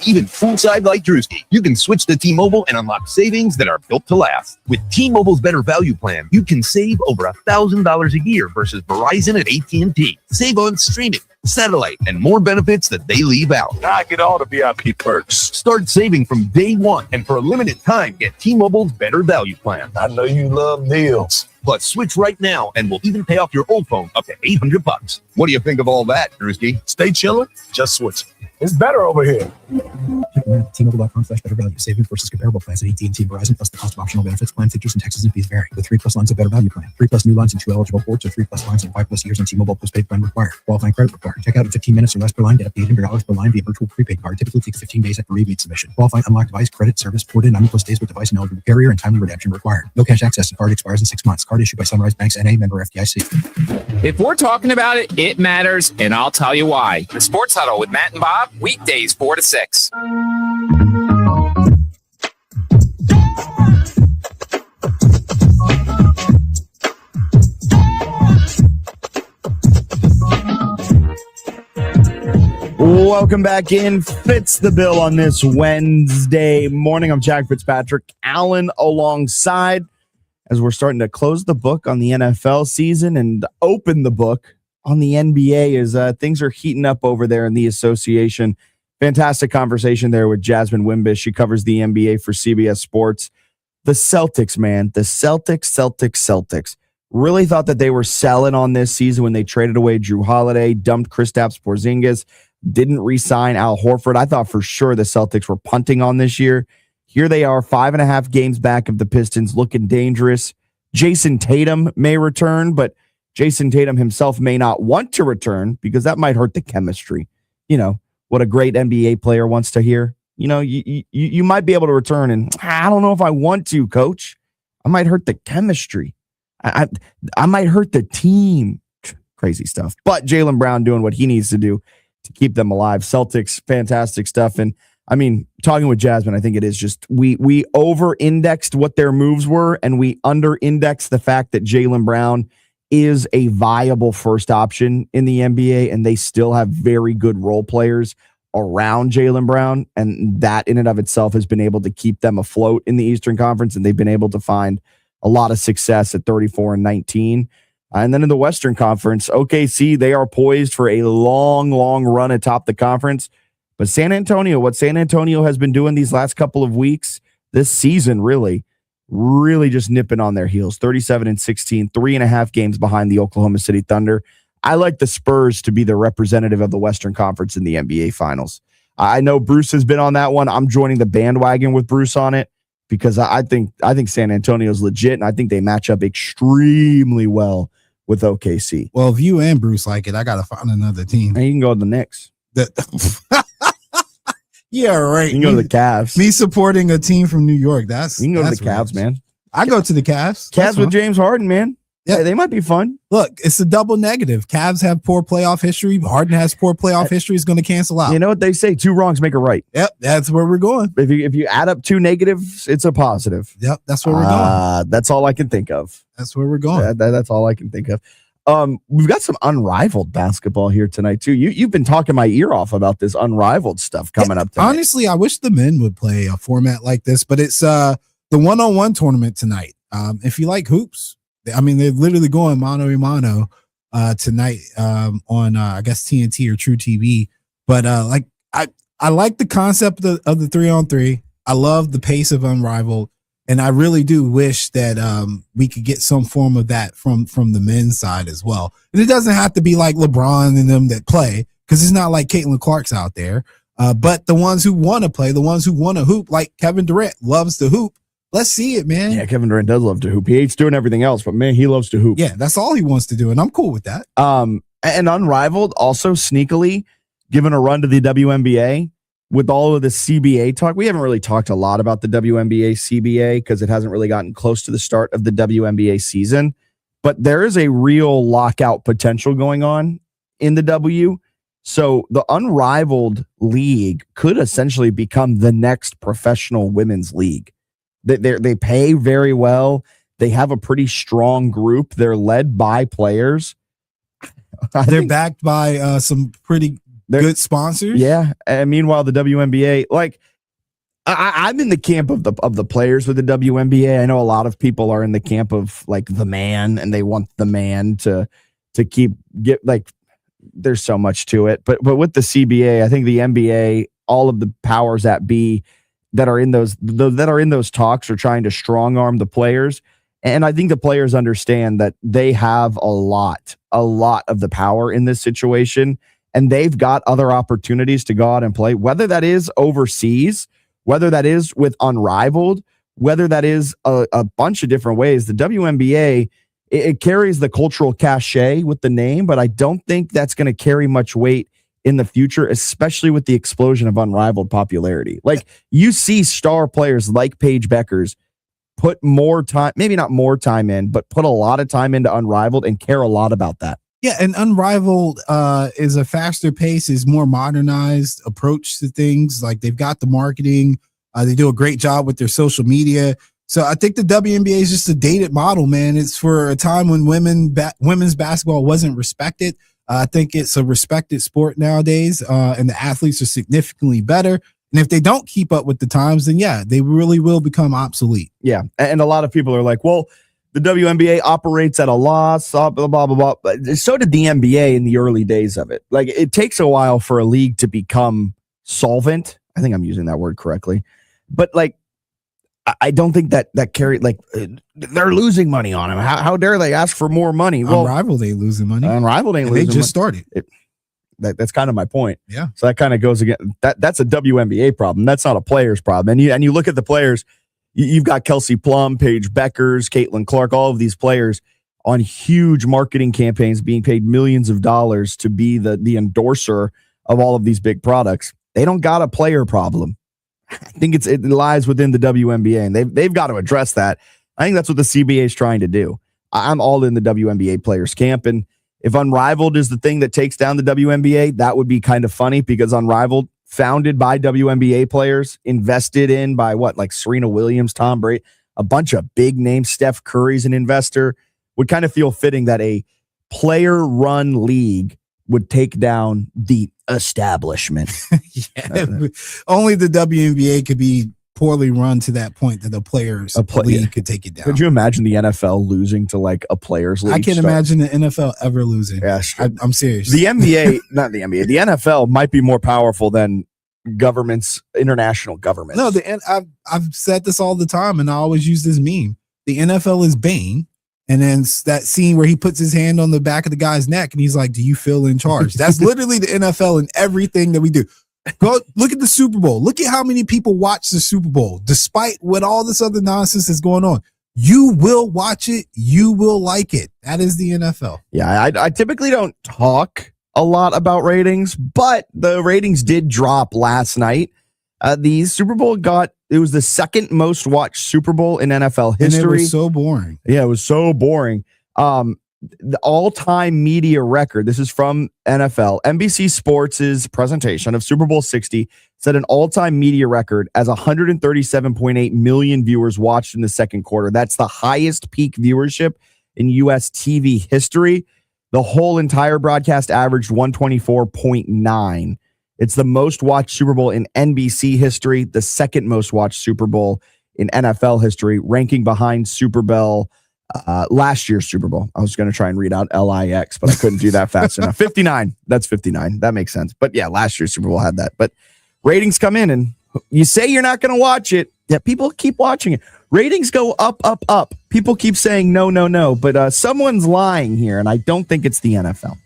Even poolside like Drewski, you can switch to T-Mobile and unlock savings that are built to last. With T-Mobile's Better Value Plan, you can save over $1,000 a year versus Verizon and AT&T. Save on streaming, satellite, and more benefits that they leave out. I get all the VIP perks. Start saving from day one, and for a limited time, get T-Mobile's Better Value Plan. I know you love deals. Plus, switch right now, and we'll even pay off your old phone up to $800. What do you think of all that, Drewski? Stay chilling, just switch. It's better over here. T-Mobile.com/better value. Savings versus comparable plans at AT&T and Verizon, plus the cost of optional benefits. Plan features and taxes and fees vary. With 3+ lines of Better Value Plan. 3+ new lines and 2 eligible ports, or 3+ lines and 5+ years on T-Mobile postpaid plan required. Qualifying credit required. Check out in 15 minutes or less per line. Get up to $800 per line via virtual prepaid card. Typically takes 15 days after rebate submission. Qualifying unlocked device credit service ported 90+ days with device and eligible carrier, and timely redemption required. No cash access and card expires in 6 months. Card issued by Sunrise Banks N.A. member FDIC. If we're talking about it, it matters, and I'll tell you why. The Sports Huddle with Matt and Bob, weekdays 4 to 6. Welcome back in. Fitz the Bill on this Wednesday morning. I'm Jack Fitzpatrick. Allen alongside as we're starting to close the book on the NFL season and open the book on the NBA as things are heating up over there in the association. Fantastic conversation there with Jasmine Wimbish. She covers the NBA for CBS Sports. The Celtics, man. The Celtics. Really thought that they were selling on this season when they traded away Drew Holiday, dumped Kristaps Porzingis, didn't re-sign Al Horford. I thought for sure the Celtics were punting on this year. Here they are, 5.5 games back of the Pistons, looking dangerous. Jason Tatum may return, but Jason Tatum himself may not want to return because that might hurt the chemistry. You know, what a great NBA player wants to hear. You know, you might be able to return, and I don't know if I want to, coach. I might hurt the chemistry. I might hurt the team. Crazy stuff. But Jaylen Brown doing what he needs to do to keep them alive. Celtics, fantastic stuff. And I mean, talking with Jasmine, I think it is just we over-indexed what their moves were, and we under-indexed the fact that Jaylen Brown is a viable first option in the NBA, and they still have very good role players around Jaylen Brown, and that in and of itself has been able to keep them afloat in the Eastern Conference, and they've been able to find a lot of success at 34-19. And then in the Western Conference, OKC, they are poised for a long run atop the conference. But San Antonio, what San Antonio has been doing these last couple of weeks, this season really just nipping on their heels. 37-16, 3.5 games behind the Oklahoma City Thunder. I like the Spurs to be the representative of the Western Conference in the NBA Finals. I know Bruce has been on that one. I'm joining the bandwagon with Bruce on it because I think San Antonio's legit, and I think they match up extremely well with OKC. Well, if you and Bruce like it, I got to find another team. And you can go to the Knicks. Yeah, right. You can go to the Cavs. Me supporting a team from New York. You can go to the Cavs, man. I go to the Cavs. Cavs with James Harden, man. Yeah, they might be fun. Look, it's a double negative. Cavs have poor playoff history. Harden has poor playoff history. Is going to cancel out. You know what they say? 2 wrongs make a right. Yep, that's where we're going. If you add up 2 negatives, it's a positive. Yep, that's where we're going. That's all I can think of. That's where we're going. That's all I can think of. We've got some unrivaled basketball here tonight too. You've been talking my ear off about this unrivaled stuff coming up tonight. Honestly, I wish the men would play a format like this, but it's the one-on-one tournament tonight. If you like hoops, I mean, they're literally going mano a mano tonight on I guess TNT or True TV. But I like the concept of the 3-on-3. I love the pace of unrivaled, and I really do wish that we could get some form of that from the men's side as well. And it doesn't have to be like LeBron and them that play, because it's not like Caitlin Clark's out there. But the ones who want to play, the ones who want to hoop, like Kevin Durant loves to hoop. Let's see it, man. Yeah, Kevin Durant does love to hoop. He hates doing everything else, but man, he loves to hoop. Yeah, that's all he wants to do, and I'm cool with that. And unrivaled also sneakily given a run to the WNBA with all of the CBA talk. We haven't really talked a lot about the WNBA CBA because it hasn't really gotten close to the start of the WNBA season, but there is a real lockout potential going on in the W. So the unrivaled league could essentially become the next professional women's league. They pay very well. They have a pretty strong group. They're led by players. They're backed by some pretty good sponsors. Yeah. And meanwhile, the WNBA, like I'm in the camp of the players with the WNBA. I know a lot of people are in the camp of like the man, and they want the man to there's so much to it. But with the CBA, I think the NBA, all of the powers that be that are in those talks are trying to strong arm the players. And I think the players understand that they have a lot of the power in this situation, and they've got other opportunities to go out and play, whether that is overseas, whether that is with unrivaled, whether that is a bunch of different ways. The WNBA, it carries the cultural cachet with the name, but I don't think that's going to carry much weight in the future, especially with the explosion of unrivaled popularity. Like you see star players like Paige Beckers put more time, maybe not more time in, but put a lot of time into unrivaled and care a lot about that. Yeah, and unrivaled is a faster pace, is more modernized approach to things. Like they've got the marketing. They do a great job with their social media. So I think the WNBA is just a dated model, man. It's for a time when women's basketball wasn't respected. I think it's a respected sport nowadays, and the athletes are significantly better. And if they don't keep up with the times, then yeah, they really will become obsolete. Yeah, and a lot of people are like, well, the WNBA operates at a loss, blah, blah, blah, blah. But so did the NBA in the early days of it. Like it takes a while for a league to become solvent. I think I'm using that word correctly. But like, I don't think that carried, like they're losing money on him. How dare they ask for more money? Well, Unrivaled ain't losing money. Unrivaled ain't losing. They just started. That's kind of my point. Yeah. So that kind of goes again. That's a WNBA problem. That's not a player's problem. And you look at the players. You've got Kelsey Plum, Paige Beckers, Caitlin Clark, all of these players on huge marketing campaigns, being paid millions of dollars to be the endorser of all of these big products. They don't got a player problem. I think it lies within the WNBA, and they've got to address that. I think that's what the CBA is trying to do. I'm all in the WNBA players camp, and if Unrivaled is the thing that takes down the WNBA, that would be kind of funny, because Unrivaled, founded by WNBA players, invested in by like Serena Williams, Tom Brady, a bunch of big names. Steph Curry's an investor. Would kind of feel fitting that a player-run league would take down the establishment. Yeah, only the WNBA could be poorly run to that point that the players league could take it down. Could you imagine the NFL losing to like a players league? I can't imagine the NFL ever losing. Yeah, I'm serious. The NBA, not the NBA, the NFL might be more powerful than governments, international governments. No, I've said this all the time, and I always use this meme. The NFL is Bane. And then that scene where he puts his hand on the back of the guy's neck and he's like, do you feel in charge? That's literally the NFL in everything that we do. Go look at the Super Bowl. Look at how many people watch the Super Bowl, despite what all this other nonsense is going on. You will watch it. You will like it. That is the NFL. Yeah, I typically don't talk a lot about ratings, but the ratings did drop last night. The Super Bowl it was the second most watched Super Bowl in NFL history. And it was so boring. Yeah, it was so boring. The all-time media record, this is from NFL, NBC Sports' presentation of Super Bowl 60 set an all-time media record as 137.8 million viewers watched in the second quarter. That's the highest peak viewership in U.S. TV history. The whole entire broadcast averaged 124.9. It's the most watched Super Bowl in NBC history, the second most watched Super Bowl in NFL history, ranking behind Super Bowl last year's Super Bowl. I was going to try and read out LIX, but I couldn't do that fast enough. 59. That's 59. That makes sense. But yeah, last year's Super Bowl had that. But ratings come in and you say you're not going to watch it. Yeah, people keep watching it. Ratings go up, up, up. People keep saying no, no, no. But someone's lying here, and I don't think it's the NFL.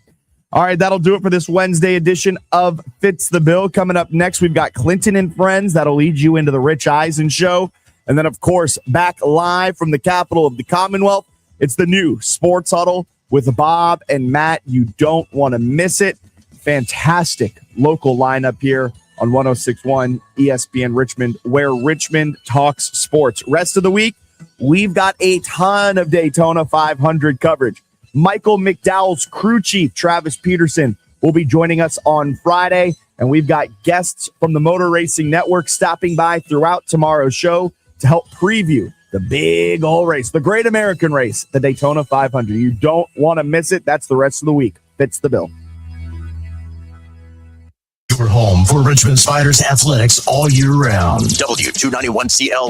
All right, that'll do it for this Wednesday edition of Fitz the Bill. Coming up next, we've got Clinton and Friends. That'll lead you into the Rich Eisen Show. And then, of course, back live from the capital of the Commonwealth, it's the new Sports Huddle with Bob and Matt. You don't want to miss it. Fantastic local lineup here on 106.1 ESPN Richmond, where Richmond talks sports. Rest of the week, we've got a ton of Daytona 500 coverage. Michael McDowell's crew chief, Travis Peterson, will be joining us on Friday. And we've got guests from the Motor Racing Network stopping by throughout tomorrow's show to help preview the big old race, the Great American Race, the Daytona 500. You don't want to miss it. That's the rest of the week. Fitz the Bill. Your home for Richmond Spiders athletics all year round. W291CL.